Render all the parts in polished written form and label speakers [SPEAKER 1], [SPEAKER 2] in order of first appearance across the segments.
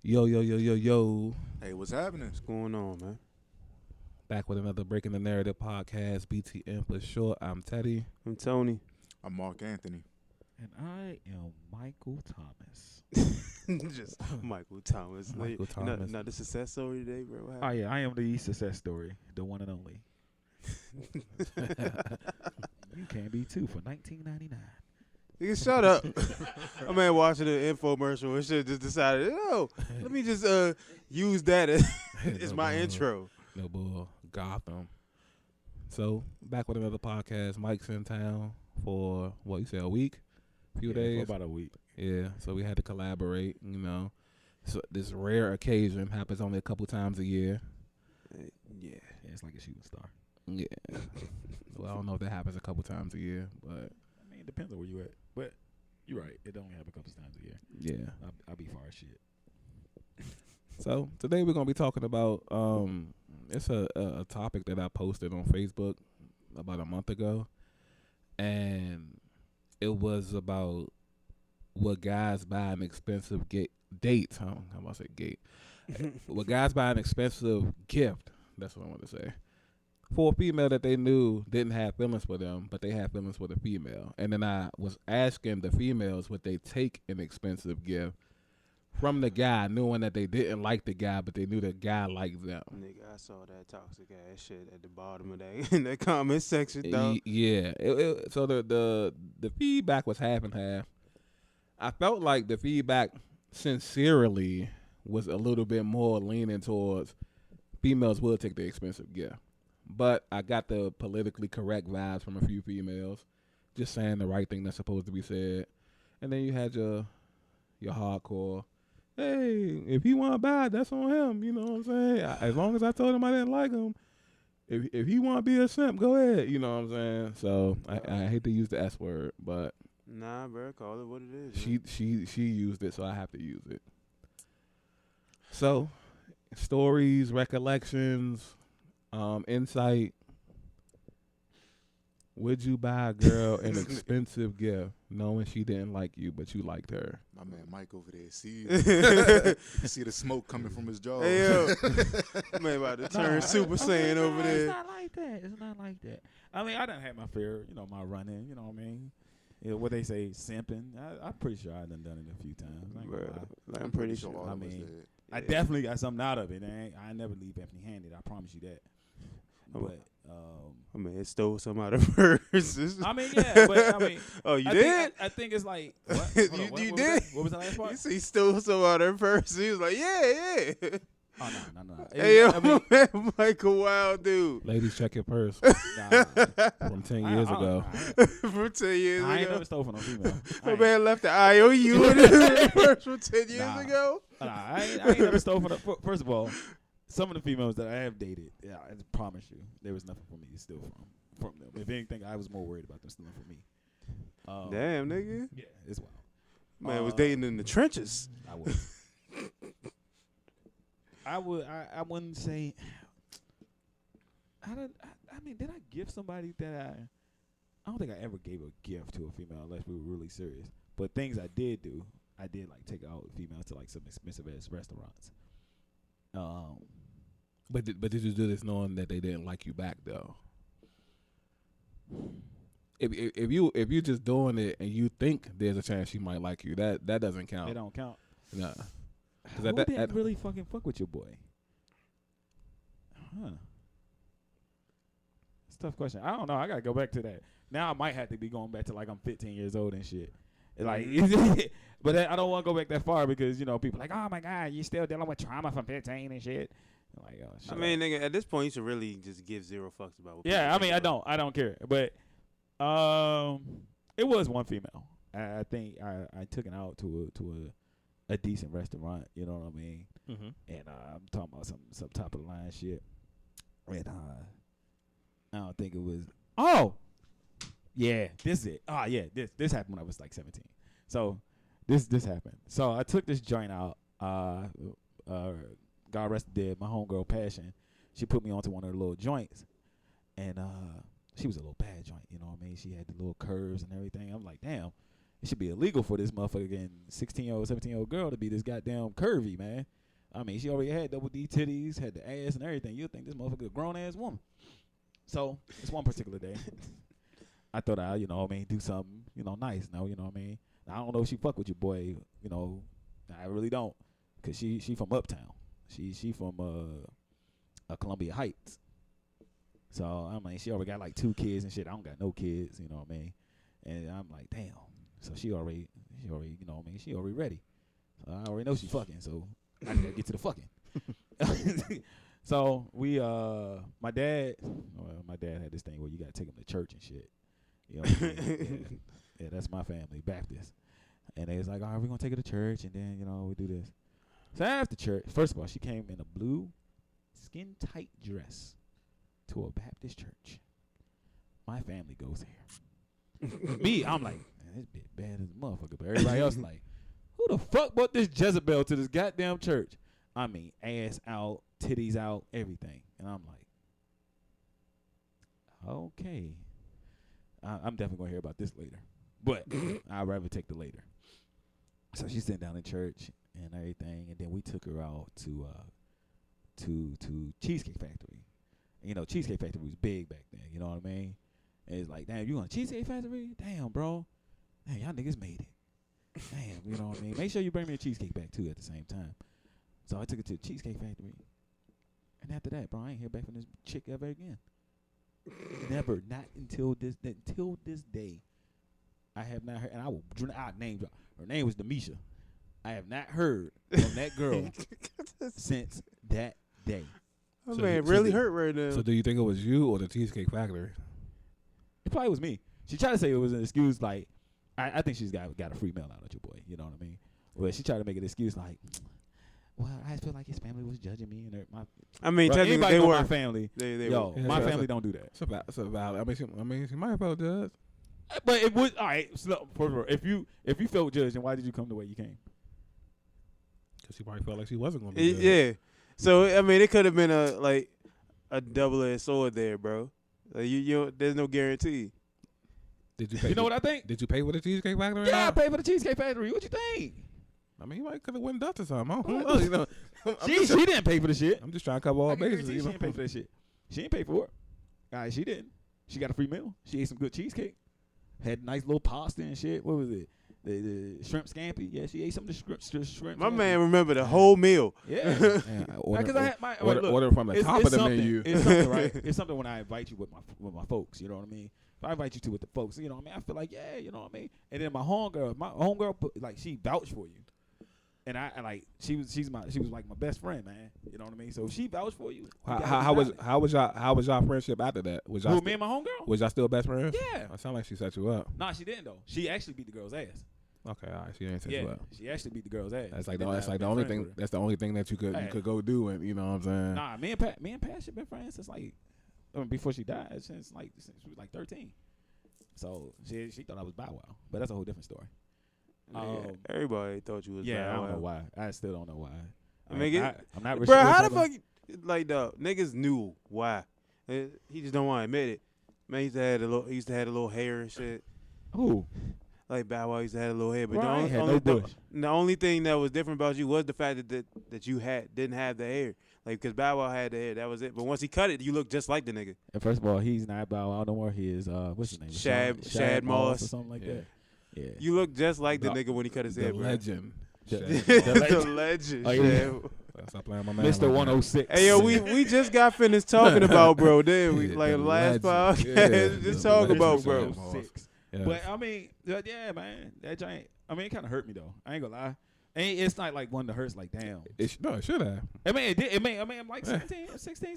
[SPEAKER 1] Yo, yo, yo, yo, yo.
[SPEAKER 2] Hey, what's happening?
[SPEAKER 3] What's going on, man?
[SPEAKER 1] Back with another Breaking the Narrative podcast, BTN for short. I'm Teddy.
[SPEAKER 3] I'm Tony.
[SPEAKER 2] I'm Mark Anthony.
[SPEAKER 4] And I am Michael Thomas.
[SPEAKER 3] Just Michael Thomas.
[SPEAKER 1] Michael Thomas.
[SPEAKER 3] Not the success story today, bro. What
[SPEAKER 4] Oh, yeah, I am the success story, the one and only. You can be too for $19.99.
[SPEAKER 3] Nigga, shut up. I'm man watching the infomercial and shit. Just decided, let me just use that as my intro.
[SPEAKER 1] No bull. Gotham. So, back with another podcast. Mike's in town for, what you say, a week? Few days?
[SPEAKER 4] For about a week.
[SPEAKER 1] Yeah, so we had to collaborate, you know. So this rare occasion happens only a couple times a year.
[SPEAKER 3] Yeah.
[SPEAKER 4] Yeah, it's like a shooting star.
[SPEAKER 1] Yeah. Well, I don't know if that happens a couple times a year, but
[SPEAKER 4] I mean, it depends on where you at. But you're right. It only happen a couple times a year.
[SPEAKER 1] yeah.
[SPEAKER 4] I'll be far as shit.
[SPEAKER 1] So today we're gonna be talking about it's a topic that I posted on Facebook about a month ago, and it was about what guys buy an expensive dates. Huh? How about to say gate? What guys buy an expensive gift? That's what I want to say. For a female that they knew didn't have feelings for them, but they had feelings for the female. And then I was asking the females would they take an expensive gift from the guy, knowing that they didn't like the guy, but they knew the guy liked them.
[SPEAKER 3] Nigga, I saw that toxic ass shit at the bottom of that in the comment section, though.
[SPEAKER 1] Yeah. So the feedback was half and half. I felt like the feedback sincerely was a little bit more leaning towards females will take the expensive gift. But I got the politically correct vibes from a few females, just saying the right thing that's supposed to be said. And then you had your hardcore, hey, if he want to buy it, that's on him. You know what I'm saying? As long as I told him I didn't like him, if he want to be a simp, go ahead. You know what I'm saying? So I hate to use the S word, but
[SPEAKER 3] Nah, bro, call it what it is.
[SPEAKER 1] she used it, so I have to use it. So, stories, recollections, insight. Would you buy a girl an expensive gift knowing she didn't like you, but you liked her?
[SPEAKER 2] My man Mike over there. See, you see the smoke coming from his jaw.
[SPEAKER 3] Hey, yo. Man about to turn Super Saiyan over there.
[SPEAKER 4] It's not like that. It's not like that. I mean, I done had my fair, my run-in, you know what I mean? What they say, simping. I'm pretty sure I done it a few times.
[SPEAKER 3] I'm pretty sure.
[SPEAKER 2] all
[SPEAKER 4] I
[SPEAKER 2] of us
[SPEAKER 4] mean,
[SPEAKER 2] did.
[SPEAKER 4] I definitely got something out of it. I never leave empty-handed. I promise you that. But
[SPEAKER 3] I mean, it stole some out of hers.
[SPEAKER 4] I mean, yeah. But I mean,
[SPEAKER 3] Oh, you
[SPEAKER 4] I
[SPEAKER 3] did?
[SPEAKER 4] I think it's like what?
[SPEAKER 3] You
[SPEAKER 4] Hold on, what
[SPEAKER 3] did?
[SPEAKER 4] was that? What was the last part?
[SPEAKER 3] You see, stole some out of her purse. He was like, yeah.
[SPEAKER 4] Oh no.
[SPEAKER 3] Hey, yo,
[SPEAKER 4] I mean,
[SPEAKER 3] man, Michael, wild dude.
[SPEAKER 1] Ladies, check your purse
[SPEAKER 4] nah,
[SPEAKER 1] from 10 years ago.
[SPEAKER 3] From 10 years
[SPEAKER 4] I ain't
[SPEAKER 3] ago.
[SPEAKER 4] never stole from no female.
[SPEAKER 3] My man left the IOU in his purse from 10 years
[SPEAKER 4] Nah.
[SPEAKER 3] ago.
[SPEAKER 4] I ain't never stole from. First of all, some of the females that I have dated, yeah, I promise you, there was nothing for me to steal from them. If anything, I was more worried about them stealing from me.
[SPEAKER 3] Damn, nigga.
[SPEAKER 4] Yeah, it's wild.
[SPEAKER 3] Man was dating in the trenches.
[SPEAKER 4] I would. I wouldn't say. I mean, did I give somebody that I don't think I ever gave a gift to a female unless we were really serious. But things I did do, I did like take out females to like some expensive ass restaurants.
[SPEAKER 1] But did you do this knowing that they didn't like you back though? If you just doing it and you think there's a chance she might like you, that doesn't count.
[SPEAKER 4] It don't count.
[SPEAKER 1] Nah.
[SPEAKER 4] Who didn't really fucking fuck with your boy? Huh. It's a tough question. I don't know. I gotta go back to that. Now I might have to be going back to like I'm 15 years old and shit. Like, but I don't want to go back that far because people like, oh my god, you still dealing with trauma from 15 and shit. I'm like, oh shit.
[SPEAKER 3] I mean, nigga, at this point, you should really just give zero fucks about what
[SPEAKER 4] Yeah,
[SPEAKER 3] people
[SPEAKER 4] I mean,
[SPEAKER 3] think
[SPEAKER 4] I don't care. But it was one female. I think I took it out to a decent restaurant. You know what I mean?
[SPEAKER 1] Mm-hmm.
[SPEAKER 4] And I'm talking about some top of the line shit. And I don't think it was. Oh, yeah, this is it. Oh yeah, this happened when I was like 17. So this happened. So I took this joint out. God rest dead. My homegirl Passion, she put me onto one of her little joints, and she was a little bad joint. You know what I mean? She had the little curves and everything. I'm like, damn. it should be illegal for this motherfucking 16-year-old, 17-year-old girl to be this goddamn curvy, man. I mean, she already had double D titties, had the ass and everything. You'd think this motherfucker a grown-ass woman. So, it's one particular day. I thought I, you know what I mean, do something, you know, nice. No, you know what I mean? I don't know if she fuck with your boy, you know. I really don't. Because she from Uptown. She from Columbia Heights. So, I mean, she already got like 2 kids and shit. I don't got no kids, you know what I mean? And I'm like, damn. So, she already, you know what I mean? She already ready. So, I already know she fucking, so I gotta get to the fucking. So, my dad had this thing where you gotta take him to church and shit. You know what I mean? Yeah, that's my family, Baptist. And they was like, all right, we're going to take her to church, and then, you know, we do this. So after church, first of all, she came in a blue skin-tight dress to a Baptist church. My family goes here. Me, I'm like, man, this bitch bad as a motherfucker. But everybody else like, who the fuck brought this Jezebel to this goddamn church? I mean, ass out, titties out, everything. And I'm like, okay. I'm definitely going to hear about this later. But I'd rather take the later. So she's sitting down in church and everything. And then we took her out to Cheesecake Factory. And, you know, Cheesecake Factory was big back then. You know what I mean? And it's like, damn, you on Cheesecake Factory? Damn, bro. Damn, y'all niggas made it. Damn, you know what I mean? Make sure you bring me a cheesecake back, too, at the same time. So I took her to the Cheesecake Factory. And after that, bro, I ain't hear back from this chick ever again. Never, not until this day. I have not heard, and I'll name drop. Her name was Demisha. I have not heard from that girl since that day.
[SPEAKER 3] Oh, man, really hurt right now.
[SPEAKER 1] So do you think it was you or the Cheesecake Factory?
[SPEAKER 4] It probably was me. She tried to say it was an excuse, like, I think she's got a free mail out at your boy. You know what I mean? But she tried to make an excuse like, well, I feel like his family was judging me, and
[SPEAKER 3] I mean,
[SPEAKER 4] bro,
[SPEAKER 3] technically
[SPEAKER 4] anybody
[SPEAKER 3] they
[SPEAKER 4] know
[SPEAKER 3] were.
[SPEAKER 4] my family.
[SPEAKER 3] They
[SPEAKER 4] Yo,
[SPEAKER 3] were.
[SPEAKER 4] my family don't do that.
[SPEAKER 1] It's about. I mean, she might have felt judged.
[SPEAKER 4] But it was all right. So, if you felt judged, then why did you come the way you came?
[SPEAKER 1] Because she probably felt like she wasn't going to be judged.
[SPEAKER 3] Yeah. So I mean, it could have been a double-edged sword there, bro. Like, there's no guarantee.
[SPEAKER 1] Did you pay?
[SPEAKER 4] You know what I think?
[SPEAKER 1] Did you pay for the Cheesecake Factory?
[SPEAKER 4] Yeah, I paid for the Cheesecake Factory. What you think?
[SPEAKER 1] I mean, you might could have went and done to something. I don't know. You know,
[SPEAKER 4] She didn't pay for the shit.
[SPEAKER 1] I'm just trying to cover all
[SPEAKER 4] I guarantee
[SPEAKER 1] bases.
[SPEAKER 4] she
[SPEAKER 1] You know?
[SPEAKER 4] didn't pay for that shit. She didn't pay for it. All right, she didn't. She got a free meal. She ate some good cheesecake. Had a nice little pasta and shit. What was it? The shrimp scampi. Yeah, she ate some of the shrimp.
[SPEAKER 3] My
[SPEAKER 4] scampi.
[SPEAKER 3] man remember the whole meal.
[SPEAKER 4] Yeah.
[SPEAKER 1] Man,
[SPEAKER 4] Because I had my
[SPEAKER 1] order from the top of the menu.
[SPEAKER 4] It's something, right? It's something when I invite you with my folks. You know what I mean? If I invite you to with the folks, you know what I mean? I feel like, yeah, you know what I mean? And then my homegirl, like, she vouched for you. And I like she was like my best friend, man. You know what I mean? So she vouched for you.
[SPEAKER 1] How was y'all friendship after that? Was y'all
[SPEAKER 4] me and my homegirl?
[SPEAKER 1] Was y'all still best friends?
[SPEAKER 4] Yeah.
[SPEAKER 1] It sounded like she set you up.
[SPEAKER 4] Nah, she didn't though. She actually beat the girl's ass.
[SPEAKER 1] Okay, all right. She didn't set
[SPEAKER 4] Yeah,
[SPEAKER 1] you up.
[SPEAKER 4] she actually beat the girl's ass.
[SPEAKER 1] That's like
[SPEAKER 4] And
[SPEAKER 1] the
[SPEAKER 4] been
[SPEAKER 1] only
[SPEAKER 4] friends
[SPEAKER 1] thing.
[SPEAKER 4] with her.
[SPEAKER 1] That's the only thing that you could go do, and you know what I'm saying.
[SPEAKER 4] Nah, me and Pat should been friends since like before she died. Since she was like 13. So she thought I was Bow Wow, but that's a whole different story.
[SPEAKER 3] Everybody thought you was.
[SPEAKER 4] Yeah,
[SPEAKER 3] Bow
[SPEAKER 4] I don't
[SPEAKER 3] Wow.
[SPEAKER 4] know why. I still don't know why.
[SPEAKER 3] I mean,
[SPEAKER 4] I'm not.
[SPEAKER 3] Bro, how the fuck? Like the niggas knew why. He just don't want to admit it. Man, he used to have a little hair and shit.
[SPEAKER 4] Who?
[SPEAKER 3] Like Bow Wow used to have a little hair, but
[SPEAKER 4] Bro, I ain't had no bush.
[SPEAKER 3] The only thing that was different about you was the fact that you didn't have the hair. Like, because Bow Wow had the hair, that was it. But once he cut it, you look just like the nigga.
[SPEAKER 4] And first of all, he's not Bow Wow no more. He is what's his name?
[SPEAKER 3] Shad Moss
[SPEAKER 4] or something like that. Yeah.
[SPEAKER 3] You look just like the nigga when he cut his hair,
[SPEAKER 1] The
[SPEAKER 3] bro.
[SPEAKER 1] legend.
[SPEAKER 3] The legend.
[SPEAKER 4] Oh, yeah.
[SPEAKER 3] Shad.
[SPEAKER 1] Stop playing my man.
[SPEAKER 4] Mr. 106.
[SPEAKER 3] Hey yo, we just got finished talking about bro. Then we
[SPEAKER 1] Yeah,
[SPEAKER 3] like
[SPEAKER 1] the
[SPEAKER 3] last
[SPEAKER 1] legend.
[SPEAKER 3] podcast,
[SPEAKER 1] Yeah,
[SPEAKER 3] just
[SPEAKER 1] the
[SPEAKER 3] talk
[SPEAKER 1] legend.
[SPEAKER 3] about bro.
[SPEAKER 4] 106.
[SPEAKER 1] Yeah.
[SPEAKER 4] But I mean, yeah, man, that giant. I mean, it kind of hurt me though. I ain't gonna lie. It's not like one that hurts. Like, damn.
[SPEAKER 1] It should have.
[SPEAKER 4] I mean, it did. I mean, I'm like 16,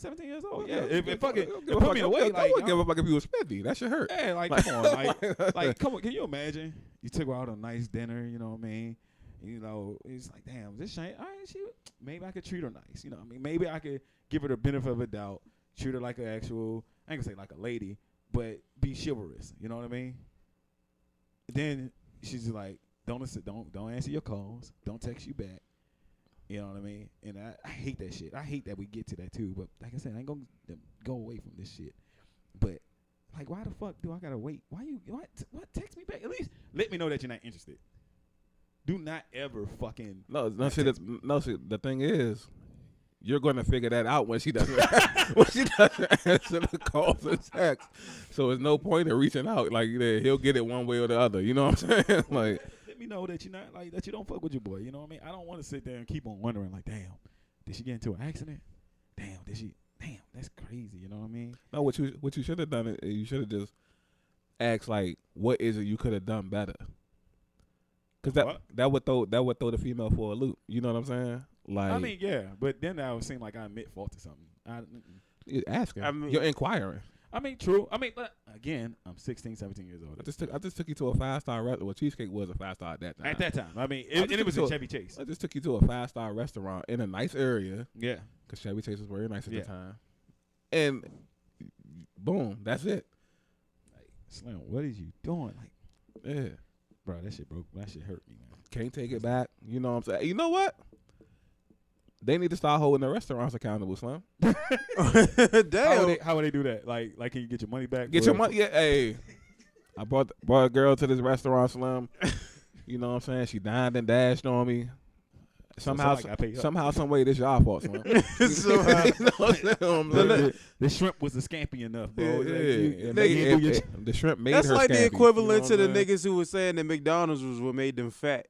[SPEAKER 4] 17 years old. Yeah,
[SPEAKER 1] It
[SPEAKER 4] it fucking it put me away. Like,
[SPEAKER 1] I wouldn't give a fuck if he was 50. That should hurt.
[SPEAKER 4] yeah, like come on, like come on. Can you imagine? You took her out on a nice dinner. You know what I mean? You know, it's like, damn, this shit. All right, maybe I could treat her nice. You know what I mean? Maybe I could give her the benefit of a doubt. Treat her like an actual. I ain't gonna say like a lady, but be chivalrous. You know what I mean? Then she's just like, don't answer your calls. Don't text you back. You know what I mean? And I hate that shit. I hate that we get to that too. But like I said, I ain't gonna go away from this shit. But Like, why the fuck do I gotta wait? Why you what text me back? At least let me know that you're not interested. Do not ever fucking
[SPEAKER 1] No, see, the thing is, you're going to figure that out when she doesn't answer the calls and texts. So there's no point in reaching out. Like, he'll get it one way or the other. You know what I'm saying? Like,
[SPEAKER 4] let me know that you're not like that. You don't fuck with your boy. You know what I mean? I don't want to sit there and keep on wondering. Like, damn, did she get into an accident? Damn, did she? Damn, that's crazy. You know what I mean?
[SPEAKER 1] no, what you should have done is you should have just asked, like, what is it you could have done better? Because that would throw the female for a loop. You know what I'm saying? Like,
[SPEAKER 4] I mean, yeah, but then that would seem like I admit fault or something.
[SPEAKER 1] you're asking.
[SPEAKER 3] I mean,
[SPEAKER 1] you're inquiring.
[SPEAKER 4] I mean, true. I mean, but again, I'm 16, 17 years old.
[SPEAKER 1] I just took you to a 5-star restaurant. Well, Cheesecake was a 5-star at that time.
[SPEAKER 4] At that time, I mean,
[SPEAKER 1] I
[SPEAKER 4] and it was in Chevy Chase.
[SPEAKER 1] I just took you to a 5-star restaurant in a nice area.
[SPEAKER 4] Yeah,
[SPEAKER 1] Because Chevy Chase was very nice at
[SPEAKER 4] Yeah.
[SPEAKER 1] the time. And boom, that's it.
[SPEAKER 4] like Slim, what is you doing? Like,
[SPEAKER 1] Yeah.
[SPEAKER 4] bro, that shit broke. That shit hurt me, man.
[SPEAKER 1] Can't take it back. You know what I'm saying? You know what? They need to start holding the restaurants accountable, Slim.
[SPEAKER 3] Damn.
[SPEAKER 4] How would they do that? Like, can you get your money back?
[SPEAKER 1] Get your money. Yeah, hey. I brought a girl to this restaurant, Slim. You know what I'm saying? She dined and dashed on me. Somehow, some way, this y'all fault, Slim.
[SPEAKER 3] Somehow.
[SPEAKER 1] You know what I'm saying?
[SPEAKER 4] The shrimp was scampi enough, bro.
[SPEAKER 1] Yeah,
[SPEAKER 4] Like,
[SPEAKER 1] the shrimp made
[SPEAKER 3] That's
[SPEAKER 1] her
[SPEAKER 3] like the
[SPEAKER 1] scampi,
[SPEAKER 3] equivalent
[SPEAKER 1] you know
[SPEAKER 3] to
[SPEAKER 1] what
[SPEAKER 3] the
[SPEAKER 1] I'm saying?
[SPEAKER 3] niggas who was saying that McDonald's was what made them fat.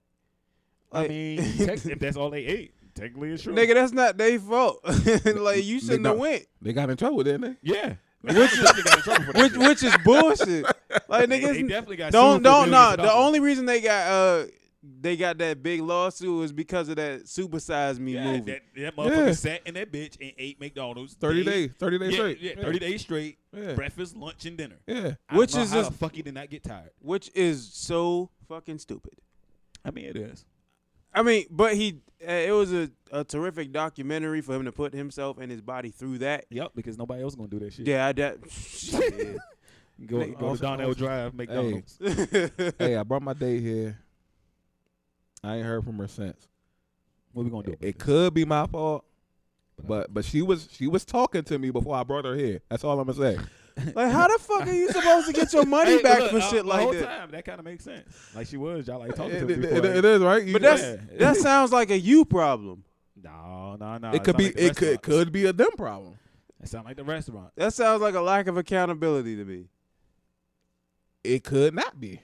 [SPEAKER 4] I
[SPEAKER 3] Like,
[SPEAKER 4] mean, if that's all they ate, technically it's true.
[SPEAKER 3] nigga, that's not their fault. Like, you shouldn't have went.
[SPEAKER 1] They got in trouble, didn't they?
[SPEAKER 4] Yeah. Which
[SPEAKER 3] Which is bullshit. Like,
[SPEAKER 4] they
[SPEAKER 3] niggas,
[SPEAKER 4] definitely got
[SPEAKER 3] don't
[SPEAKER 4] sued for millions
[SPEAKER 3] nah.
[SPEAKER 4] of
[SPEAKER 3] The
[SPEAKER 4] dollars.
[SPEAKER 3] only reason they got that big lawsuit was because of that Super Size Me movie.
[SPEAKER 4] that motherfucker sat in that bitch and ate McDonald's
[SPEAKER 1] 30 days
[SPEAKER 4] yeah,
[SPEAKER 1] straight.
[SPEAKER 4] Yeah, 30 days straight.
[SPEAKER 1] Yeah.
[SPEAKER 4] Breakfast, lunch, and dinner.
[SPEAKER 1] Yeah.
[SPEAKER 4] I
[SPEAKER 3] Which
[SPEAKER 4] don't know
[SPEAKER 3] is
[SPEAKER 4] how
[SPEAKER 3] just-
[SPEAKER 4] the fuck he did not get tired.
[SPEAKER 3] Which is so fucking stupid.
[SPEAKER 4] I mean, it is.
[SPEAKER 3] I mean, but it was a terrific documentary for him to put himself and his body through that.
[SPEAKER 4] Yep, because nobody else gonna do that shit.
[SPEAKER 3] Yeah, shit.
[SPEAKER 4] Go to Donnell Drive, McDonald's.
[SPEAKER 1] Hey, I brought my date here. I ain't heard from her since.
[SPEAKER 4] What we gonna do?
[SPEAKER 1] It could be my fault, but she was talking to me before I brought her here. That's all I'm gonna say.
[SPEAKER 3] Like, how the fuck are you supposed to get your money back for shit
[SPEAKER 4] the
[SPEAKER 3] like
[SPEAKER 4] whole
[SPEAKER 3] that?
[SPEAKER 4] time, that kind of makes sense. Like she was, y'all like talking
[SPEAKER 1] It,
[SPEAKER 4] to me
[SPEAKER 1] it,
[SPEAKER 4] before.
[SPEAKER 1] it is right.
[SPEAKER 3] But
[SPEAKER 4] Yeah.
[SPEAKER 3] that sounds like a you problem.
[SPEAKER 4] No.
[SPEAKER 1] It could be. It could be a them problem.
[SPEAKER 4] It sound like the restaurant.
[SPEAKER 3] That sounds like a lack of accountability to me.
[SPEAKER 1] It could not be.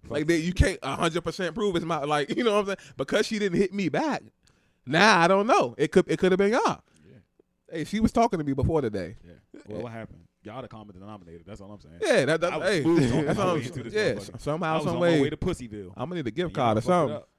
[SPEAKER 1] Like that, you can't 100% prove it's my, like, you know what I'm saying? Because she didn't hit me back. Nah, I don't know. It could have been y'all.
[SPEAKER 4] Yeah.
[SPEAKER 1] Hey, she was talking to me before today.
[SPEAKER 4] Yeah. Well, what happened? Y'all the common denominator. That's all I'm saying.
[SPEAKER 1] Yeah, that
[SPEAKER 4] I was
[SPEAKER 1] hey,
[SPEAKER 4] smooth talking
[SPEAKER 1] that's
[SPEAKER 4] my
[SPEAKER 1] all
[SPEAKER 4] way
[SPEAKER 1] I'm
[SPEAKER 4] into this
[SPEAKER 1] yeah.
[SPEAKER 4] motherfucker. I
[SPEAKER 1] Somehow,
[SPEAKER 4] was
[SPEAKER 1] some
[SPEAKER 4] on my way
[SPEAKER 1] way,
[SPEAKER 4] to Pussyville.
[SPEAKER 1] I'm gonna need a gift
[SPEAKER 4] And y'all
[SPEAKER 1] card or
[SPEAKER 4] fucked it
[SPEAKER 1] something.
[SPEAKER 4] up.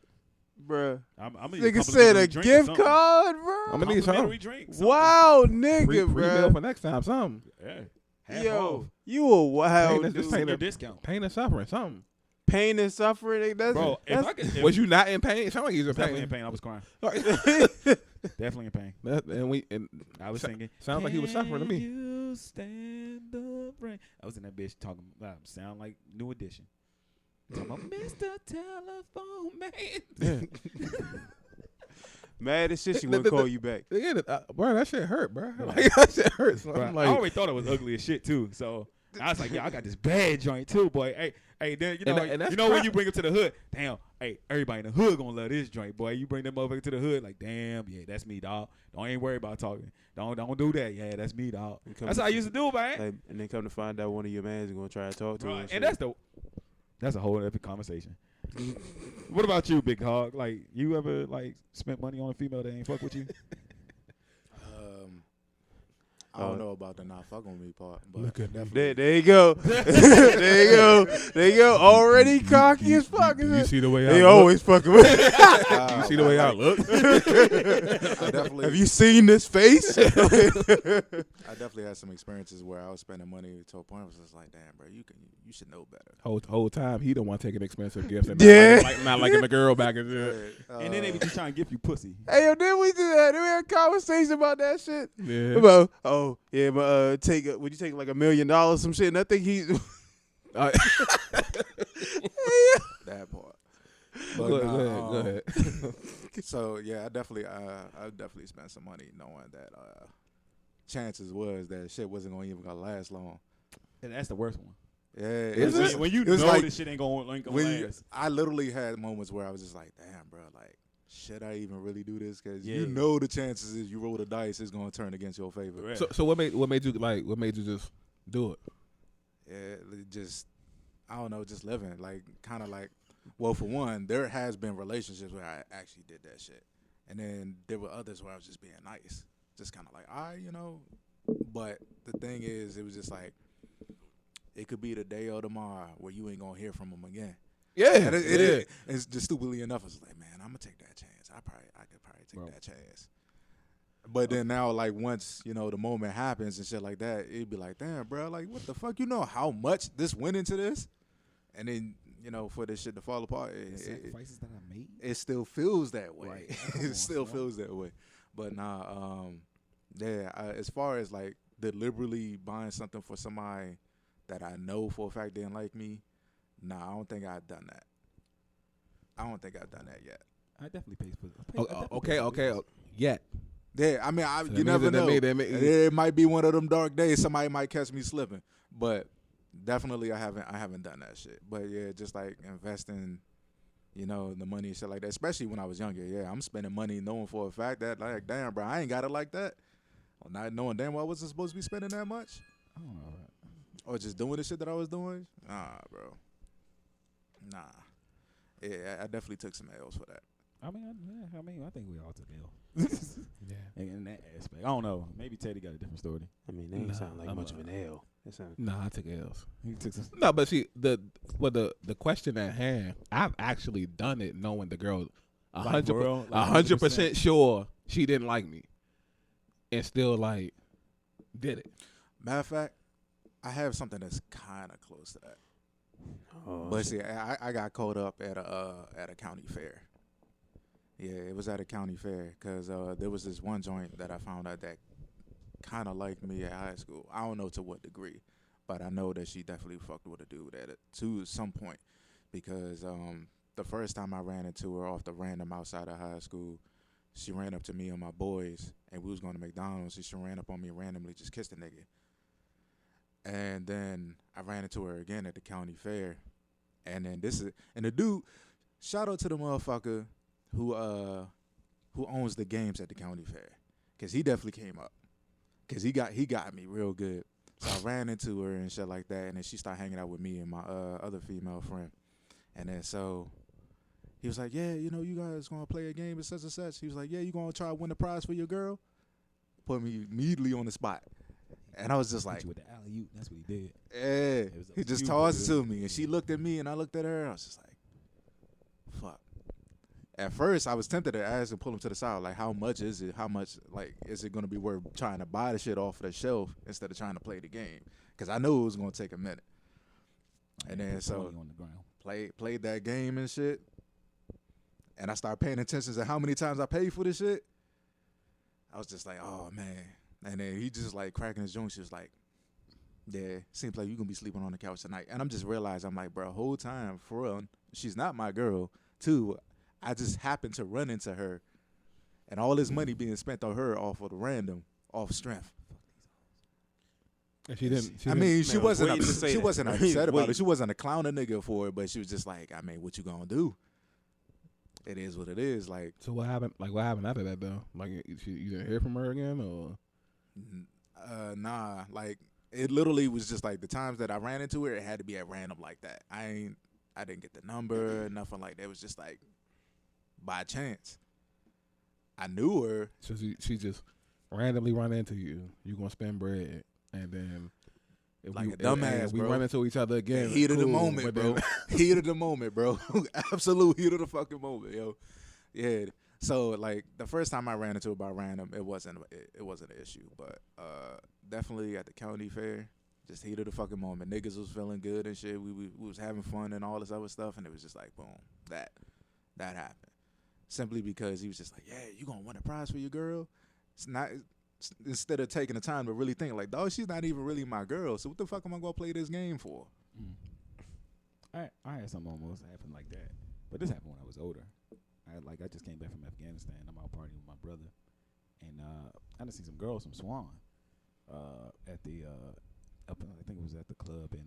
[SPEAKER 3] Bruh.
[SPEAKER 4] I'm gonna need a
[SPEAKER 3] Nigga
[SPEAKER 4] couple
[SPEAKER 3] said a
[SPEAKER 4] of drink or
[SPEAKER 3] gift
[SPEAKER 4] something.
[SPEAKER 3] card, bro.
[SPEAKER 1] I'm gonna need something.
[SPEAKER 4] Complimentary drink. something.
[SPEAKER 3] Wow, nigga,
[SPEAKER 1] Free meal
[SPEAKER 3] bro.
[SPEAKER 1] for next time. Something.
[SPEAKER 4] Yeah. Half
[SPEAKER 3] Yo,
[SPEAKER 4] off.
[SPEAKER 3] you a wild
[SPEAKER 1] Pain is-
[SPEAKER 3] dude.
[SPEAKER 1] this ain't
[SPEAKER 4] Your discount.
[SPEAKER 1] Pain and suffering. Something.
[SPEAKER 3] Pain and suffering. That's,
[SPEAKER 4] Bro, if
[SPEAKER 3] that's
[SPEAKER 4] I could,
[SPEAKER 1] Was you not in pain? Sound like you was in
[SPEAKER 4] definitely
[SPEAKER 1] pain.
[SPEAKER 4] in pain. I was crying.
[SPEAKER 1] Right.
[SPEAKER 4] Definitely in pain.
[SPEAKER 1] and
[SPEAKER 4] I was singing.
[SPEAKER 1] sounds like he was suffering to me.
[SPEAKER 4] Can you stand the rain? I was in that bitch talking. Sound like New Edition. Talking about Mr. Telephone Man.
[SPEAKER 1] Yeah.
[SPEAKER 3] mad as shit. She wouldn't call you back.
[SPEAKER 1] Yeah, bro, that shit hurt, bro. Like, that shit hurt. So
[SPEAKER 4] Bro,
[SPEAKER 1] I'm
[SPEAKER 4] I
[SPEAKER 1] like,
[SPEAKER 4] already thought it was ugly as shit too. So I was like, yeah, I got this bad joint too, boy. Hey, then you know,
[SPEAKER 1] And that's
[SPEAKER 4] when
[SPEAKER 1] crap.
[SPEAKER 4] you bring it to the hood, damn. Hey, everybody in the hood gonna love this joint, boy. You bring that motherfucker to the hood, like, damn, yeah, that's me, dog. Don't ain't worry about talking. Don't do that. Yeah, that's me, dog. That's how I used to do, man.
[SPEAKER 3] Like, and then come to find out one of your mans is gonna try to talk to
[SPEAKER 4] Bro,
[SPEAKER 3] her.
[SPEAKER 4] and
[SPEAKER 3] shit.
[SPEAKER 4] that's a whole other conversation. What about you, Big Hog? Like, you ever like spent money on a female that ain't fuck with you?
[SPEAKER 2] I don't know about the not fucking with me part, but
[SPEAKER 1] Look at me.
[SPEAKER 2] definitely.
[SPEAKER 3] There you go. There you go. There you go. Already cocky as fuck.
[SPEAKER 1] You see the way I
[SPEAKER 3] They
[SPEAKER 1] look?
[SPEAKER 3] always fucking with.
[SPEAKER 1] You see the way I look?
[SPEAKER 2] I definitely,
[SPEAKER 3] Have you seen this face?
[SPEAKER 2] I definitely had some experiences where I was spending money to a point where I was just like, damn, bro, you should know better.
[SPEAKER 1] Whole time he the one taking expensive gifts and
[SPEAKER 3] Yeah.
[SPEAKER 1] not liking the girl back and shit.
[SPEAKER 4] And then they be just trying to give you pussy.
[SPEAKER 3] Hey, yo, didn't we do that? Did we have a conversation about that shit?
[SPEAKER 1] Yeah.
[SPEAKER 3] About, oh, yeah, but would you take like $1 million, some shit? And I think he.
[SPEAKER 2] That part. But
[SPEAKER 1] Go ahead.
[SPEAKER 2] So yeah, I definitely spent some money knowing that chances was that shit wasn't gonna even gonna last long.
[SPEAKER 4] And that's the worst one.
[SPEAKER 2] Yeah,
[SPEAKER 1] Is
[SPEAKER 2] it's
[SPEAKER 1] it?
[SPEAKER 4] When you
[SPEAKER 2] it was
[SPEAKER 4] know
[SPEAKER 2] like-
[SPEAKER 4] this shit ain't gonna
[SPEAKER 2] when
[SPEAKER 4] last.
[SPEAKER 2] I literally had moments where I was just like, damn, bro, like, should I even really do this? Because
[SPEAKER 4] Yeah.
[SPEAKER 2] you know the chances is you roll the dice is going to turn against your favor.
[SPEAKER 4] Right.
[SPEAKER 1] So what made you just do it?
[SPEAKER 2] Yeah, just, I don't know, just living. Like, kind of like, well, for one, there has been relationships where I actually did that shit. And then there were others where I was just being nice. Just kind of like, all right, you know. But the thing is, it was just like, it could be the day or tomorrow where you ain't going to hear from them again.
[SPEAKER 1] Yeah,
[SPEAKER 2] And it's just stupidly enough. I was like, man, I'm gonna take that chance. I could probably take that chance. But then now, like, once you know the moment happens and shit like that, it'd be like, damn, bro, like, what the fuck? You know how much this went into this, and then you know for this shit to fall apart,
[SPEAKER 4] The sacrifices that I made.
[SPEAKER 2] it still feels that way.
[SPEAKER 4] Right. Come on,
[SPEAKER 2] It still
[SPEAKER 4] son.
[SPEAKER 2] feels that way. But nah, as far as like deliberately buying something for somebody that I know for a fact didn't like me, nah, I don't think I've done that. I don't think I've done that yet.
[SPEAKER 4] I definitely pay for.
[SPEAKER 1] Okay. Yet.
[SPEAKER 2] Yeah, I mean,
[SPEAKER 1] So
[SPEAKER 2] you
[SPEAKER 1] that
[SPEAKER 2] never
[SPEAKER 1] means-
[SPEAKER 2] know.
[SPEAKER 1] that means-
[SPEAKER 2] It might be one of them dark days. Somebody might catch me slipping, but definitely I haven't done that shit. But yeah, just like investing, you know, the money and shit like that. Especially when I was younger. Yeah, I'm spending money knowing for a fact that like, damn, bro, I ain't got it like that. Well, not knowing damn well I wasn't supposed to be spending that much,
[SPEAKER 4] I don't know.
[SPEAKER 2] or just doing the shit that I was doing. Nah, bro. Nah. Yeah, I definitely took some L's for that.
[SPEAKER 4] I think we all took L.
[SPEAKER 1] Yeah.
[SPEAKER 4] In that aspect, I don't know. Maybe Teddy got a different story.
[SPEAKER 3] I mean, they ain't
[SPEAKER 1] Nah,
[SPEAKER 3] sound like
[SPEAKER 1] I'm
[SPEAKER 3] much of an L. They sound
[SPEAKER 1] Nah, I took L's.
[SPEAKER 4] He took some.
[SPEAKER 1] No, but see the question at hand, I've actually done it knowing the girl
[SPEAKER 4] Like, for real? Like
[SPEAKER 1] 100% sure she didn't like me, and still like did it.
[SPEAKER 2] Matter of fact, I have something that's kind of close to that.
[SPEAKER 3] oh,
[SPEAKER 2] But see, I got caught up at a county fair. Yeah, it was at a county fair because there was this one joint that I found out that kind of liked me at high school. I don't know to what degree, but I know that she definitely fucked with a dude at it to some point because the first time I ran into her off the random outside of high school, she ran up to me and my boys, and we was going to McDonald's, and she ran up on me randomly, just kissed a nigga. And then I ran into her again at the county fair. And then the dude, shout out to the motherfucker who owns the games at the county fair. Cause he definitely came up. Cause he got me real good. So I ran into her and shit like that, and then she started hanging out with me and my other female friend. And then so he was like, yeah, you know, you guys gonna play a game and such and such. He was like, yeah, you gonna try to win the prize for your girl? Put me immediately on the spot. And I was just like,
[SPEAKER 4] with the alley-oop. That's what he did.
[SPEAKER 2] yeah.
[SPEAKER 4] It was up
[SPEAKER 2] He
[SPEAKER 4] to
[SPEAKER 2] just
[SPEAKER 4] you,
[SPEAKER 2] tossed it
[SPEAKER 4] baby.
[SPEAKER 2] to me, and she looked at me, and I looked at her. And I was just like, fuck. At first, I was tempted to ask and pull him to the side, like, how much is it? How much, like, is it going to be worth trying to buy the shit off the shelf instead of trying to play the game? Because I knew it was going to take a minute. And then
[SPEAKER 4] Put
[SPEAKER 2] so
[SPEAKER 4] 20 on the ground.
[SPEAKER 2] played that game and shit, and I started paying attention to how many times I paid for this shit. I was just like, oh, man. And then he just, like, cracking his joints. He was like, yeah, seems like you gonna be sleeping on the couch tonight. And I'm just realizing, I'm like, bro, whole time, for real, she's not my girl. Two, I just happened to run into her, and all this money being spent on her off of the random, off strength.
[SPEAKER 1] And she didn't.
[SPEAKER 2] I mean, she
[SPEAKER 3] Man, I was
[SPEAKER 2] wasn't.
[SPEAKER 3] waiting to say
[SPEAKER 2] She
[SPEAKER 3] that.
[SPEAKER 2] wasn't
[SPEAKER 3] I was
[SPEAKER 2] upset about
[SPEAKER 3] waiting.
[SPEAKER 2] it. She wasn't a clown a nigga for it, but she was just like, I mean, what you gonna do? It is what it is. Like,
[SPEAKER 1] So what happened? Like what happened after that though? Like you didn't hear from her again, or
[SPEAKER 2] nah. Like, it literally was just like the times that I ran into her, it had to be at random like that. I didn't get the number, nothing like that. It was just like by chance. I knew her.
[SPEAKER 1] so she just randomly run into you? You gonna spend bread, and then if
[SPEAKER 2] Like
[SPEAKER 1] we,
[SPEAKER 2] a dumbass,
[SPEAKER 1] and we
[SPEAKER 2] bro.
[SPEAKER 1] run into each other again.
[SPEAKER 2] Heat of the
[SPEAKER 1] cool,
[SPEAKER 2] moment,
[SPEAKER 1] but
[SPEAKER 2] bro.
[SPEAKER 1] then-
[SPEAKER 2] Heat of the moment, bro. Absolute heat of the fucking moment, yo. Yeah. So like the first time I ran into her by random, it wasn't an issue, but definitely at the county fair, just heat of the fucking moment. Niggas was feeling good and shit. We was having fun and all this other stuff, and it was just like boom, that happened. Simply because he was just like, yeah, you gonna win a prize for your girl. It's not. Instead of taking the time to really think, like, dog, she's not even really my girl. So what the fuck am I gonna play this game for?
[SPEAKER 4] I had something almost happen like that, but this happened when I was older. I just came back from Afghanistan. I'm out partying with my brother, and I done seen some girls from Swan at the up, I think it was at the club in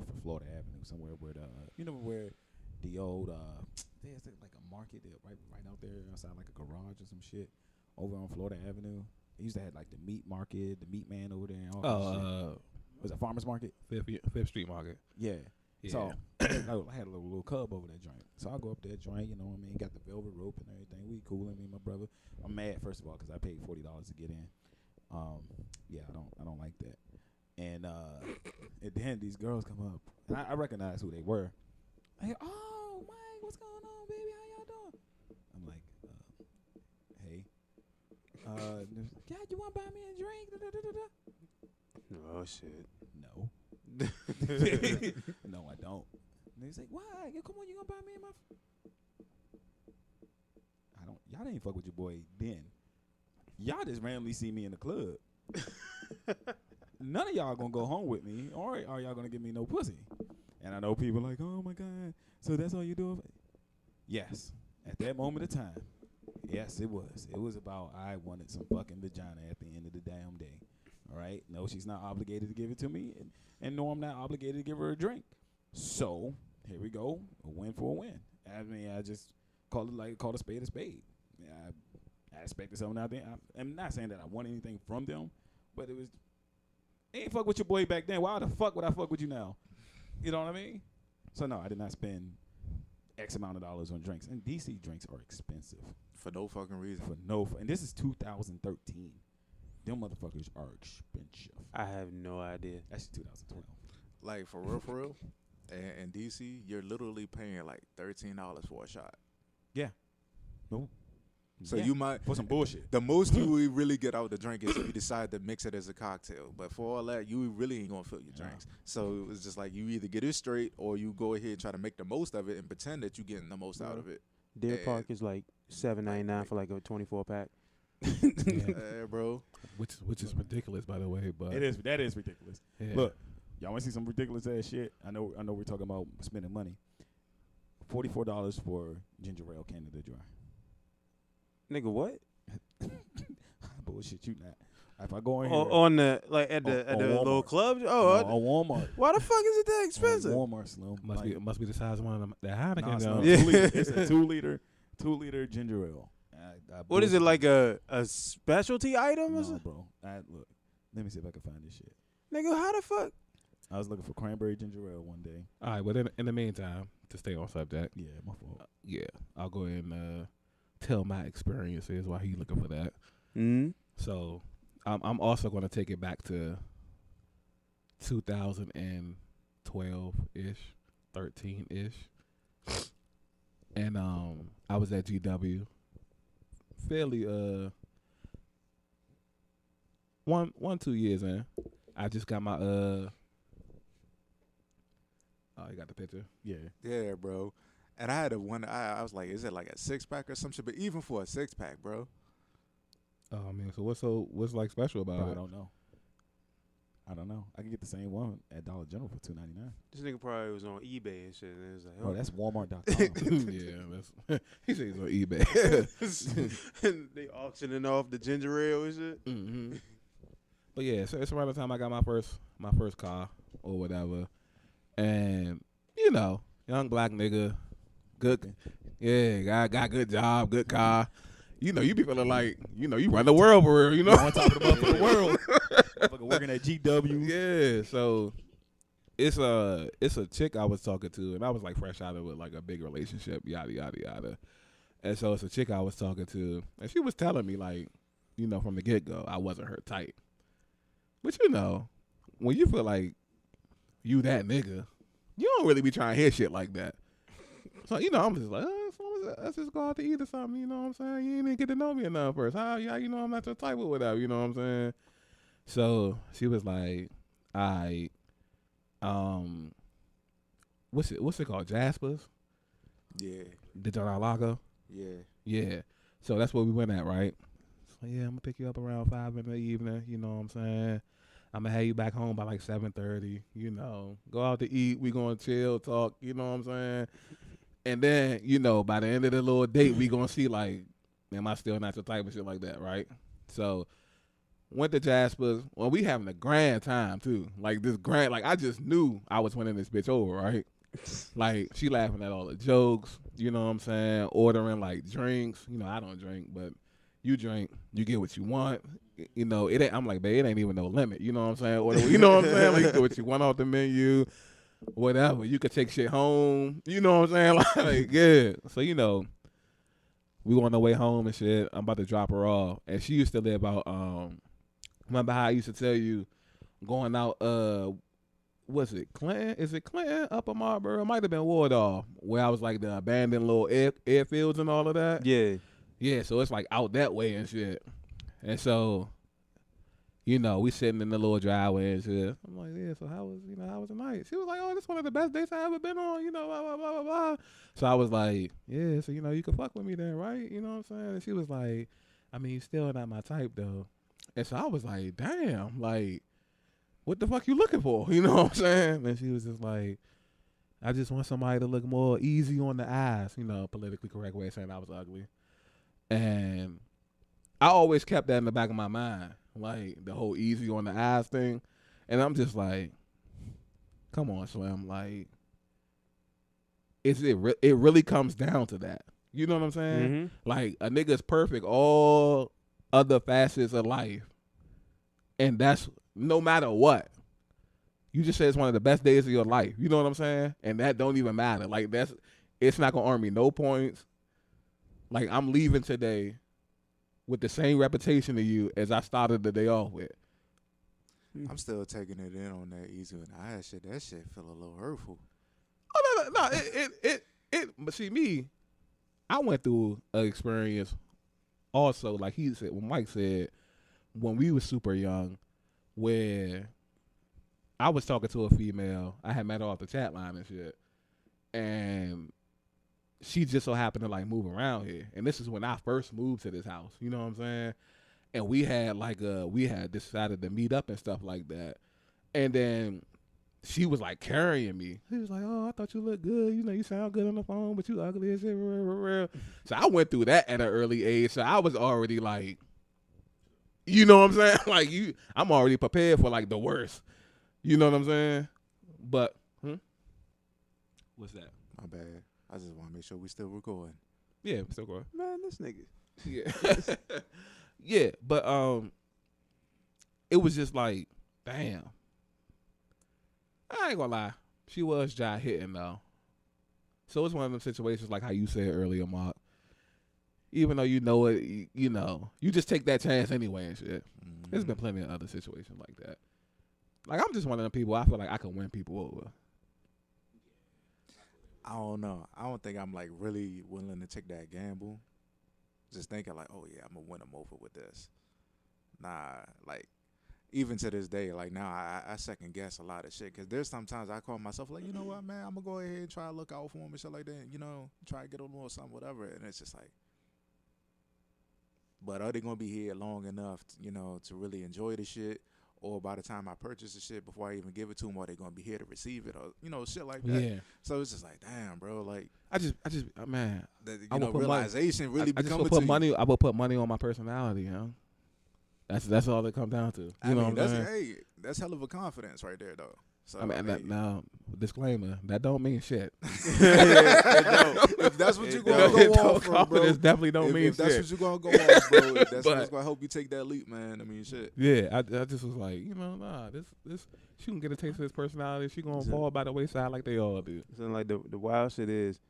[SPEAKER 4] off of Florida Avenue, somewhere where where the old there's like a market there, right out there outside like a garage or some shit over on Florida Avenue. They used to have like the meat market, the meat man over there, and all that shit. Was it Farmers Market?
[SPEAKER 1] Fifth Street Market.
[SPEAKER 4] Yeah.
[SPEAKER 1] Yeah.
[SPEAKER 4] So I had a little cub over that joint. So I go up there, joint, you know what I mean? Got the velvet rope and everything. We coolin', me and my brother. I'm mad first of all because I paid $40 to get in. Yeah, I don't like that. And at the end, these girls come up, and I recognize who they were. I hear, oh, Mike, what's going on, baby? How y'all doing? I'm like, hey. Yeah, you want to buy me a drink? Da-da-da-da-da.
[SPEAKER 3] Oh shit.
[SPEAKER 4] No. No, I don't. And he's like, why? Yo, come on, you gonna buy me my I don't. Y'all didn't fuck with your boy then. Y'all just randomly see me in the club. None of y'all gonna go home with me, or are y'all gonna give me no pussy? And I know people like, oh my God, so that's all you do? Yes. At that moment of time, yes, it was. It was about I wanted some fucking vagina at the end of the damn day. All right? No, she's not obligated to give it to me, and no, I'm not obligated to give her a drink. So here we go, a win for a win. I mean, I just call a spade a spade. Yeah, I expected something out there. I'm not saying that I want anything from them, but it ain't fuck with your boy back then. Why the fuck would I fuck with you now? You know what I mean? So no, I did not spend X amount of dollars on drinks. And DC drinks are expensive.
[SPEAKER 2] For no fucking reason.
[SPEAKER 4] And this is 2013. Them motherfuckers are expensive.
[SPEAKER 3] I have no idea.
[SPEAKER 4] That's 2012.
[SPEAKER 2] Like, for real. In DC, you're literally paying like $13 for a shot.
[SPEAKER 4] Yeah. No.
[SPEAKER 2] So
[SPEAKER 4] Yeah.
[SPEAKER 2] you might
[SPEAKER 4] For some bullshit.
[SPEAKER 2] The most you will really get out of the drink is if you decide to mix it as a cocktail. But for all that, you really ain't gonna fill your drinks. So it's just like you either get it straight or you go ahead and try to make the most of it and pretend that you're getting the most out of it.
[SPEAKER 3] Deer
[SPEAKER 2] And-
[SPEAKER 3] Park is like $7.99 for like a 24 pack.
[SPEAKER 2] Yeah, bro.
[SPEAKER 1] Which is ridiculous, by the way. But
[SPEAKER 4] That is ridiculous.
[SPEAKER 1] yeah.
[SPEAKER 4] Look, y'all want to see some ridiculous ass shit? I know we're talking about spending money. $44 for ginger ale Canada Dry.
[SPEAKER 3] Nigga, what?
[SPEAKER 4] Bullshit you not. If I go in here
[SPEAKER 3] On the like at the
[SPEAKER 4] On
[SPEAKER 3] little
[SPEAKER 4] Walmart.
[SPEAKER 3] club?
[SPEAKER 4] on
[SPEAKER 3] Oh,
[SPEAKER 4] Walmart,
[SPEAKER 3] why the fuck is it that
[SPEAKER 4] on
[SPEAKER 3] expensive?
[SPEAKER 4] Walmart Slim,
[SPEAKER 1] must be the size of one of them. The Heineken.
[SPEAKER 4] Nah,
[SPEAKER 1] though.
[SPEAKER 4] Slim,
[SPEAKER 3] Yeah.
[SPEAKER 4] 2 liter. It's a 2 liter ginger ale.
[SPEAKER 3] What is it, like a specialty item or
[SPEAKER 4] No,
[SPEAKER 3] something?
[SPEAKER 4] bro. Look, let me see if I can find this shit.
[SPEAKER 3] Nigga, how the fuck?
[SPEAKER 4] I was looking for cranberry ginger ale one day.
[SPEAKER 1] All right, but in the meantime, to stay on subject,
[SPEAKER 4] Yeah, my fault.
[SPEAKER 1] yeah, I'll go ahead and tell my experiences while he's looking for that.
[SPEAKER 3] Mm-hmm.
[SPEAKER 1] So I'm also going to take it back to 2012-ish, 13-ish. And I was at GW fairly 2 years in. I just got my oh, you got the picture?
[SPEAKER 4] Yeah.
[SPEAKER 2] Yeah, bro. And I had I was like, is it like a 6-pack or some shit? But even for a 6-pack, bro.
[SPEAKER 1] Oh man, so what's like special about
[SPEAKER 4] Bro,
[SPEAKER 1] it?
[SPEAKER 4] I don't know. I can get the same one at Dollar General for $2.99.
[SPEAKER 3] This nigga probably was on eBay and shit. And it was like,
[SPEAKER 4] Oh, that's Walmart.com.
[SPEAKER 1] Yeah, that's he said he's on eBay.
[SPEAKER 3] and they auctioning off the ginger ale and shit.
[SPEAKER 1] Mm-hmm. But yeah, so it's around the time I got my first car or whatever, and young black nigga, good, yeah, got good job, good car. You be feeling like you run the world for real.
[SPEAKER 4] On top of the motherfucking world. Fucking working at GW.
[SPEAKER 1] Yeah, so it's a chick I was talking to, and I was like fresh out of like a big relationship, yada yada yada. And so it's a chick I was talking to, and she was telling me like, from the get go, I wasn't her type. But when you feel like you that nigga, you don't really be trying to hear shit like that. So I'm just like, let's just go out to eat or something. You know what I'm saying? You ain't even get to know me enough first. How I'm not your type or whatever. You know what I'm saying? So she was like, "I, what's it called? Jaspers?
[SPEAKER 2] Yeah.
[SPEAKER 1] The Jaralago?
[SPEAKER 2] Yeah.
[SPEAKER 1] Yeah. So that's where we went at, right? So yeah, I'm gonna pick you up around 5 in the evening. You know what I'm saying? I'm gonna have you back home by like 7:30. Go out to eat. We gonna chill, talk. You know what I'm saying? And then by the end of the little date, we gonna see like, am I still not your type of shit like that, right? So went to Jasper's. Well, we having a grand time too. Like this grand, like I just knew I was winning this bitch over, right? Like she laughing at all the jokes, you know what I'm saying? Ordering like drinks. You know, I don't drink, but you drink, you get what you want. You know, it ain't, I'm like, babe, it ain't even no limit. You know what I'm saying? Order, you know what I'm saying? Like you get what you want off the menu, whatever. You could take shit home. You know what I'm saying? Like, yeah. So, you know, we on our way home and shit. I'm about to drop her off. And she used to live out, remember how I used to tell you, going out, what's it, Clinton? Is it Clinton? Upper Marlboro? It might have been Wardolph, where I was like the abandoned little airfields and all of that.
[SPEAKER 3] Yeah.
[SPEAKER 1] Yeah, so it's like out that way and shit. And so, you know, we sitting in the little driveway and shit. I'm like, yeah, so how was the night? She was like, oh, this one of the best dates I ever been on, you know, blah, blah, blah, blah, blah. So I was like, yeah, so, you know, you can fuck with me then, right? You know what I'm saying? And she was like, I mean, you still not my type, though. And so I was like, damn, like, what the fuck you looking for? You know what I'm saying? And she was just like, I just want somebody to look more easy on the eyes, you know, politically correct way of saying I was ugly. And I always kept that in the back of my mind, like the whole easy on the eyes thing. And I'm just like, come on, Slim. Like, it really comes down to that. You know what I'm saying?
[SPEAKER 3] Mm-hmm.
[SPEAKER 1] Like, a nigga's perfect all other facets of life. And that's no matter what. You just said it's one of the best days of your life. You know what I'm saying? And that don't even matter. Like, it's not going to earn me no points. Like, I'm leaving today with the same reputation of you as I started the day off with.
[SPEAKER 2] I'm still taking it in on that easy with the eyes shit. That shit feel a little hurtful.
[SPEAKER 1] Oh, no. But see, me, I went through an experience also, like he said, when Mike said, when we was super young, where I was talking to a female. I had met her off the chat line and shit. And she just so happened to like move around here. And this is when I first moved to this house. You know what I'm saying? And we had decided to meet up and stuff like that. And then she was like carrying me. He was like, oh, I thought you looked good. You know, you sound good on the phone, but you ugly as shit. So I went through that at an early age. So I was already like, you know what I'm saying? Like I'm already prepared for like the worst. You know what I'm saying? But, what's that?
[SPEAKER 2] My bad. I just want to make sure we still recording.
[SPEAKER 1] Yeah, we're still going.
[SPEAKER 3] Man, this nigga.
[SPEAKER 1] Yeah. Yeah, but it was just like, damn. I ain't gonna lie. She was jaw hitting though. So it's one of them situations like how you said earlier, Mark. Even though you know it, you know, you just take that chance anyway and shit.
[SPEAKER 2] Mm-hmm.
[SPEAKER 1] There's been plenty of other situations like that. Like, I'm just one of them people, I feel like I can win people over.
[SPEAKER 2] I don't know. I don't think I'm like really willing to take that gamble. Just thinking like, oh yeah, I'm gonna win them over with this. Nah, like even to this day, like now I second guess a lot of shit because there's sometimes I call myself like, you know what, man, I'm gonna go ahead and try to look out for them and shit like that. You know, try to get on or something, whatever. And it's just like, but are they gonna be here long enough, you know, to really enjoy the shit? Or by the time I purchase the shit, before I even give it to them, are they gonna be here to receive it, or you know, shit like that?
[SPEAKER 1] Yeah.
[SPEAKER 2] So it's just like, damn, bro, like
[SPEAKER 1] I just, man.
[SPEAKER 2] the,
[SPEAKER 1] I
[SPEAKER 2] you know,
[SPEAKER 1] would put
[SPEAKER 2] realization
[SPEAKER 1] money,
[SPEAKER 2] really
[SPEAKER 1] I just
[SPEAKER 2] becoming
[SPEAKER 1] would put
[SPEAKER 2] to
[SPEAKER 1] money.
[SPEAKER 2] you.
[SPEAKER 1] I would put money on my personality, you know. That's all it comes down to. You
[SPEAKER 2] I
[SPEAKER 1] know
[SPEAKER 2] mean,
[SPEAKER 1] what I'm
[SPEAKER 2] that's
[SPEAKER 1] saying?
[SPEAKER 2] hey, that's hell of a confidence right there, though. So
[SPEAKER 1] I mean,
[SPEAKER 2] hey.
[SPEAKER 1] now disclaimer, that don't mean shit.
[SPEAKER 2] If that's what you're gonna go off from, bro,
[SPEAKER 1] Confidence definitely don't mean
[SPEAKER 2] if that's
[SPEAKER 1] shit.
[SPEAKER 2] what you're gonna go off, bro, if that's
[SPEAKER 1] But-
[SPEAKER 2] what's gonna help you take that leap, man. I mean, shit.
[SPEAKER 1] Yeah, I just was like, you know, nah, this she can get a taste of this personality. She gonna fall by the wayside like they all do.
[SPEAKER 3] So like the wild shit is,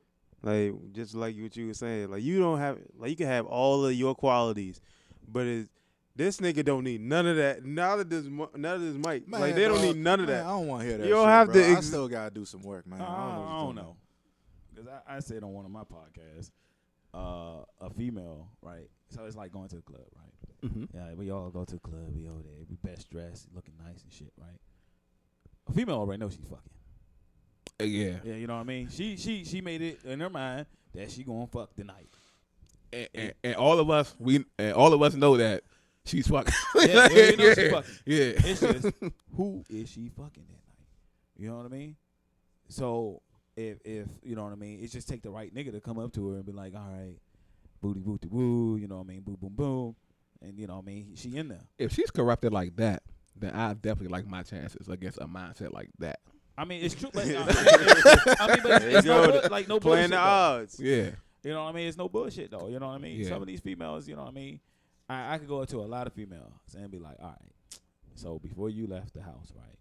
[SPEAKER 3] like just like what you were saying, like you don't have, like you can have all of your qualities, but this nigga don't need none of that. None of this Mike.
[SPEAKER 2] Man,
[SPEAKER 3] like they don't
[SPEAKER 2] dog,
[SPEAKER 3] need none of
[SPEAKER 2] man,
[SPEAKER 3] that.
[SPEAKER 2] I don't want to hear that.
[SPEAKER 3] You don't
[SPEAKER 2] shit,
[SPEAKER 3] have
[SPEAKER 2] bro.
[SPEAKER 3] to
[SPEAKER 2] I still gotta do some work, man.
[SPEAKER 4] I don't
[SPEAKER 2] know.
[SPEAKER 4] know. Because I said on one of my podcasts, a female, right? So it's like going to the club, right?
[SPEAKER 1] Mm-hmm.
[SPEAKER 4] Yeah, we all go to the club. We over there. We best dressed, looking nice and shit, right? A female already knows she's fucking.
[SPEAKER 1] Yeah,
[SPEAKER 4] Yeah, you know what I mean? She made it in her mind that she gonna fuck tonight.
[SPEAKER 1] and all of us know that she's fucking.
[SPEAKER 4] Yeah, we know she fucking.
[SPEAKER 1] Yeah.
[SPEAKER 4] It's just who is she fucking that night? You know what I mean? So if you know what I mean, it just take the right nigga to come up to her and be like, all right, booty booty woo, you know what I mean, boom boom boom, and you know what I mean, she in there.
[SPEAKER 1] If she's corrupted like that, then I definitely like my chances against a mindset like that.
[SPEAKER 4] I mean, it's true. Like, I mean, but it's no
[SPEAKER 3] playing
[SPEAKER 4] bullshit,
[SPEAKER 3] the
[SPEAKER 4] though.
[SPEAKER 3] odds.
[SPEAKER 1] Yeah.
[SPEAKER 4] You know what I mean? It's no bullshit though. You know what I mean?
[SPEAKER 1] Yeah.
[SPEAKER 4] Some of these females, you know what I mean? I could go to a lot of females and be like, all right, so before you left the house, right?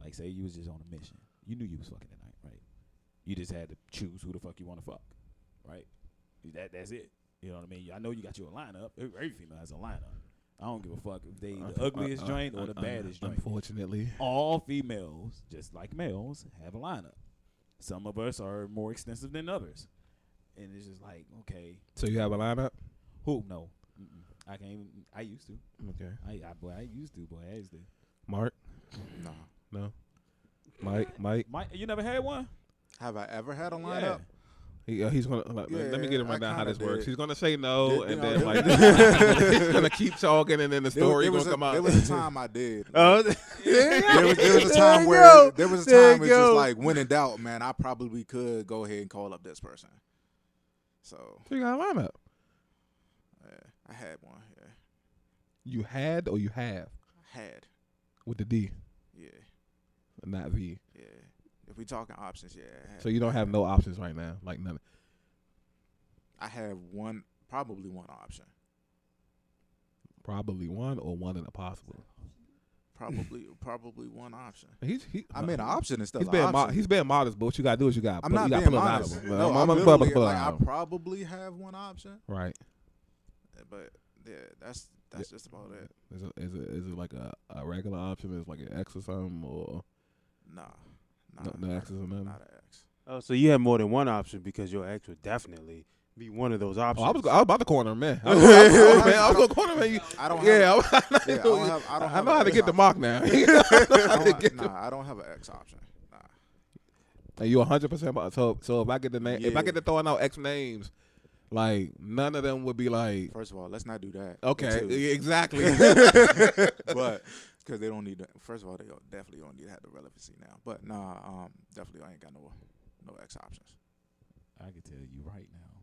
[SPEAKER 4] Like, say you was just on a mission. You knew you was fucking tonight, right? You just had to choose who the fuck you want to fuck, right? That's it. You know what I mean? I know you got your lineup. Every female has a lineup. I don't give a fuck if they the ugliest joint or the baddest joint.
[SPEAKER 1] Unfortunately.
[SPEAKER 4] All females, just like males, have a lineup. Some of us are more extensive than others. And it's just like, okay.
[SPEAKER 1] So you have a lineup?
[SPEAKER 4] Who? No. Mm-mm. I can't even. I used to.
[SPEAKER 1] Okay.
[SPEAKER 4] I used to.
[SPEAKER 1] Mark? No. Mike?
[SPEAKER 4] Mike, you never had one?
[SPEAKER 2] Have I ever had a lineup?
[SPEAKER 1] He's gonna let me get him right down how this works. He's gonna say no,
[SPEAKER 2] Did-
[SPEAKER 1] and
[SPEAKER 2] you
[SPEAKER 1] then
[SPEAKER 2] know,
[SPEAKER 1] like he's gonna keep talking, and then the story
[SPEAKER 2] There
[SPEAKER 1] gonna
[SPEAKER 2] was a-
[SPEAKER 1] come out.
[SPEAKER 2] There was a time I did.
[SPEAKER 3] Oh,
[SPEAKER 2] There was a time where there was a time it's just like when in doubt, man, I probably could go ahead and call up this person. So
[SPEAKER 1] So you got a lineup.
[SPEAKER 2] I had one. Yeah,
[SPEAKER 1] You had or you have
[SPEAKER 2] I had.
[SPEAKER 1] with the D,
[SPEAKER 2] Yeah,
[SPEAKER 1] not V.
[SPEAKER 2] yeah. If we talking options, yeah. I had.
[SPEAKER 1] So you don't have no options right now, like none.
[SPEAKER 2] I have one, probably one option.
[SPEAKER 1] Probably one or one in a possible.
[SPEAKER 2] Probably one option.
[SPEAKER 1] I
[SPEAKER 2] I mean, an option is still
[SPEAKER 1] he's
[SPEAKER 2] an
[SPEAKER 1] being
[SPEAKER 2] option.
[SPEAKER 1] he's being modest, but what you gotta do is you got.
[SPEAKER 2] I'm not
[SPEAKER 1] you gotta
[SPEAKER 2] being
[SPEAKER 1] put
[SPEAKER 2] modest.
[SPEAKER 1] a line of
[SPEAKER 2] No,
[SPEAKER 1] them.
[SPEAKER 2] I'm
[SPEAKER 1] I'm
[SPEAKER 2] literally,
[SPEAKER 1] put a
[SPEAKER 2] like,
[SPEAKER 1] line
[SPEAKER 2] I
[SPEAKER 1] of them.
[SPEAKER 2] probably have one option,
[SPEAKER 1] Right.
[SPEAKER 2] but yeah, that's just about it.
[SPEAKER 1] Is it like a regular option? Is it like an X or something, or
[SPEAKER 2] Nah,
[SPEAKER 1] no X or nothing?
[SPEAKER 2] not an X.
[SPEAKER 3] Oh, so you have more than one option because your ex would definitely be one of those
[SPEAKER 1] Oh,
[SPEAKER 3] options.
[SPEAKER 1] I was about to corner him, man. I was going to corner him.
[SPEAKER 2] I don't.
[SPEAKER 1] Yeah,
[SPEAKER 2] I
[SPEAKER 1] know how to get the mark now.
[SPEAKER 2] I don't have an X option. Nah.
[SPEAKER 1] And you 100%. So if I get the name, if I
[SPEAKER 2] Yeah.
[SPEAKER 1] get to throwing out X names, like none of them would be like.
[SPEAKER 2] First of all, let's not do that.
[SPEAKER 1] Okay,
[SPEAKER 2] Two.
[SPEAKER 1] exactly.
[SPEAKER 2] But because they don't need. First of all, they definitely don't need to have the relevancy now. But definitely I ain't got no X options.
[SPEAKER 4] I can tell you right now,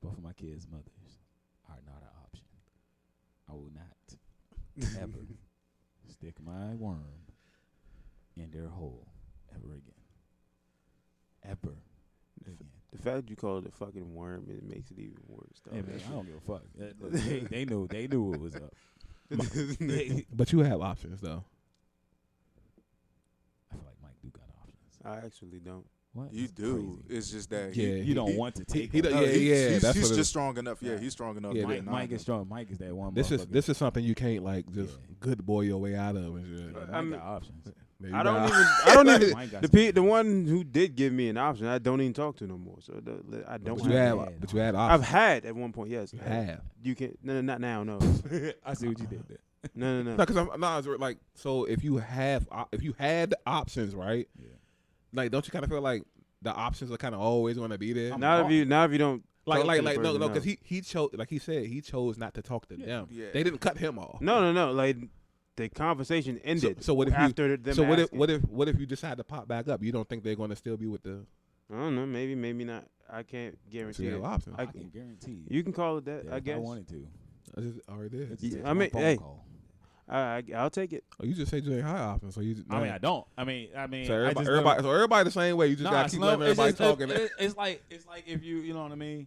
[SPEAKER 4] both of my kids' mothers are not an option. I will not ever stick my worm in their hole ever again. Ever again.
[SPEAKER 3] The fact you call it a fucking worm, it makes it even worse. Though.
[SPEAKER 4] Hey man, I don't give a fuck. Look, they knew what was up.
[SPEAKER 1] But you have options though.
[SPEAKER 4] I feel like Mike do got options.
[SPEAKER 3] I actually don't.
[SPEAKER 4] What?
[SPEAKER 2] You
[SPEAKER 4] That's
[SPEAKER 2] do.
[SPEAKER 4] crazy.
[SPEAKER 2] It's just that
[SPEAKER 4] You don't want to take.
[SPEAKER 1] he
[SPEAKER 4] them.
[SPEAKER 1] don't- yeah, that's
[SPEAKER 2] He's
[SPEAKER 1] what it
[SPEAKER 2] just
[SPEAKER 1] is.
[SPEAKER 2] strong enough. Yeah, he's strong enough.
[SPEAKER 1] Yeah,
[SPEAKER 2] to
[SPEAKER 4] Mike
[SPEAKER 2] not-
[SPEAKER 4] is strong. Mike is that one.
[SPEAKER 1] This
[SPEAKER 4] motherfucker.
[SPEAKER 1] is something you can't like just good boy your way out of and shit.
[SPEAKER 4] Mike
[SPEAKER 3] I mean,
[SPEAKER 4] got options.
[SPEAKER 1] There you
[SPEAKER 3] I
[SPEAKER 1] go.
[SPEAKER 3] don't even.
[SPEAKER 4] Mike got
[SPEAKER 3] The one who did give me an option, I don't even talk to no more. So I don't.
[SPEAKER 1] But you
[SPEAKER 3] have
[SPEAKER 1] have,
[SPEAKER 3] it.
[SPEAKER 1] but you had
[SPEAKER 3] I've
[SPEAKER 1] options.
[SPEAKER 3] had at one point. Yes,
[SPEAKER 1] You have.
[SPEAKER 3] You can. No, not now. No.
[SPEAKER 4] I see what you did there.
[SPEAKER 3] No.
[SPEAKER 1] No, because it's like so. If you had options, right?
[SPEAKER 4] Yeah.
[SPEAKER 1] Like, don't you kind of feel like the options are kind of always going to be there?
[SPEAKER 3] Now if you don't.
[SPEAKER 1] Like,
[SPEAKER 3] talk to the
[SPEAKER 1] no,
[SPEAKER 3] person,
[SPEAKER 1] because he chose, like he said, he chose not to talk to them.
[SPEAKER 2] Yeah.
[SPEAKER 1] They didn't cut him off.
[SPEAKER 3] No. Like the conversation ended.
[SPEAKER 1] So what if
[SPEAKER 3] after them?
[SPEAKER 1] So
[SPEAKER 3] asking.
[SPEAKER 1] what if you decide to pop back up? You don't think they're going to still be with the?
[SPEAKER 3] I don't know. Maybe not. I can't
[SPEAKER 1] So
[SPEAKER 3] guarantee
[SPEAKER 1] you have
[SPEAKER 3] it.
[SPEAKER 1] options.
[SPEAKER 4] I can guarantee
[SPEAKER 3] You can call it that.
[SPEAKER 4] that
[SPEAKER 3] I
[SPEAKER 4] if
[SPEAKER 3] guess.
[SPEAKER 4] I wanted to.
[SPEAKER 1] I just already did.
[SPEAKER 4] It's
[SPEAKER 3] Yeah,
[SPEAKER 4] just
[SPEAKER 3] I mean,
[SPEAKER 4] one phone
[SPEAKER 3] hey.
[SPEAKER 4] call.
[SPEAKER 3] I'll take it.
[SPEAKER 1] Oh, you just said you ain't high options, so you.
[SPEAKER 4] I mean, I don't. I mean,
[SPEAKER 1] So
[SPEAKER 4] I
[SPEAKER 1] everybody,
[SPEAKER 4] just
[SPEAKER 1] everybody the same way. You just gotta keep letting everybody talking.
[SPEAKER 4] It's like if you know what I mean.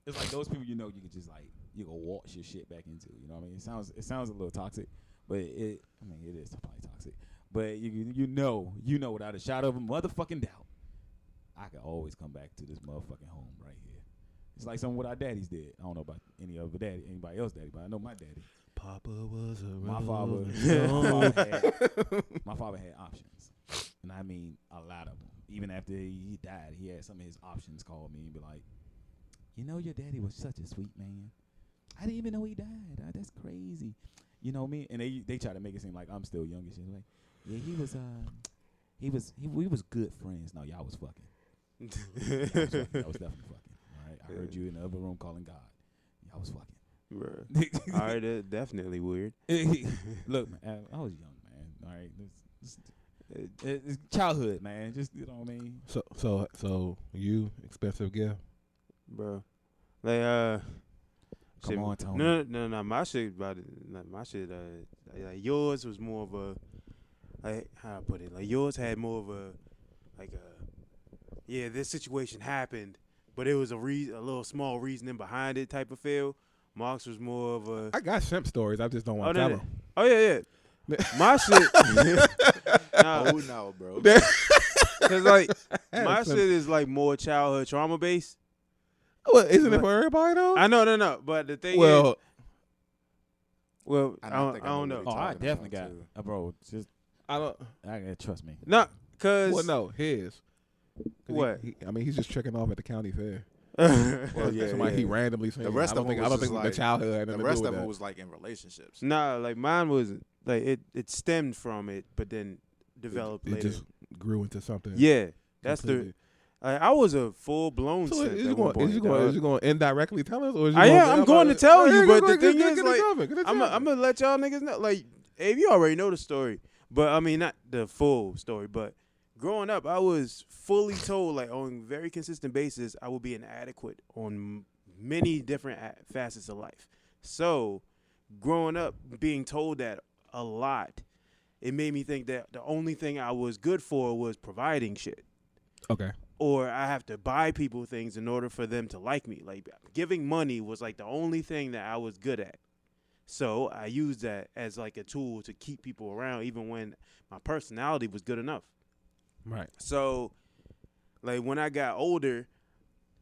[SPEAKER 4] It's like those people you can just like you can walk your shit back into. You know what I mean? It sounds a little toxic, but it is probably toxic. But you know without a shadow of a motherfucking doubt, I can always come back to this motherfucking home right here. It's like something what our daddies did. I don't know about anybody else daddy, but I know my daddy.
[SPEAKER 1] Papa was a
[SPEAKER 4] My father had options, and I mean a lot of them. Even after he died, he had some of his options call me and be like, your daddy was such a sweet man. I didn't even know he died. That's crazy. You know me? And they try to make it seem like I'm still young and shit. Like, yeah, we was good friends. No, y'all was fucking. Y'all was definitely fucking. All right, I heard you in the other room calling God. Y'all was fucking.
[SPEAKER 3] Bruh. All right, that's definitely weird.
[SPEAKER 4] Look, man, I was young, man. All right, it's childhood, man. Just you know what I mean.
[SPEAKER 1] So you expensive gift.
[SPEAKER 3] Bro. Like
[SPEAKER 4] Come on, Tony.
[SPEAKER 3] No. My shit about it. My shit. Like yours was more of a. Like how I put it. Like yours had more of a. Like a. Yeah, this situation happened, but it was a little small reasoning behind it type of feel. Mark's was more of a.
[SPEAKER 1] I got simp stories. I just don't want to tell them.
[SPEAKER 3] Oh yeah. My shit.
[SPEAKER 2] Oh no, bro.
[SPEAKER 3] Cause like my shit is like more childhood trauma based.
[SPEAKER 1] Well, isn't it for everybody though?
[SPEAKER 3] I know, no. But the thing is,
[SPEAKER 1] Well,
[SPEAKER 3] I don't know.
[SPEAKER 4] Oh, I
[SPEAKER 2] talking
[SPEAKER 4] definitely
[SPEAKER 2] about,
[SPEAKER 4] got, bro. Just
[SPEAKER 1] I don't.
[SPEAKER 4] I gotta trust me.
[SPEAKER 3] No, cause
[SPEAKER 1] Well, no, his. 'Cause
[SPEAKER 3] What?
[SPEAKER 1] I mean, he's just tricking off at the county fair.
[SPEAKER 2] Well, yeah,
[SPEAKER 1] Somebody he randomly seen.
[SPEAKER 2] The rest
[SPEAKER 1] I don't
[SPEAKER 2] of
[SPEAKER 1] think,
[SPEAKER 2] them
[SPEAKER 1] I don't
[SPEAKER 2] was
[SPEAKER 1] think
[SPEAKER 2] just
[SPEAKER 1] the
[SPEAKER 2] like-
[SPEAKER 1] childhood had
[SPEAKER 2] The
[SPEAKER 1] nothing to
[SPEAKER 2] rest
[SPEAKER 1] do
[SPEAKER 2] of
[SPEAKER 1] with
[SPEAKER 2] them
[SPEAKER 1] that.
[SPEAKER 2] was like in relationships.
[SPEAKER 3] Nah, like mine was like it stemmed from it, but then developed
[SPEAKER 1] It
[SPEAKER 3] later.
[SPEAKER 1] just grew into something.
[SPEAKER 3] Yeah, that's
[SPEAKER 1] completely.
[SPEAKER 3] I was a full blown
[SPEAKER 1] So
[SPEAKER 3] simp
[SPEAKER 1] is
[SPEAKER 3] at
[SPEAKER 1] you
[SPEAKER 3] one
[SPEAKER 1] going?
[SPEAKER 3] point.
[SPEAKER 1] Is you going to indirectly tell us, or is you
[SPEAKER 3] I
[SPEAKER 1] gonna,
[SPEAKER 3] am. I'm going to tell you, but the thing is,
[SPEAKER 1] get
[SPEAKER 3] like,
[SPEAKER 1] I'm
[SPEAKER 3] I'm gonna let y'all niggas know. Like, Abe, you already know the story, but I mean not the full story. But growing up, I was fully told, like on a very consistent basis, I would be inadequate on many different facets of life. So, growing up, being told that a lot, it made me think that the only thing I was good for was providing shit.
[SPEAKER 1] Okay.
[SPEAKER 3] Or I have to buy people things in order for them to like me. Like giving money was like the only thing that I was good at. So I used that as like a tool to keep people around even when my personality was good enough.
[SPEAKER 1] Right.
[SPEAKER 3] So like when I got older,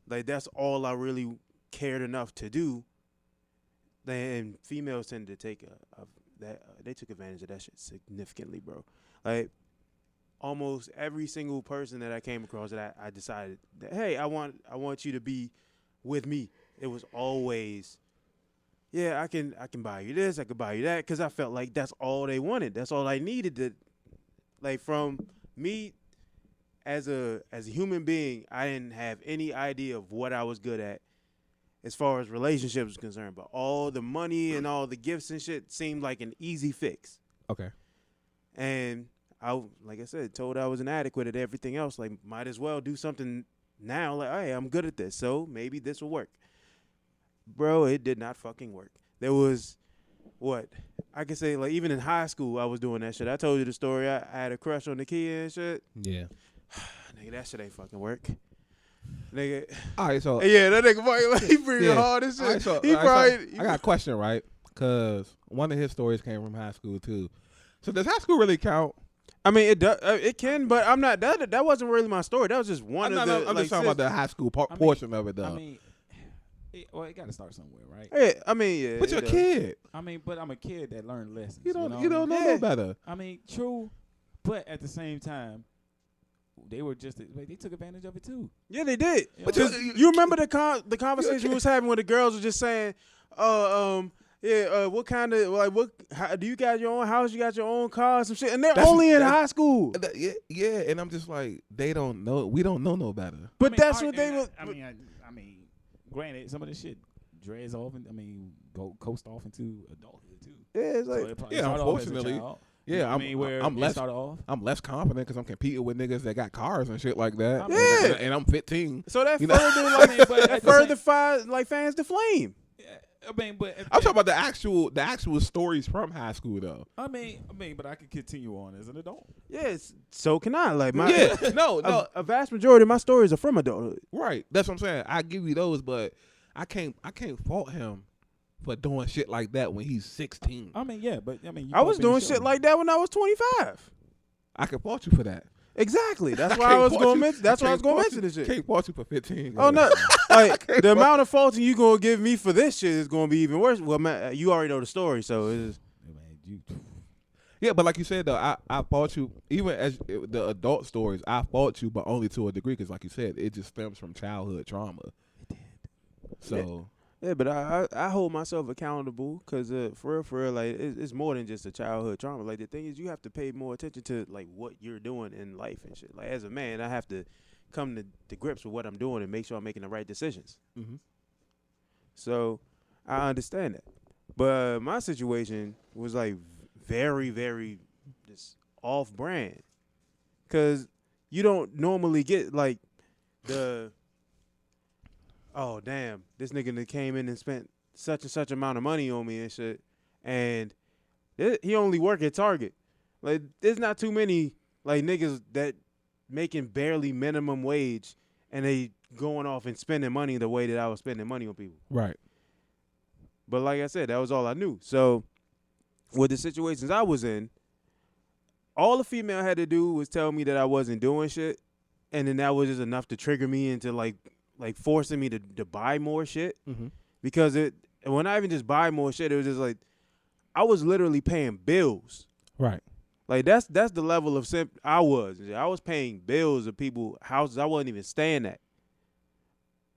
[SPEAKER 3] like that's all I really cared enough to do. And females tend to take they took advantage of that shit significantly, bro. Like almost every single person that I came across that I decided that, hey, I want you to be with me. It was always, yeah, I can buy you this, I could buy you that, because I felt like that's all they wanted. That's all I needed to, like from me as a human being, I didn't have any idea of what I was good at as far as relationships was concerned. But all the money and all the gifts and shit seemed like an easy fix.
[SPEAKER 1] Okay.
[SPEAKER 3] And like I said, told I was inadequate at everything else. Like, might as well do something now. Like, hey, I'm good at this, so maybe this will work. Bro, it did not fucking work. There was, what? I can say, like, even in high school, I was doing that shit. I told you the story. I had a crush on the kid and shit.
[SPEAKER 1] Yeah.
[SPEAKER 3] Nigga, that shit ain't fucking work. Nigga.
[SPEAKER 1] All right. So
[SPEAKER 3] Yeah, that nigga probably like, he breathing
[SPEAKER 1] Yeah.
[SPEAKER 3] hard and shit.
[SPEAKER 1] all right, so,
[SPEAKER 3] He
[SPEAKER 1] all right,
[SPEAKER 3] probably.
[SPEAKER 1] so I got a question, right? Because one of his stories came from high school too. So does high school really count?
[SPEAKER 3] I mean, it does. It can, but I'm not. That wasn't really my story. That was just one of the.
[SPEAKER 1] I'm
[SPEAKER 3] like,
[SPEAKER 1] just talking about the high school portion of it, though.
[SPEAKER 4] I mean, it got to start somewhere, right?
[SPEAKER 3] Yeah, I mean, yeah.
[SPEAKER 1] But you're a
[SPEAKER 3] it does.
[SPEAKER 1] kid.
[SPEAKER 4] I mean, but I'm a kid that learned lessons.
[SPEAKER 1] You don't
[SPEAKER 4] know
[SPEAKER 1] know
[SPEAKER 4] what I mean?
[SPEAKER 1] no better.
[SPEAKER 4] I mean, true, but at the same time, they were just they took advantage of it too.
[SPEAKER 3] Yeah, they did.
[SPEAKER 4] You
[SPEAKER 1] But
[SPEAKER 4] know?
[SPEAKER 3] You remember the conversation we was having where the girls were just saying, what kind of how, do you got your own house? You got your own car, some shit, and they're only in high school.
[SPEAKER 1] Yeah, and I'm just like, they don't know. We don't know no better.
[SPEAKER 3] But
[SPEAKER 4] I mean,
[SPEAKER 3] that's
[SPEAKER 4] I-
[SPEAKER 3] what they
[SPEAKER 4] and
[SPEAKER 3] were.
[SPEAKER 4] I mean, granted, some of this shit dreads off, and go coast off into adulthood too.
[SPEAKER 3] Yeah, it's
[SPEAKER 4] So
[SPEAKER 3] like
[SPEAKER 4] it probably
[SPEAKER 1] Yeah,
[SPEAKER 4] started off as a
[SPEAKER 1] unfortunately.
[SPEAKER 4] child.
[SPEAKER 1] Yeah,
[SPEAKER 4] I mean, where
[SPEAKER 1] I'm
[SPEAKER 4] it
[SPEAKER 1] less
[SPEAKER 4] started off.
[SPEAKER 1] I'm less confident because I'm competing with niggas that got cars and shit like that.
[SPEAKER 4] I mean,
[SPEAKER 1] And I'm 15.
[SPEAKER 3] so that
[SPEAKER 1] You know-
[SPEAKER 3] further
[SPEAKER 4] I mean, but
[SPEAKER 3] that
[SPEAKER 4] at the
[SPEAKER 3] further
[SPEAKER 4] same-
[SPEAKER 3] fans to flame.
[SPEAKER 4] Yeah, I mean, but
[SPEAKER 1] I'm talking about the actual stories from high school though.
[SPEAKER 4] I mean, but I can continue on as an adult.
[SPEAKER 3] Yes, so can I. Like my
[SPEAKER 1] Yeah, no,
[SPEAKER 3] a vast majority of my stories are from adulthood.
[SPEAKER 1] right. That's what I'm saying. I give you those, but I can't fault him for doing shit like that when he's 16.
[SPEAKER 4] I mean, yeah, but I mean,
[SPEAKER 3] I was doing shit like that when I was 25.
[SPEAKER 1] I can fault you for that.
[SPEAKER 3] Exactly. That's
[SPEAKER 1] I
[SPEAKER 3] why I
[SPEAKER 1] can't
[SPEAKER 3] was
[SPEAKER 1] fault
[SPEAKER 3] going to
[SPEAKER 1] you.
[SPEAKER 3] mention. That's why I was
[SPEAKER 1] can't
[SPEAKER 3] going to
[SPEAKER 1] fault
[SPEAKER 3] mention this
[SPEAKER 1] you.
[SPEAKER 3] shit.
[SPEAKER 1] Can't fault you for 15.
[SPEAKER 3] Oh no! Like
[SPEAKER 1] can't
[SPEAKER 3] the amount of faulting you gonna give me for this shit is gonna be even worse. Well, man, you already know the story, so it's
[SPEAKER 1] Yeah, but like you said though, I fault you even as the adult stories. I fault you, but only to a degree, because like you said, it just stems from childhood trauma.
[SPEAKER 4] It did.
[SPEAKER 1] So
[SPEAKER 3] yeah. But I hold myself accountable because for real, like it's more than just a childhood trauma. Like the thing is, you have to pay more attention to like what you're doing in life and shit. Like as a man, I have to come to grips with what I'm doing and make sure I'm making the right decisions.
[SPEAKER 1] mhm.
[SPEAKER 3] So I understand that. But my situation was like very, very just off brand. Cause you don't normally get like oh damn, this nigga that came in and spent such and such amount of money on me and shit. And he only work at Target. Like, there's not too many like niggas that making barely minimum wage and they going off and spending money the way that I was spending money on people.
[SPEAKER 1] Right.
[SPEAKER 3] But like I said, that was all I knew. So with the situations I was in, all the female had to do was tell me that I wasn't doing shit, and then that was just enough to trigger me into like forcing me to buy more shit.
[SPEAKER 1] Mm-hmm.
[SPEAKER 3] Because when I even just buy more shit, it was just like I was literally paying bills.
[SPEAKER 1] Right.
[SPEAKER 3] Like that's the level of simp I was. I was paying bills of people houses I wasn't even staying at.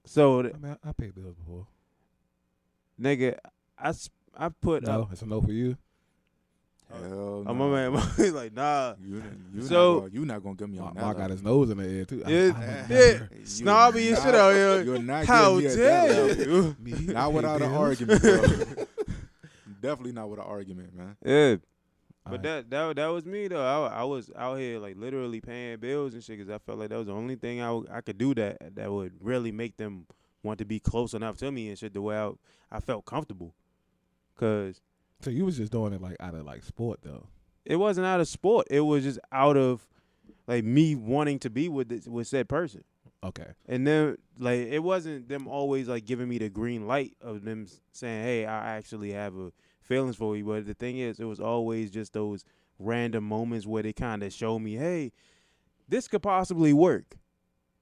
[SPEAKER 3] So
[SPEAKER 1] I mean, I paid bills before.
[SPEAKER 3] nigga, I put
[SPEAKER 1] No,
[SPEAKER 3] up.
[SPEAKER 1] it's a no for you.
[SPEAKER 2] Hell no.
[SPEAKER 3] My man, he's like, nah.
[SPEAKER 2] You not gonna get me on that.
[SPEAKER 1] Mark got
[SPEAKER 2] level.
[SPEAKER 1] his nose in the air too.
[SPEAKER 3] Yeah. Snobby and shit out here.
[SPEAKER 2] You're not
[SPEAKER 3] How
[SPEAKER 2] getting me at that
[SPEAKER 3] dare
[SPEAKER 2] level.
[SPEAKER 3] you?
[SPEAKER 2] Not without an argument, bro. Definitely not with an argument, man.
[SPEAKER 3] Yeah.
[SPEAKER 1] All
[SPEAKER 3] But
[SPEAKER 1] right.
[SPEAKER 3] that was me though. I was out here like literally paying bills and shit because I felt like that was the only thing I could do that would really make them want to be close enough to me and shit the way I felt comfortable. Cause
[SPEAKER 1] So you was just doing it like out of like sport though.
[SPEAKER 3] it wasn't out of sport. It was just out of like me wanting to be with said person.
[SPEAKER 1] Okay.
[SPEAKER 3] And then like it wasn't them always like giving me the green light of them saying, "Hey, I actually have a feelings for you." But the thing is, it was always just those random moments where they kind of show me, "Hey, this could possibly work,"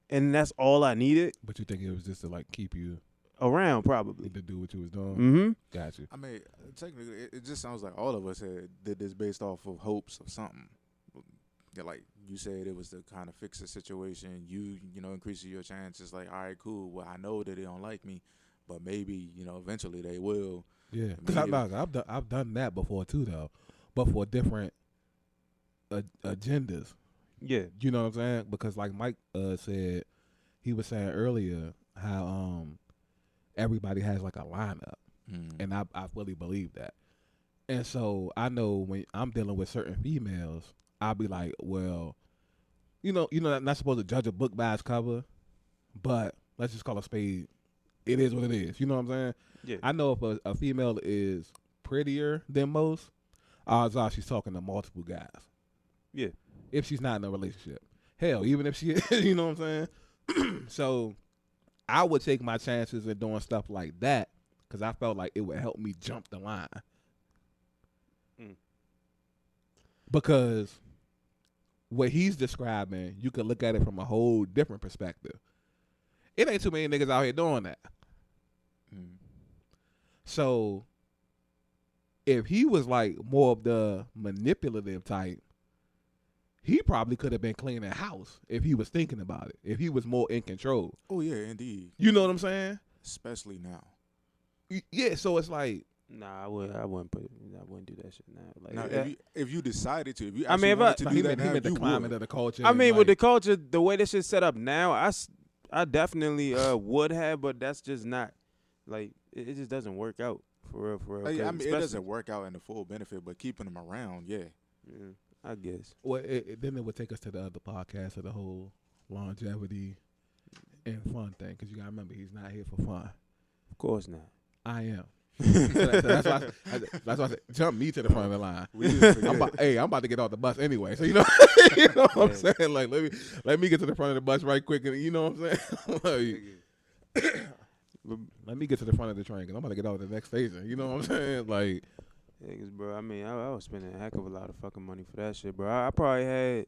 [SPEAKER 3] and that's all I needed
[SPEAKER 1] But you think it was just to like keep you
[SPEAKER 3] around, probably.
[SPEAKER 1] to do what you was doing?
[SPEAKER 3] Mm-hmm.
[SPEAKER 1] Got you.
[SPEAKER 2] I mean, technically, it just sounds like all of us did this based off of hopes of something. Yeah, like you said, it was to kind of fix the situation. You know, increasing your chances. Like, all right, cool. Well, I know that they don't like me, but maybe eventually they will.
[SPEAKER 1] Yeah, because I've done that before too though, but for different agendas.
[SPEAKER 3] Yeah.
[SPEAKER 1] You know what I'm saying? Because like Mike said, he was saying earlier how everybody has like a lineup, and I fully believe that. And so I know when I'm dealing with certain females, I'll be like, well, I'm not supposed to judge a book by its cover, but let's just call a spade. It is what it is. You know what I'm saying?
[SPEAKER 3] Yeah.
[SPEAKER 1] I know if a female is prettier than most, odds are she's talking to multiple guys.
[SPEAKER 3] Yeah.
[SPEAKER 1] If she's not in a relationship. Hell, even if she is, you know what I'm saying? So I would take my chances in doing stuff like that because I felt like it would help me jump the line. Because what he's describing, you could look at it from a whole different perspective. It ain't too many niggas out here doing that. So if he was like more of the manipulative type, he probably could have been cleaning house if he was thinking about it, if he was more in control.
[SPEAKER 2] Oh yeah, indeed.
[SPEAKER 1] You know what I'm saying?
[SPEAKER 2] Especially now.
[SPEAKER 1] Yeah, so it's like,
[SPEAKER 3] Nah, I wouldn't do that shit now. Like,
[SPEAKER 2] Now, if you decided to, if you
[SPEAKER 3] I mean,
[SPEAKER 2] actually
[SPEAKER 3] if
[SPEAKER 2] wanted to
[SPEAKER 1] he
[SPEAKER 2] do that
[SPEAKER 1] meant
[SPEAKER 2] now,
[SPEAKER 1] the
[SPEAKER 2] you
[SPEAKER 1] climate
[SPEAKER 2] would.
[SPEAKER 1] of the culture.
[SPEAKER 3] I
[SPEAKER 1] and,
[SPEAKER 3] mean, with the
[SPEAKER 1] like,
[SPEAKER 3] culture, the way this shit's set up now, I definitely would have, but that's just not like it just doesn't work out for real.
[SPEAKER 2] Like, I mean, it
[SPEAKER 3] especially-
[SPEAKER 2] doesn't work out in the full benefit, but keeping them around, yeah.
[SPEAKER 3] Yeah, I guess.
[SPEAKER 1] well, then it would take us to the other podcast of the whole longevity and fun thing, because you got to remember, he's not here for fun.
[SPEAKER 3] Of course not.
[SPEAKER 1] I am. That's why I said, jump me to the front of the line. I'm about to get off the bus anyway. So you know what I'm saying? Like let me get to the front of the bus right quick, and you know what I'm saying? Like, let me get to the front of the train, because I'm about to get off at the next station. You know what I'm saying? Like,
[SPEAKER 3] Niggas, bro. I mean, I was spending a heck of a lot of fucking money for that shit, bro. I probably had,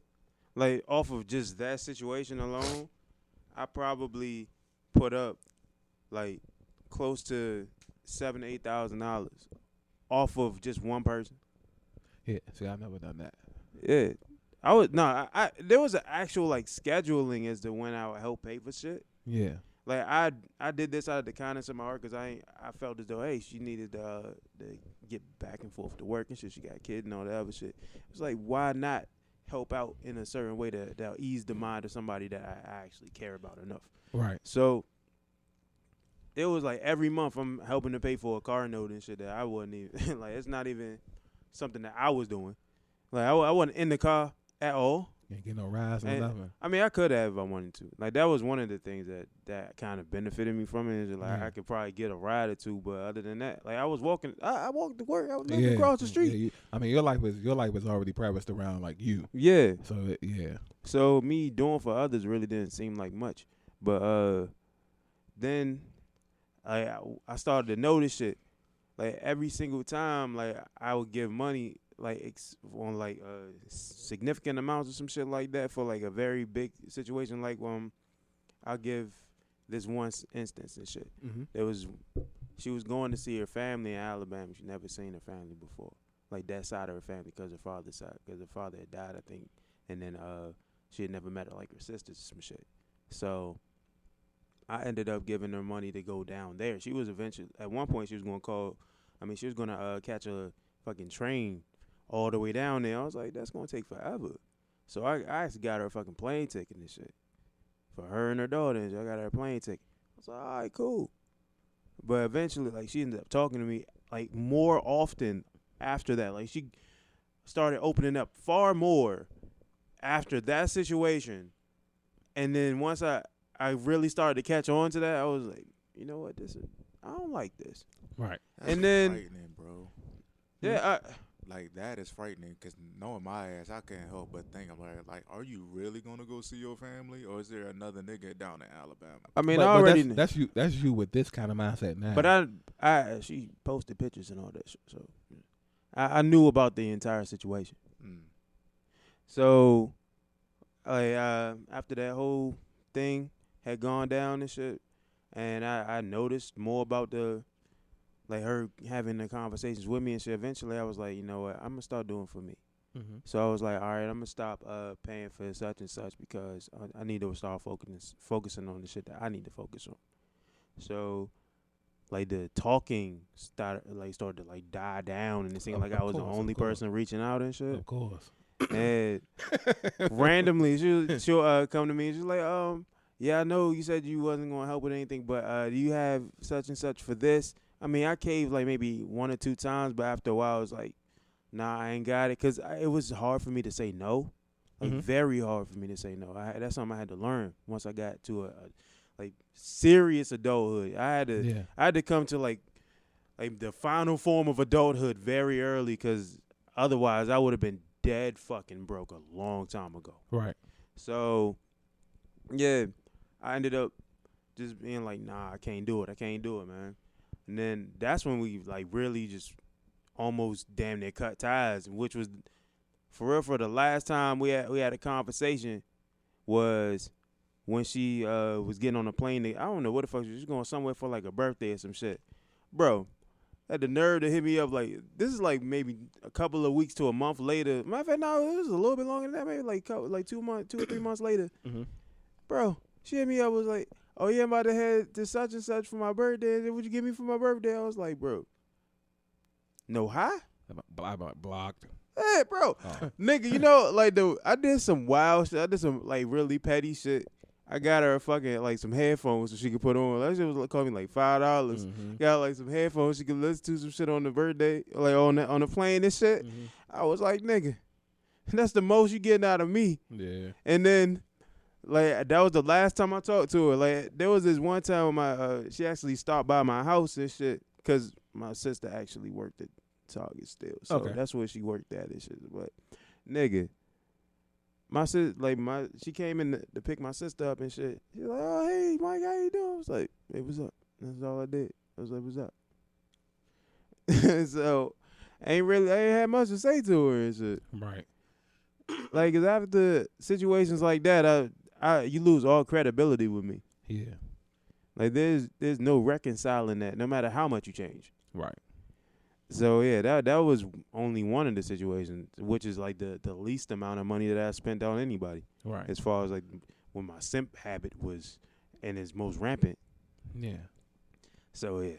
[SPEAKER 3] like, off of just that situation alone, I probably put up, like, close to $7,000 to $8,000 off of just one person.
[SPEAKER 1] yeah. See, I've never done that.
[SPEAKER 3] Yeah, I was I there was an actual like scheduling as to when I would help pay for shit.
[SPEAKER 1] Yeah.
[SPEAKER 3] Like I did this out of the kindness of my heart because I felt as though, hey, she needed to get back and forth to work and shit. She got a kid and all that other shit. It was like, why not help out in a certain way that'll ease the mind of somebody that I actually care about enough.
[SPEAKER 1] Right.
[SPEAKER 3] So it was like every month I'm helping to pay for a car note and shit that I wasn't even like. It's not even something that I was doing. Like I wasn't in the car at all.
[SPEAKER 1] You ain't get no rise or
[SPEAKER 3] And,
[SPEAKER 1] nothing.
[SPEAKER 3] I mean, I could have if I wanted to. Like, that was one of the things that kind of benefited me from it. Is like,
[SPEAKER 1] Yeah.
[SPEAKER 3] I could probably get a ride or two, but other than that, like, I was walking. I walked to work. I was living across the street.
[SPEAKER 1] Yeah, I mean, your life was already premised around like you.
[SPEAKER 3] Yeah.
[SPEAKER 1] So yeah.
[SPEAKER 3] So me doing for others really didn't seem like much. But then I started to notice shit. Like, every single time, like, I would give money, like, on, like, significant amounts or some shit like that for, like, a very big situation. Like, I'll give this one instance and shit.
[SPEAKER 1] Mm-hmm.
[SPEAKER 3] She was going to see her family in Alabama. She never seen her family before. Like, that side of her family, because her father's side. Because her father had died, I think. And then she had never met, like, her sisters or some shit. So I ended up giving her money to go down there. She was eventually, at one point, she was going to catch a fucking train all the way down there. I was like, that's going to take forever. So I actually got her a fucking plane ticket and shit. For her and her daughter, and I got her a plane ticket. I was like, all right, cool. But eventually, like, she ended up talking to me, like, more often after that. Like, she started opening up far more after that situation. And then once I really started to catch on to that, I was like, you know what, I don't like this.
[SPEAKER 1] Right.
[SPEAKER 2] That's
[SPEAKER 3] And then-
[SPEAKER 2] frightening, bro.
[SPEAKER 3] Yeah,
[SPEAKER 2] Like, that is frightening because knowing my ass, I can't help but think about it. Like, are you really going to go see your family, or is there another nigga down in Alabama?
[SPEAKER 3] I mean,
[SPEAKER 1] But
[SPEAKER 3] I already
[SPEAKER 1] that's you. That's you with this kind of mindset now.
[SPEAKER 3] But she posted pictures and all that shit, so I knew about the entire situation.
[SPEAKER 2] Mm.
[SPEAKER 3] So, after that whole thing had gone down and shit, and I noticed more about her having the conversations with me and shit. Eventually, I was like, you know what, I'm gonna start doing for me.
[SPEAKER 1] Mm-hmm.
[SPEAKER 3] So I was like, all right, I'm gonna stop paying for such and such because I need to start focusing on the shit that I need to focus on. So, like, the talking started to like die down, and it seemed like I was the only person reaching out and shit.
[SPEAKER 1] Of course.
[SPEAKER 3] And randomly, she'll come to me and she's like, yeah, I know you said you wasn't gonna help with anything, but do you have such and such for this? I mean, I caved like maybe 1 or 2 times, but after a while, I was like, nah, I ain't got it, because it was hard for me to say no, like very hard for me to say no. That's something I had to learn once I got to a like serious adulthood. I had to come to like the final form of adulthood very early, because otherwise I would have been dead fucking broke a long time ago.
[SPEAKER 1] Right.
[SPEAKER 3] So, yeah, I ended up just being like, nah, I can't do it, man. And then that's when we like really just almost damn near cut ties, which was for real. For the last time we had a conversation was when she was getting on a plane. I don't know what the fuck, she was going somewhere for like a birthday or some shit. Bro, had the nerve to hit me up like, this is like maybe a couple of weeks to a month later. Matter of fact, no, it was a little bit longer than that, maybe like 2 or 3 months later.
[SPEAKER 1] Mm-hmm.
[SPEAKER 3] Bro, she hit me up, was like, oh yeah, I'm about to head to such and such for my birthday. What you give me for my birthday? I was like, bro, no hi?
[SPEAKER 1] I blocked.
[SPEAKER 3] Hey, bro, nigga, you know, like I did some wild shit. I did some like really petty shit. I got her fucking like some headphones so she could put on. That shit was like, cost me like $5.
[SPEAKER 1] Mm-hmm.
[SPEAKER 3] Got like some headphones she could listen to some shit on the birthday, like on the plane and shit.
[SPEAKER 1] Mm-hmm.
[SPEAKER 3] I was like, nigga, that's the most you getting out of me.
[SPEAKER 1] Yeah.
[SPEAKER 3] And then, like, that was the last time I talked to her. Like, there was this one time when she actually stopped by my house and shit, because my sister actually worked at Target still. So
[SPEAKER 1] Okay.
[SPEAKER 3] that's where she worked at and shit. But, nigga, my sister, she came in to pick my sister up and shit. She's like, oh, hey, Mike, how you doing? I was like, hey, what's up? That's all I did. I was like, what's up? So, I ain't had much to say to her and shit.
[SPEAKER 1] Right.
[SPEAKER 3] Like, 'cause after situations like that, you lose all credibility with me.
[SPEAKER 1] Yeah.
[SPEAKER 3] Like, there's no reconciling that, no matter how much you change.
[SPEAKER 1] Right.
[SPEAKER 3] So yeah, that was only one of the situations, which is like the least amount of money that I spent on anybody.
[SPEAKER 1] Right.
[SPEAKER 3] As far as like when my simp habit was in its most rampant.
[SPEAKER 1] Yeah.
[SPEAKER 3] So yeah,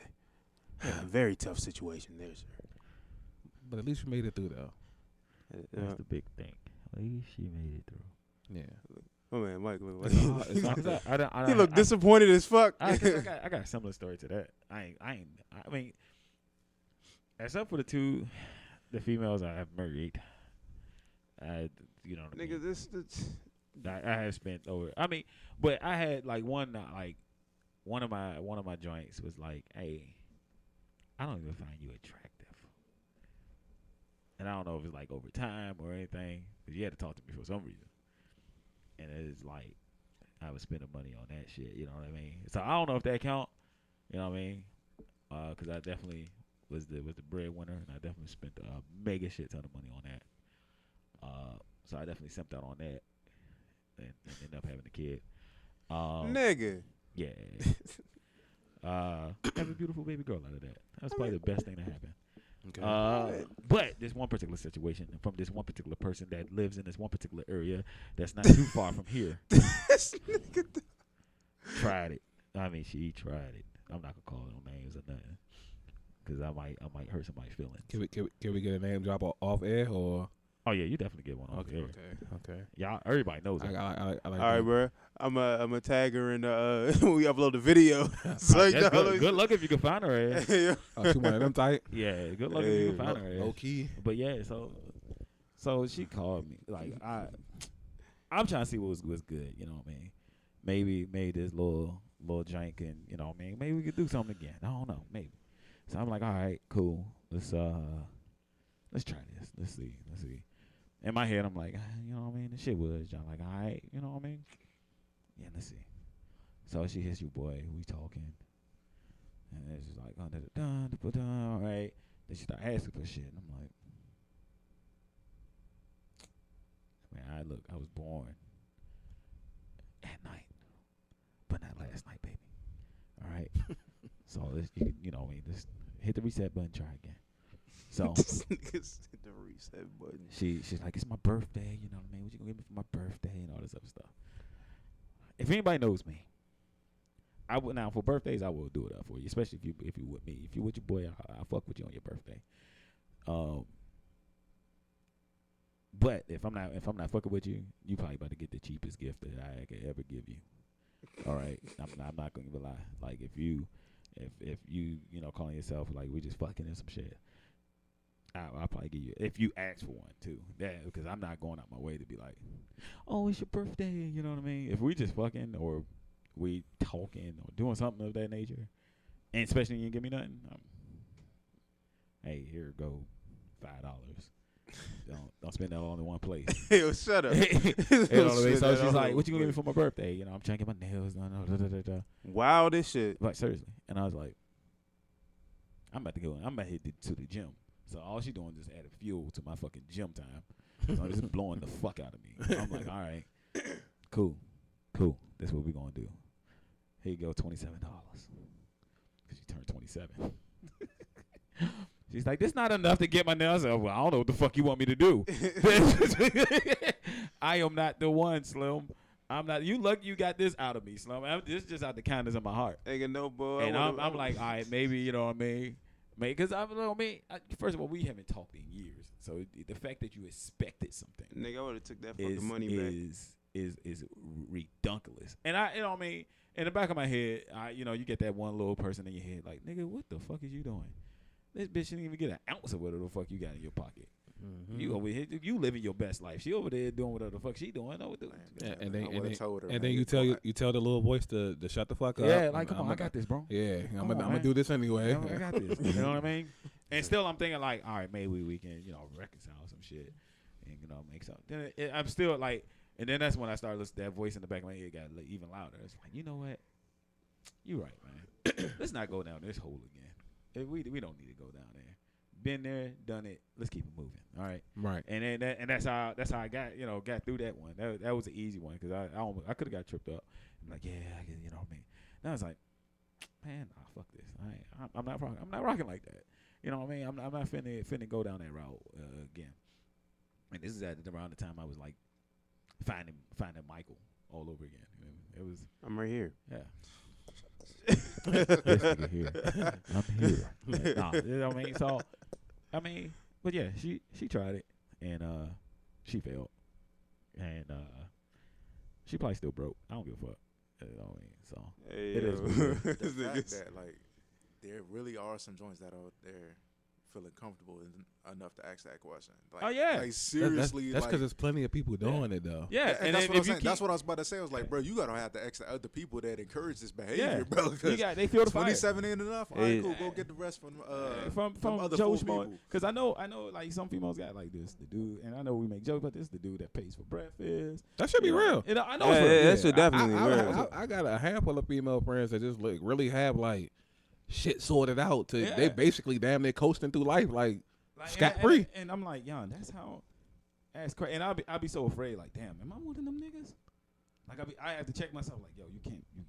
[SPEAKER 3] very tough situation there, sir.
[SPEAKER 1] But at least you made it through though.
[SPEAKER 4] That's the big thing. At least she made it through.
[SPEAKER 1] Yeah.
[SPEAKER 3] Oh man, Mike, look,
[SPEAKER 4] He
[SPEAKER 3] he looked disappointed as fuck.
[SPEAKER 4] I got a similar story to that. I mean, except for the females I have married, you know what I
[SPEAKER 3] Nigga,
[SPEAKER 4] mean? I had spent over. I mean, but I had like one of my joints was like, hey, I don't even find you attractive, and I don't know if it's like over time or anything, but you had to talk to me for some reason, and it's like I was spending money on that shit. You know what I mean? So I don't know if that count. You know what I mean? Because I definitely was the breadwinner, and I definitely spent a mega shit ton of money on that. So I definitely simped out on that, and ended up having a kid.
[SPEAKER 3] Nigga.
[SPEAKER 4] Yeah. Have a beautiful baby girl out of that. That's probably the best thing to happen.
[SPEAKER 1] Okay.
[SPEAKER 4] But this one particular situation from this one particular person that lives in this one particular area that's not too far from here.
[SPEAKER 3] This nigga.
[SPEAKER 4] Tried it. I mean, she tried it. I'm not gonna call no names or nothing, because I might hurt somebody's feelings.
[SPEAKER 1] Can we get a name drop off air or?
[SPEAKER 4] Oh yeah, you definitely get one.
[SPEAKER 1] Okay.
[SPEAKER 4] Y'all, everybody knows it.
[SPEAKER 1] I like
[SPEAKER 3] All
[SPEAKER 1] that.
[SPEAKER 3] right, bro. I'm a tag her in when we upload the video. So
[SPEAKER 4] That's good luck if you can find her.
[SPEAKER 3] Yeah.
[SPEAKER 1] Oh, she one of them type.
[SPEAKER 4] Yeah, good luck if you can find her.
[SPEAKER 1] Low key.
[SPEAKER 4] But yeah, so she called me. Like I'm trying to see what was good. You know what I mean? Maybe this little jank, and you know what I mean? Maybe we could do something again. I don't know. Maybe. So I'm like, all right, cool. Let's try this. Let's see. In my head, I'm like, you know what I mean? The shit was. I'm like, all right, you know what I mean? Yeah, let's see. So she hits you, boy. We talking. And it's just like, all right. Then she start asking for shit. And I'm like, man, I was born at night, but not last night, baby. All right. So, you know what I mean? Just hit the reset button, try again. So
[SPEAKER 3] This nigga's hit the reset button.
[SPEAKER 4] she's like, it's my birthday, you know what I mean? What you gonna give me for my birthday and all this other stuff. If anybody knows me, I would now for birthdays I will do it up for you, especially if you with me. If you with your boy, I'll fuck with you on your birthday. But if I'm not fucking with you, you probably about to get the cheapest gift that I could ever give you. All right, I'm not gonna lie. Like if you calling yourself like we just fucking in some shit, I'll probably give you, if you ask for one too. Yeah, because I'm not going out my way to be like, oh, it's your birthday. You know what I mean? If we just fucking or we talking or doing something of that nature, and especially you didn't give me nothing, hey, here go $5. Don't spend that all in one place.
[SPEAKER 3] Yo, shut up.
[SPEAKER 4] You know what I mean? So she's like, what you gonna give me for my birthday? You know, I'm trying to get my nails done.
[SPEAKER 3] Wow, this shit.
[SPEAKER 4] Like, seriously. And I was like, I'm about to hit to the gym. So all she doing is just added fuel to my fucking gym time. So it's blowing the fuck out of me. I'm like, all right, cool. That's what we gonna do. Here you go, $27. Cause she turned 27. She's like, this not enough to get my nails. Well, I don't know what the fuck you want me to do. I am not the one, Slim. I'm not. You lucky you got this out of me, Slim. This just out the kindness of my heart.
[SPEAKER 3] Nigga, no, boy.
[SPEAKER 4] And I'm like, all right, maybe, you know what I mean? Because first of all, we haven't talked in years. So the fact that you expected something,
[SPEAKER 3] nigga, I would have took that fucking money back.
[SPEAKER 4] Is redunculous. And you know what I mean? In the back of my head, you get that one little person in your head like, nigga, what the fuck is you doing? This bitch didn't even get an ounce of whatever the fuck you got in your pocket. Mm-hmm. You over here, you living your best life. She over there doing whatever the fuck she doing.
[SPEAKER 1] And then you tell the little voice to shut the fuck up.
[SPEAKER 4] Yeah, like come on, I got this, bro.
[SPEAKER 1] Yeah, I'm gonna do this anyway.
[SPEAKER 4] I got this. You know what I mean? And still, I'm thinking like, all right, maybe we can reconcile some shit and make something. Then I'm still like, and then that's when I started listening. That voice in the back of my head got even louder. It's like, you know what? You right, man. Let's not go down this hole again. We don't need to go down there. Been there, done it. Let's keep it moving. All right.
[SPEAKER 1] Right.
[SPEAKER 4] And that's how I got through that one. That was an easy one because I could have got tripped up. I'm like, yeah, you know what I mean. And I was like, man, nah, fuck this. I'm not rocking like that. You know what I mean. I'm not finna go down that route again. And this is at around the time I was like finding Michael all over again. It was.
[SPEAKER 3] I'm right here.
[SPEAKER 4] Yeah. This nigga here. I'm here. Nah, you know what I mean? So, but yeah, she tried it and she failed, and she probably still broke. I don't give a fuck. You know what I mean? So
[SPEAKER 3] hey,
[SPEAKER 2] the fact that like there really are some joints that are there feeling comfortable enough to ask that question. Like,
[SPEAKER 4] Oh, yeah.
[SPEAKER 2] like seriously,
[SPEAKER 1] That's because
[SPEAKER 2] like,
[SPEAKER 1] there's plenty of people doing it though.
[SPEAKER 4] Yeah,
[SPEAKER 2] and that's
[SPEAKER 4] then
[SPEAKER 2] what I'm
[SPEAKER 4] if you
[SPEAKER 2] saying. That's what I was about to say. I was like, bro, you gotta have to ask the other people that encourage this behavior,
[SPEAKER 4] Yeah.
[SPEAKER 2] bro.
[SPEAKER 4] You got they feel the fire
[SPEAKER 2] 27 ain't enough. All right, cool. Go get the rest from other
[SPEAKER 4] Joe
[SPEAKER 2] fool
[SPEAKER 4] Schmo.
[SPEAKER 2] people.
[SPEAKER 4] Because I know like some females got like this the dude, and I know we make jokes, but this the dude that pays for breakfast.
[SPEAKER 1] That should be real.
[SPEAKER 4] And I know
[SPEAKER 3] Yeah,
[SPEAKER 4] it's real.
[SPEAKER 3] that should definitely be real.
[SPEAKER 1] I got a handful of female friends that just like really have like shit sorted out.
[SPEAKER 4] Yeah.
[SPEAKER 1] They basically damn near coasting through life like
[SPEAKER 4] Like,
[SPEAKER 1] scot free.
[SPEAKER 4] and I'm like, yo, that's how. That's crazy. And I'll be so afraid. Like, damn, am I one of them niggas? Like, I have to check myself. Like, yo, you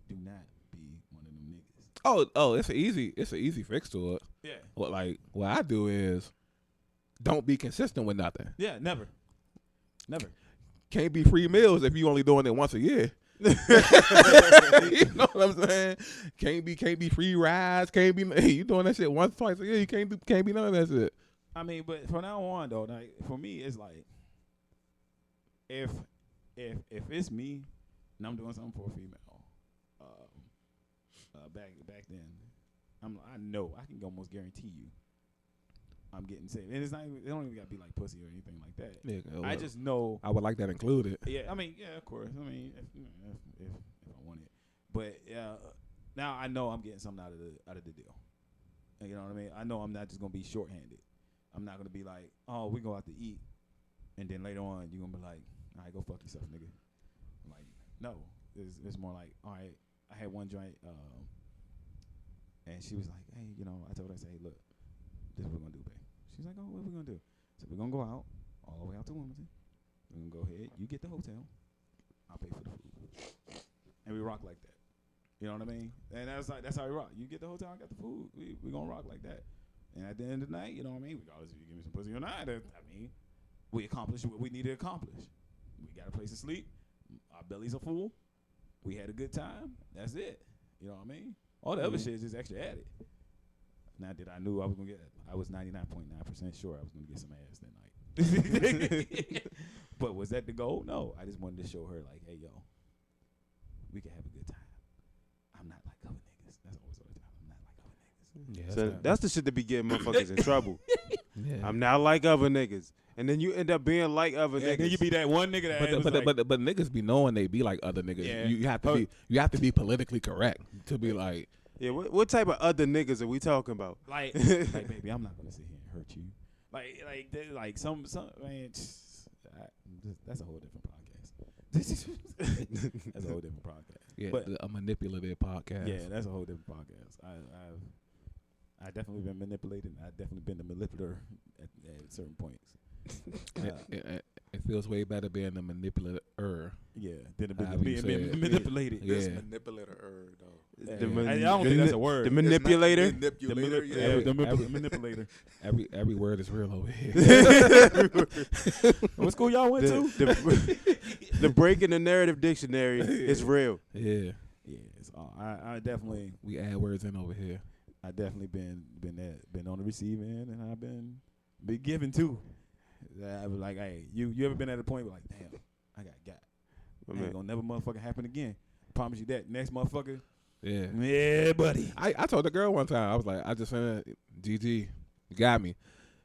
[SPEAKER 4] do not be one of them niggas.
[SPEAKER 1] Oh, it's an easy fix to it.
[SPEAKER 4] Yeah.
[SPEAKER 1] What I do is don't be consistent with nothing.
[SPEAKER 4] Yeah. Never.
[SPEAKER 1] Can't be free meals if you only doing it once a year. You know what I'm saying? Can't be free rides. Can't be you doing that shit once, twice a year. You can't be none of that shit.
[SPEAKER 4] I mean, but from now on though, like for me, it's like if it's me and I'm doing something for a female, back then, I know I can almost guarantee you, I'm getting saved, and it's not even, it don't even gotta be like pussy or anything like that.
[SPEAKER 1] Yeah,
[SPEAKER 4] I just know.
[SPEAKER 1] I would like that included.
[SPEAKER 4] Yeah, I mean, yeah, of course. I mean, if I want it, but now I know I'm getting something out of the deal. You know what I mean? I know I'm not just gonna be shorthanded. I'm not gonna be like, oh, we go out to eat, and then later on you're gonna be like, all right, go fuck yourself, nigga. I'm like, no, it's more like, all right, I had one joint, and she was like, hey, you know, I told her, I said, hey, look, this is what we're gonna do, babe. She's like, oh, what are we gonna do? So we're gonna go out all the way out to Wilmington. We're gonna go ahead, you get the hotel, I'll pay for the food, and we rock like that. You know what I mean? And that's how we rock. You get the hotel, I got the food. We gonna rock like that. And at the end of the night, you know what I mean? Regardless if you give me some pussy or not, we accomplished what we needed to accomplish. We got a place to sleep. Our bellies are full. We had a good time. That's it. You know what I mean? All the other shit is just extra added. Now that I knew I was I was 99.9% sure I was gonna get some ass that night. But was that the goal? No. I just wanted to show her like, hey, yo, we can have a good time. I'm not like other niggas. That's always what I tell them. I'm not like other niggas.
[SPEAKER 1] Yeah,
[SPEAKER 3] So that's the shit that be getting motherfuckers in trouble.
[SPEAKER 1] yeah.
[SPEAKER 3] I'm not like other niggas. And then you end up being like other niggas.
[SPEAKER 4] Then you be that one nigga that
[SPEAKER 1] But niggas be knowing they be like other niggas.
[SPEAKER 4] Yeah.
[SPEAKER 1] You have to be politically correct to be like.
[SPEAKER 3] Yeah, what type of other niggas are we talking about?
[SPEAKER 4] like baby, I'm not gonna sit here and hurt you. Like some man. That's a whole different podcast. That's a whole different podcast.
[SPEAKER 1] Yeah,
[SPEAKER 4] but
[SPEAKER 1] a manipulative podcast.
[SPEAKER 4] yeah, that's a whole different podcast. I've definitely been manipulated. I've definitely been the manipulator at certain points.
[SPEAKER 1] It feels way better being a manipulator.
[SPEAKER 4] Yeah, than
[SPEAKER 1] However you say
[SPEAKER 4] being
[SPEAKER 1] it.
[SPEAKER 4] manipulated.
[SPEAKER 1] Yeah.
[SPEAKER 2] This manipulator, though.
[SPEAKER 4] Yeah.
[SPEAKER 3] The man-
[SPEAKER 4] I don't think that's a word.
[SPEAKER 3] The manipulator.
[SPEAKER 2] Manipulator, yeah.
[SPEAKER 1] Every-
[SPEAKER 4] Manipulator.
[SPEAKER 1] Every word is real over here.
[SPEAKER 4] What school y'all went to?
[SPEAKER 3] The break in the narrative dictionary is real.
[SPEAKER 1] Yeah,
[SPEAKER 4] Yeah, I definitely,
[SPEAKER 1] we add words in over here.
[SPEAKER 4] I definitely been on the receiving end, and I've been giving too. I was like, hey, you ever been at a point where like, damn, I got. Ain't gonna never motherfucking happen again. Promise you that. Next motherfucker.
[SPEAKER 1] Yeah.
[SPEAKER 4] Yeah, buddy.
[SPEAKER 1] I told the girl one time, I was like, I just said, GG, you got me.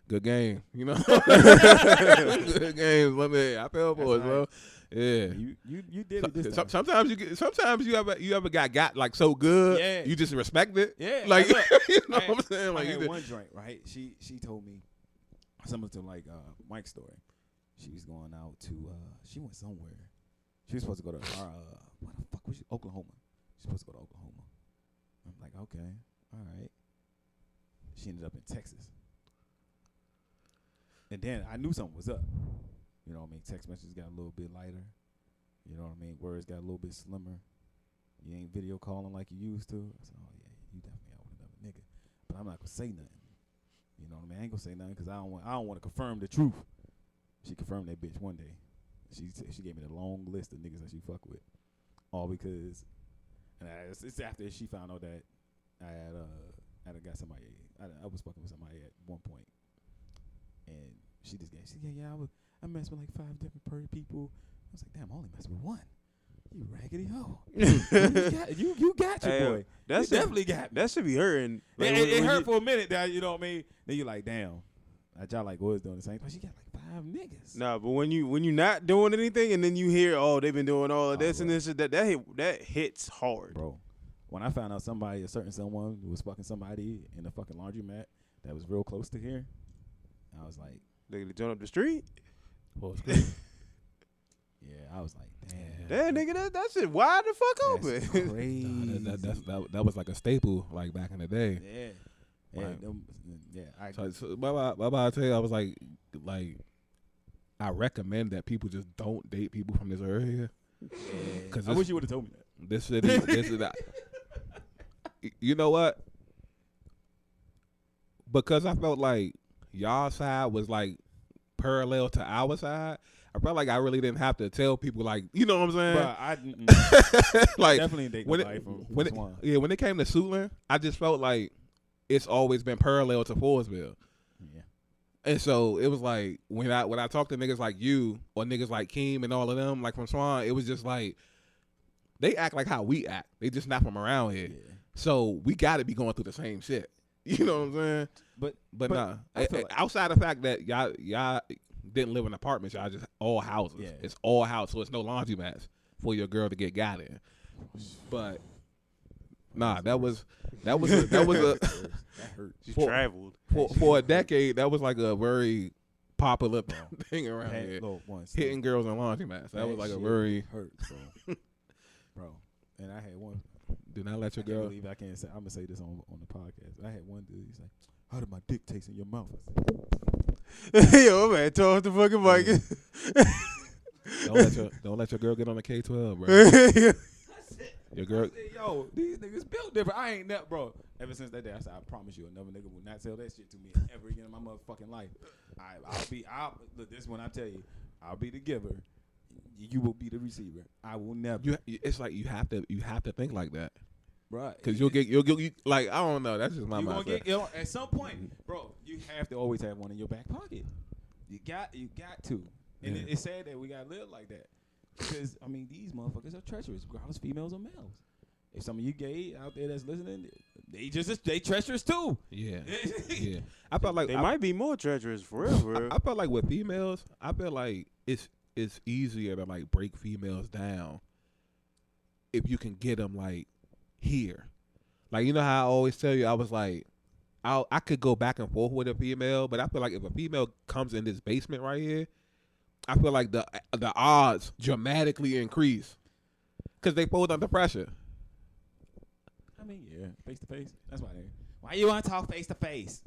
[SPEAKER 1] Good game. You know? Good game. I fell for it, bro. Yeah.
[SPEAKER 4] You did it this time.
[SPEAKER 1] Sometimes you ever got like so good,
[SPEAKER 4] Yeah.
[SPEAKER 1] you just respect it.
[SPEAKER 4] Yeah.
[SPEAKER 1] Like,
[SPEAKER 4] Look,
[SPEAKER 1] you know what I'm saying?
[SPEAKER 4] I
[SPEAKER 1] Like,
[SPEAKER 4] had one drink, right? She told me something to like Mike's story. She was going out to she went somewhere. She was supposed to go to what the fuck was she? Oklahoma. She's supposed to go to Oklahoma. I'm like, okay, all right. She ended up in Texas. And then I knew something was up. You know what I mean? Text messages got a little bit lighter. You know what I mean? Words got a little bit slimmer. You ain't video calling like you used to. I said, oh yeah, you definitely out with another nigga. But I'm not gonna say nothing. You know what I mean? I ain't gonna say nothing because I don't want to confirm the truth. She confirmed that bitch one day. She gave me the long list of niggas that she fuck with, all because, and it's after she found out that I had got somebody. I was fucking with somebody at one point, and she said, yeah, I messed with like 5 different people. I was like, damn, I only messed with one. You raggedy hoe. you got your
[SPEAKER 3] Hey,
[SPEAKER 4] boy.
[SPEAKER 3] That's
[SPEAKER 4] You definitely got me.
[SPEAKER 3] That should be hurting. Like,
[SPEAKER 4] It
[SPEAKER 3] when
[SPEAKER 4] hurt
[SPEAKER 3] you-
[SPEAKER 4] for a minute. That you know what I mean. Then you like, damn. Y'all like was doing the same, but she got like 5 niggas.
[SPEAKER 3] Nah, but when you not doing anything and then you hear, oh, they've been doing all of this and
[SPEAKER 4] bro.
[SPEAKER 3] this and that hits hard.
[SPEAKER 4] Bro, when I found out a certain someone was fucking somebody in a fucking laundromat that was real close to here, I was like,
[SPEAKER 3] They join up the street.
[SPEAKER 4] yeah, I was like, damn.
[SPEAKER 3] Damn, nigga, that shit wide the fuck
[SPEAKER 4] That's
[SPEAKER 3] open.
[SPEAKER 4] crazy.
[SPEAKER 1] That was like a staple like back in the day.
[SPEAKER 4] Yeah.
[SPEAKER 1] Right.
[SPEAKER 4] I
[SPEAKER 1] So I tell you, I was like I recommend that people just don't date people from this area.
[SPEAKER 4] I wish you would have told me that.
[SPEAKER 1] This is that. You know what? Because I felt like y'all side was like parallel to our side. I felt like I really didn't have to tell people, like, you know what I'm saying?
[SPEAKER 4] But I
[SPEAKER 1] Like
[SPEAKER 4] definitely date nobody from Swan.
[SPEAKER 1] when it came to Suitland, I just felt like it's always been parallel to Forestville.
[SPEAKER 4] Yeah.
[SPEAKER 1] And so it was like when I talk to niggas like you or niggas like Keem and all of them, like from Swan, it was just like they act like how we act. They just not from around here.
[SPEAKER 4] Yeah.
[SPEAKER 1] So we got to be going through the same shit. You know what I'm saying? But nah.
[SPEAKER 4] I feel like-
[SPEAKER 1] Outside the fact that y'all didn't live in apartments, y'all just all houses.
[SPEAKER 4] Yeah.
[SPEAKER 1] It's all house, so it's no laundromats for your girl to get got in. But nah, that was a
[SPEAKER 4] That hurt.
[SPEAKER 3] She
[SPEAKER 1] For-
[SPEAKER 3] traveled.
[SPEAKER 1] for a decade. That was like a very popular thing around
[SPEAKER 4] Had
[SPEAKER 1] here.
[SPEAKER 4] little ones.
[SPEAKER 1] Hitting girls in laundromats. That was like a
[SPEAKER 4] shit
[SPEAKER 1] very.
[SPEAKER 4] hurt, bro. And I had one.
[SPEAKER 1] Do not let your
[SPEAKER 4] I can't
[SPEAKER 1] girl.
[SPEAKER 4] believe I can't say. I'm gonna say this on the podcast. I had one dude. He's like, "How did my dick taste in your mouth?" I said,
[SPEAKER 3] Yo, man, turn off the fucking mic.
[SPEAKER 1] Don't let your girl get on the K-12, bro. Your girl.
[SPEAKER 4] I said, yo, these niggas built different. I ain't that, bro. Ever since that day, I said, I promise you, another nigga will not tell that shit to me ever again in my motherfucking life. Look, this is when I tell you, I'll be the giver. You will be the receiver. I will never.
[SPEAKER 1] It's like you have to think like that,
[SPEAKER 4] Right.
[SPEAKER 1] because you'll get like, I don't know. That's just my
[SPEAKER 4] You gonna
[SPEAKER 1] mindset.
[SPEAKER 4] get at some point, bro. You have to always have one in your back pocket. You got to. And
[SPEAKER 1] Yeah.
[SPEAKER 4] it's sad that we gotta live like that. Because I mean, these motherfuckers are treacherous, regardless females or males. If some of you gay out there that's listening, they treacherous too.
[SPEAKER 1] Yeah, yeah. I felt like
[SPEAKER 3] They might be more treacherous for real, for real.
[SPEAKER 1] I felt like with females, I feel like it's easier to like break females down if you can get them like here. Like, you know how I always tell you, I was like, I could go back and forth with a female, but I feel like if a female comes in this basement right here, I feel like the odds dramatically increase because they fold under pressure.
[SPEAKER 4] I mean, yeah, face to face. That's why. Why you want to talk face to face?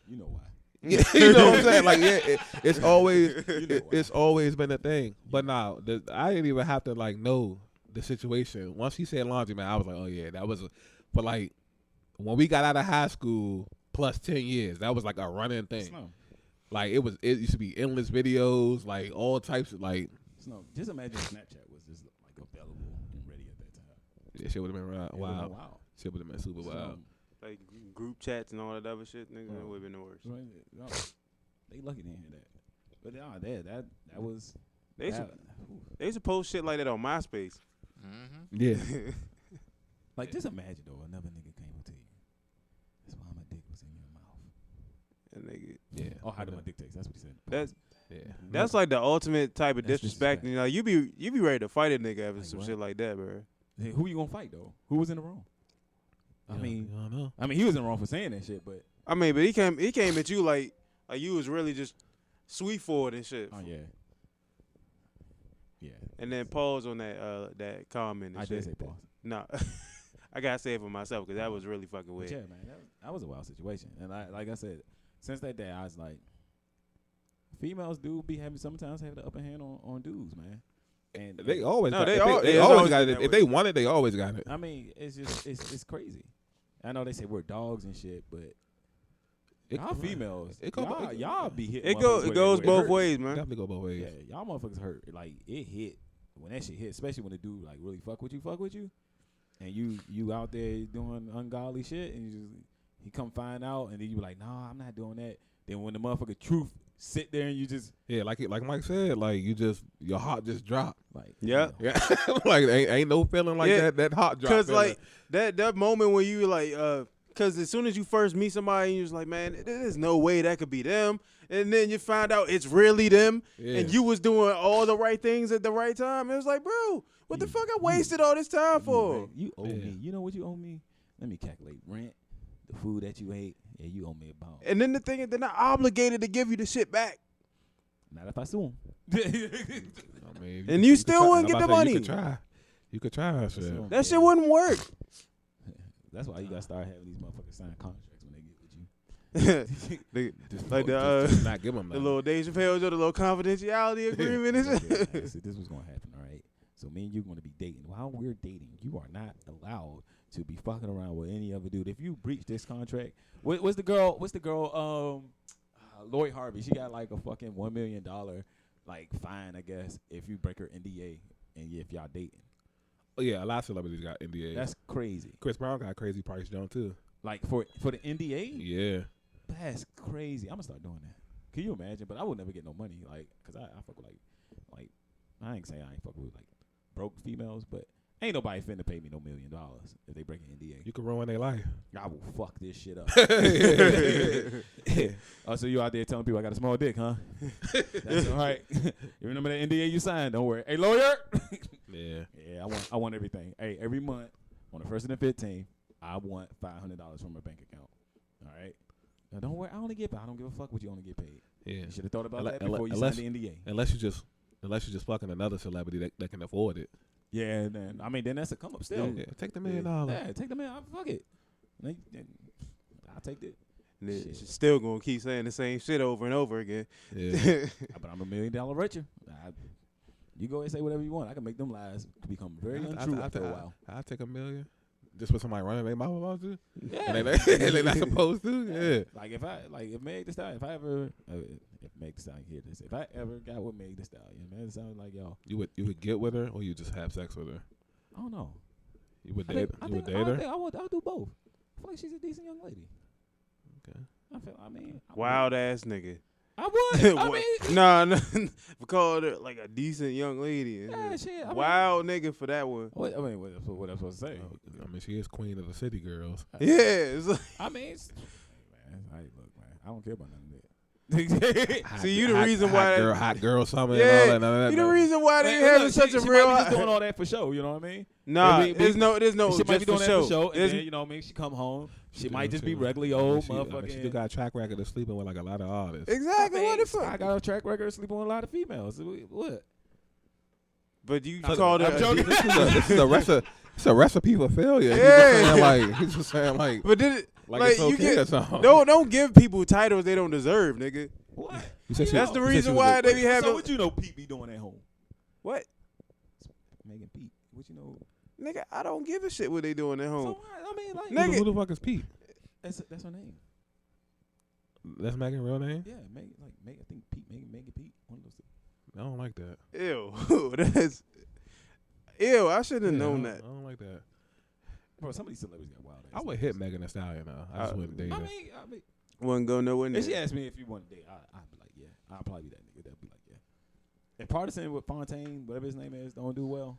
[SPEAKER 4] You know why?
[SPEAKER 1] Yeah, you know what I'm saying? Like, yeah, it's always
[SPEAKER 4] You know why.
[SPEAKER 1] it's always been a thing. But now, I didn't even have to like know the situation. Once he said laundromat, I was like, oh yeah, that was. But like when we got out of high school, plus 10 years, that was like a running thing.
[SPEAKER 4] Snow.
[SPEAKER 1] Like it used to be endless videos, like all types of like.
[SPEAKER 4] Snow. Just imagine if Snapchat was just like available and ready at that time.
[SPEAKER 1] Yeah, shit would have been
[SPEAKER 4] It would've
[SPEAKER 1] wild.
[SPEAKER 4] been wild.
[SPEAKER 1] Shit would have been super wild.
[SPEAKER 3] Like group chats and all that other shit, nigga, that would have been the worst.
[SPEAKER 4] No, they lucky they didn't hear that. But that was
[SPEAKER 3] They used, to,
[SPEAKER 4] that,
[SPEAKER 3] they used to post shit like that on MySpace.
[SPEAKER 2] Mm-hmm.
[SPEAKER 1] Yeah.
[SPEAKER 4] like just imagine though another nigga came up to you. That's why my dick was in your mouth.
[SPEAKER 3] And nigga,
[SPEAKER 1] Yeah.
[SPEAKER 4] Oh, how did my dick taste? That's what he said.
[SPEAKER 1] Yeah.
[SPEAKER 3] that's like the ultimate type of
[SPEAKER 4] That's
[SPEAKER 3] disrespect.
[SPEAKER 4] disrespect.
[SPEAKER 3] You know, you be ready to fight a nigga after
[SPEAKER 4] Like
[SPEAKER 3] some
[SPEAKER 4] what?
[SPEAKER 3] shit like that, bro.
[SPEAKER 4] Hey, who you gonna fight though? Who was in the wrong? I mean,
[SPEAKER 1] I don't know.
[SPEAKER 4] he was in the wrong for saying that shit, but
[SPEAKER 3] I mean, but he came at you like you was really just sweet for it and shit.
[SPEAKER 4] oh yeah, yeah.
[SPEAKER 3] And then pause on that comment and
[SPEAKER 4] I
[SPEAKER 3] shit.
[SPEAKER 4] did say pause.
[SPEAKER 3] No, I gotta say it for myself because that was really fucking
[SPEAKER 4] But
[SPEAKER 3] weird.
[SPEAKER 4] yeah, man, that was a wild situation. And like I said, since that day, I was like, females do be sometimes have the upper hand on dudes, man. And
[SPEAKER 1] They always
[SPEAKER 3] No,
[SPEAKER 1] got,
[SPEAKER 3] they
[SPEAKER 1] if
[SPEAKER 3] al-
[SPEAKER 1] they
[SPEAKER 3] it's
[SPEAKER 1] always
[SPEAKER 3] always
[SPEAKER 1] got
[SPEAKER 3] been
[SPEAKER 1] it.
[SPEAKER 3] that
[SPEAKER 1] If
[SPEAKER 3] way.
[SPEAKER 1] they want it, they always got it.
[SPEAKER 4] I mean, it's just it's crazy. I know they say we're dogs and shit, but y'all females, y'all be hitting.
[SPEAKER 3] It
[SPEAKER 4] motherfuckers
[SPEAKER 3] goes
[SPEAKER 4] where it
[SPEAKER 3] both
[SPEAKER 4] hurts.
[SPEAKER 3] ways, man.
[SPEAKER 1] Definitely go both ways.
[SPEAKER 4] Yeah, y'all motherfuckers hurt. Like it hit when that shit hit, especially when the dude like really fuck with you, and you out there doing ungodly shit, and He come find out, and then you be like, "No, I'm not doing that." Then when the motherfucker truth sit there and you just
[SPEAKER 1] like Mike said, like your heart just dropped.
[SPEAKER 4] like,
[SPEAKER 3] Yeah.
[SPEAKER 1] Yeah, like ain't no feeling like
[SPEAKER 3] Yeah,
[SPEAKER 1] that heart drop.
[SPEAKER 3] Because
[SPEAKER 1] feeling.
[SPEAKER 3] like that moment when you like, because as soon as you first meet somebody, you're just like, man, there's no way that could be them. And then you find out it's really them, and you was doing all the right things at the right time. It was like, bro, what the fuck I wasted all this time for?
[SPEAKER 4] You owe me. You know what you owe me? Let me calculate rent, the food that you ate. Yeah, you owe me about.
[SPEAKER 3] And then the thing is, they're not obligated to give you the shit back.
[SPEAKER 4] Not if I sue him.
[SPEAKER 1] I mean,
[SPEAKER 3] And you still
[SPEAKER 1] could
[SPEAKER 3] wouldn't
[SPEAKER 1] try.
[SPEAKER 3] get the
[SPEAKER 1] I'm about to
[SPEAKER 3] money.
[SPEAKER 1] say, You could try. Shit.
[SPEAKER 3] That shit wouldn't work.
[SPEAKER 4] That's why you gotta start having these motherfuckers sign contracts when they get with you.
[SPEAKER 3] Like
[SPEAKER 1] Just not give them
[SPEAKER 3] the little Dave Chappelle, the little confidentiality agreement.
[SPEAKER 4] Okay, see, this was gonna happen, all right? So me and you gonna be dating. While we're dating, you are not allowed to be fucking around with any other dude. If you breach this contract, what's the girl? Lloyd Harvey. She got like a fucking $1 million like fine, I guess, if you break her NDA and if y'all dating.
[SPEAKER 1] Oh yeah, a lot of celebrities got NDAs.
[SPEAKER 4] That's crazy.
[SPEAKER 1] Chris Brown got a crazy price jump too.
[SPEAKER 4] Like for the NDA.
[SPEAKER 1] Yeah.
[SPEAKER 4] That's crazy. I'm gonna start doing that. Can you imagine? But I would never get no money, like, cause I fuck with like I ain't saying I ain't fuck with like broke females, but ain't nobody finna pay me no $1 million if they break an NDA.
[SPEAKER 1] You can ruin their life.
[SPEAKER 4] I will fuck this shit up. Oh, so you out there telling people I got a small dick, huh? That's all right. You remember that NDA you signed? Don't worry. Hey, lawyer.
[SPEAKER 1] Yeah.
[SPEAKER 4] Yeah, I want everything. Hey, every month on the 1st and the 15th, I want $500 from my bank account. All right. Now don't worry. I don't give a fuck what you only get paid.
[SPEAKER 1] Yeah.
[SPEAKER 4] You should have thought about
[SPEAKER 1] Unle-
[SPEAKER 4] that before you
[SPEAKER 1] unless-
[SPEAKER 4] signed the NDA.
[SPEAKER 1] Unless you just fucking another celebrity that can afford it.
[SPEAKER 4] Yeah, then then that's a come up still.
[SPEAKER 1] Yeah. Take the $1 million.
[SPEAKER 4] Yeah, take the man. Fuck it. I'll take it. Shit.
[SPEAKER 3] She's still gonna keep saying the same shit over and over again.
[SPEAKER 1] Yeah.
[SPEAKER 4] But I'm $1 million richer. You go and say whatever you want. I can make them lies become very untrue after a while.
[SPEAKER 1] I'll take $1 million. Just for somebody running their mouth about you.
[SPEAKER 4] Yeah.
[SPEAKER 1] And they not supposed to. Yeah.
[SPEAKER 4] Like if Meg Thee Stallion, if Meg Thee Stallion hear this, if I ever got with Meg Thee Stallion, man, it sounds like y'all.
[SPEAKER 1] You would get with her or you just have sex with her?
[SPEAKER 4] I don't know.
[SPEAKER 1] You would date her?
[SPEAKER 4] I'll do both. I feel like she's a decent young lady.
[SPEAKER 1] Okay.
[SPEAKER 3] Wild ass nigga.
[SPEAKER 4] I would. I mean,
[SPEAKER 3] nah, we called her like a decent young lady.
[SPEAKER 4] yeah, shit.
[SPEAKER 3] Wild nigga for that one.
[SPEAKER 4] What I'm supposed to say?
[SPEAKER 1] I mean, she is queen of the city, girls.
[SPEAKER 3] Yeah, it's like,
[SPEAKER 4] Man, look, man, I don't care about none of that.
[SPEAKER 3] see, you the reason why
[SPEAKER 1] hot girl summer
[SPEAKER 3] yeah,
[SPEAKER 1] and all that. None of that.
[SPEAKER 3] you the reason why they having such a
[SPEAKER 4] she
[SPEAKER 3] real.
[SPEAKER 4] might be just doing all that for show. You know what I mean?
[SPEAKER 3] Nah,
[SPEAKER 4] there's no. She might be
[SPEAKER 3] just
[SPEAKER 4] doing
[SPEAKER 3] for
[SPEAKER 4] that
[SPEAKER 3] show.
[SPEAKER 4] for show, and
[SPEAKER 3] There's-
[SPEAKER 4] then you know what I mean. She come home. She
[SPEAKER 1] She
[SPEAKER 4] might
[SPEAKER 1] do,
[SPEAKER 4] just
[SPEAKER 1] too.
[SPEAKER 4] be regularly
[SPEAKER 1] I mean,
[SPEAKER 4] old
[SPEAKER 1] she
[SPEAKER 4] motherfucker.
[SPEAKER 1] still got a track record of sleeping with like a lot of artists.
[SPEAKER 3] Exactly. What the fuck?
[SPEAKER 4] I got a track record of sleeping with a lot of females. What?
[SPEAKER 3] But you
[SPEAKER 1] I'm
[SPEAKER 3] called her.
[SPEAKER 4] joking.
[SPEAKER 1] This is a recipe for failure.
[SPEAKER 3] Yeah.
[SPEAKER 1] He's just saying like
[SPEAKER 3] But did it?
[SPEAKER 1] like
[SPEAKER 3] Like
[SPEAKER 1] it's
[SPEAKER 3] you
[SPEAKER 1] okay or
[SPEAKER 3] get
[SPEAKER 1] something.
[SPEAKER 3] don't give people titles they don't deserve, nigga.
[SPEAKER 4] What?
[SPEAKER 1] You said she-
[SPEAKER 3] That's the
[SPEAKER 1] you said
[SPEAKER 3] reason
[SPEAKER 1] she was
[SPEAKER 3] why
[SPEAKER 1] a-
[SPEAKER 3] they be
[SPEAKER 4] So
[SPEAKER 3] having.
[SPEAKER 4] what you know Pete be doing at home?
[SPEAKER 3] What,
[SPEAKER 4] Megan Pete. What you know?
[SPEAKER 3] nigga? I don't give a shit what they doing at
[SPEAKER 4] So
[SPEAKER 3] home.
[SPEAKER 4] what? I mean, like
[SPEAKER 3] Nigga.
[SPEAKER 1] Who the fuck is Pete?
[SPEAKER 4] that's her name.
[SPEAKER 1] That's Megan's real name?
[SPEAKER 4] Yeah, Megan. Like Megan. I think Pete. Megan Pete. One of those two.
[SPEAKER 1] I don't like that.
[SPEAKER 3] Ew, that's ew. I should have
[SPEAKER 1] Yeah,
[SPEAKER 3] known
[SPEAKER 1] I
[SPEAKER 3] that.
[SPEAKER 1] don't like that.
[SPEAKER 4] Bro, some of these celebrities got wild.
[SPEAKER 1] I would hit Megan Thee Stallion though. I just wouldn't date
[SPEAKER 4] I
[SPEAKER 1] her.
[SPEAKER 4] mean,
[SPEAKER 3] Wouldn't go nowhere near.
[SPEAKER 4] if she asked me if you want to date, I'd be like, yeah. I'll probably be that nigga. That'd be like, yeah. If Partisan with Fontaine, whatever his name is, don't do well,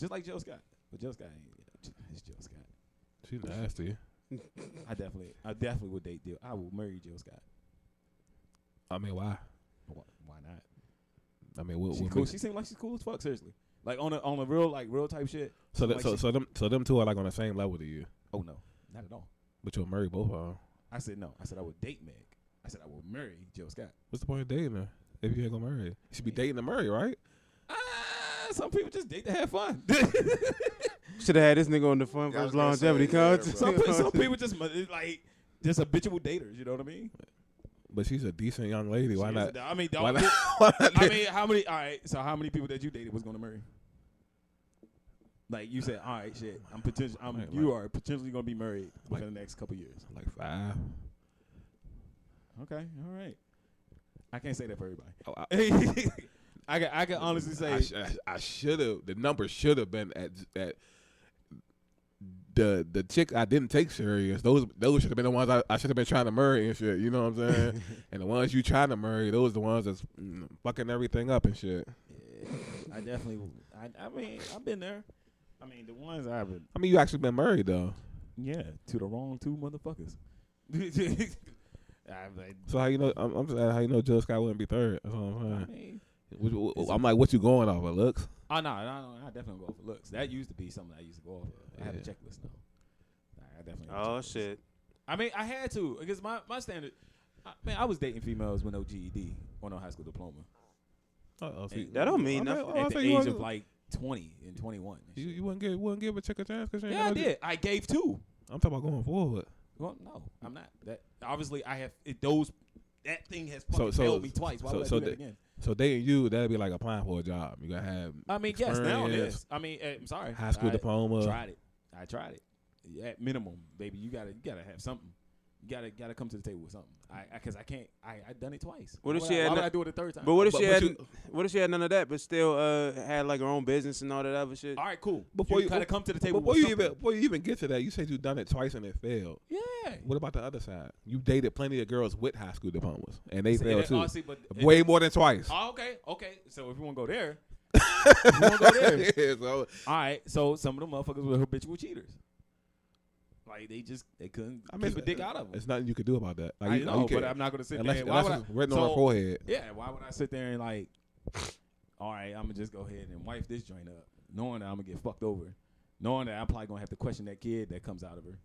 [SPEAKER 4] just like Jill Scott. But Jill Scott ain't. It's Jill Scott.
[SPEAKER 1] She's nasty.
[SPEAKER 4] I definitely would date Jill. I will marry Jill Scott.
[SPEAKER 1] I mean, why?
[SPEAKER 4] Why not?
[SPEAKER 1] I mean, what
[SPEAKER 4] She's cool. She seems like she's cool as fuck. Seriously, like on a real type shit.
[SPEAKER 1] So
[SPEAKER 4] like
[SPEAKER 1] them two are like on the same level to you,
[SPEAKER 4] Oh no, not at all.
[SPEAKER 1] but you'll marry both of them.
[SPEAKER 4] I said no. I said I would date Meg. I said I would marry Jill Scott.
[SPEAKER 1] What's the point of dating her if you ain't gonna marry her? You should be dating to marry, right?
[SPEAKER 4] Some people just date to have fun.
[SPEAKER 3] Should have had this nigga on the Fun
[SPEAKER 2] Yeah, I was
[SPEAKER 3] First
[SPEAKER 2] gonna
[SPEAKER 3] Longevity
[SPEAKER 2] say, yeah,
[SPEAKER 3] contest.
[SPEAKER 4] some people just like just habitual daters. You know what I mean?
[SPEAKER 1] But she's a decent young lady. Why
[SPEAKER 4] She
[SPEAKER 1] not?
[SPEAKER 4] is- I mean,
[SPEAKER 1] Why
[SPEAKER 4] dog,
[SPEAKER 1] not? Why not
[SPEAKER 4] I mean, how many? All right, so how many people that you dated was gonna marry? Like you said, all right, shit. You are potentially gonna be married within the next couple years.
[SPEAKER 1] like 5.
[SPEAKER 4] Okay, all right. I can't say that for everybody.
[SPEAKER 1] Oh,
[SPEAKER 4] I can honestly say
[SPEAKER 1] I should have. The number should have been at the chick I didn't take serious, those should have been the ones I should have been trying to marry and shit. You know what I'm saying? And the ones you trying to marry, those the ones that's fucking everything up and shit.
[SPEAKER 4] Yeah, I definitely. I mean, I've been there. I mean, the ones I've been.
[SPEAKER 1] I mean, you actually been married though.
[SPEAKER 4] Yeah, to the wrong two motherfuckers.
[SPEAKER 1] So how you know? I'm just asking how you know Jill Scott wouldn't be third. That's what I'm saying.
[SPEAKER 4] I mean,
[SPEAKER 1] I'm like, what you going off of looks?
[SPEAKER 4] oh no, I definitely go for looks. That used to be something I used to go off of. I have a checklist now. I definitely. Have a
[SPEAKER 3] Oh
[SPEAKER 4] checklist.
[SPEAKER 3] shit.
[SPEAKER 4] I mean, I had to because my standard. I was dating females with no GED or no high school diploma.
[SPEAKER 1] See,
[SPEAKER 3] That don't mean nothing.
[SPEAKER 4] At the age of like 20 and 21. And
[SPEAKER 1] you wouldn't give a chick a chance because
[SPEAKER 4] yeah, I did. I gave two.
[SPEAKER 1] I'm talking about going forward.
[SPEAKER 4] Well, no, I'm not. That obviously I have those. That thing has fucking failed me twice. Why would I do that again?
[SPEAKER 1] So dating you, that'd be like applying for a job. You gotta have.
[SPEAKER 4] I mean, yes, now it
[SPEAKER 1] experience,
[SPEAKER 4] is. I mean, I'm sorry.
[SPEAKER 1] high school diploma.
[SPEAKER 4] I tried it. At minimum, baby, you gotta have something. You gotta come to the table with something. Because I can't. I done it twice.
[SPEAKER 3] What if
[SPEAKER 4] Why
[SPEAKER 3] she had
[SPEAKER 4] would
[SPEAKER 3] no-
[SPEAKER 4] I do it a third time?
[SPEAKER 3] But what if
[SPEAKER 1] But-
[SPEAKER 3] she
[SPEAKER 1] but
[SPEAKER 3] had?
[SPEAKER 1] you-
[SPEAKER 3] What if she had none of that, but still had like her own business and all that other shit?
[SPEAKER 4] All right, cool.
[SPEAKER 1] Before
[SPEAKER 4] you gotta come to the table.
[SPEAKER 1] Before
[SPEAKER 4] with
[SPEAKER 1] you
[SPEAKER 4] something.
[SPEAKER 1] even get to that, you said you done it twice and it failed.
[SPEAKER 4] Yeah.
[SPEAKER 1] What about the other side? You dated plenty of girls with high school diplomas and they
[SPEAKER 4] See,
[SPEAKER 1] failed
[SPEAKER 4] that-
[SPEAKER 1] too.
[SPEAKER 4] see, but
[SPEAKER 1] Way more than twice.
[SPEAKER 4] Oh, okay. So if you want to go there, if you want to go there.
[SPEAKER 1] Yeah, so,
[SPEAKER 4] All right. So some of them motherfuckers were habitual cheaters. Like they couldn't keep a dick out of them.
[SPEAKER 1] There's nothing you could do about that. Like,
[SPEAKER 4] I
[SPEAKER 1] you
[SPEAKER 4] know,
[SPEAKER 1] you
[SPEAKER 4] but
[SPEAKER 1] can't-
[SPEAKER 4] I'm not gonna sit
[SPEAKER 1] unless,
[SPEAKER 4] there.
[SPEAKER 1] unless
[SPEAKER 4] Why would
[SPEAKER 1] it's
[SPEAKER 4] I,
[SPEAKER 1] written on her forehead.
[SPEAKER 4] Yeah, why would I sit there and like, all right, I'm gonna just go ahead and wipe this joint up, knowing that I'm gonna get fucked over, knowing that I'm probably gonna have to question that kid that comes out of her.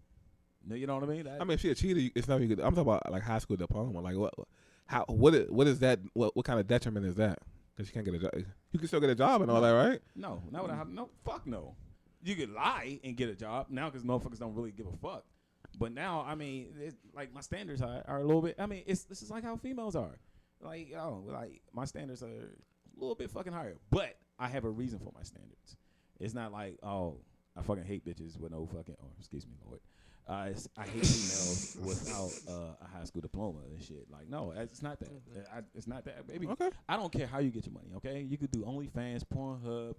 [SPEAKER 4] You know what I mean?
[SPEAKER 1] I mean, if she a cheater, it's not. I'm talking about like high school diploma. Like what is that? What kind of detriment is that? Because you can't get a job. You can still get a job and all that, right?
[SPEAKER 4] No, not what I have. No, fuck no. You could lie and get a job now because motherfuckers don't really give a fuck. But now, I mean, it's like my standards are a little bit. I mean, this is like how females are. Like, like my standards are a little bit fucking higher. But I have a reason for my standards. It's not like, oh, I fucking hate bitches with no fucking. Oh, excuse me, Lord. I hate females without a high school diploma and shit. Like, no, it's not that. It's not that, baby.
[SPEAKER 1] Okay.
[SPEAKER 4] I don't care how you get your money. Okay, you could do OnlyFans, Pornhub.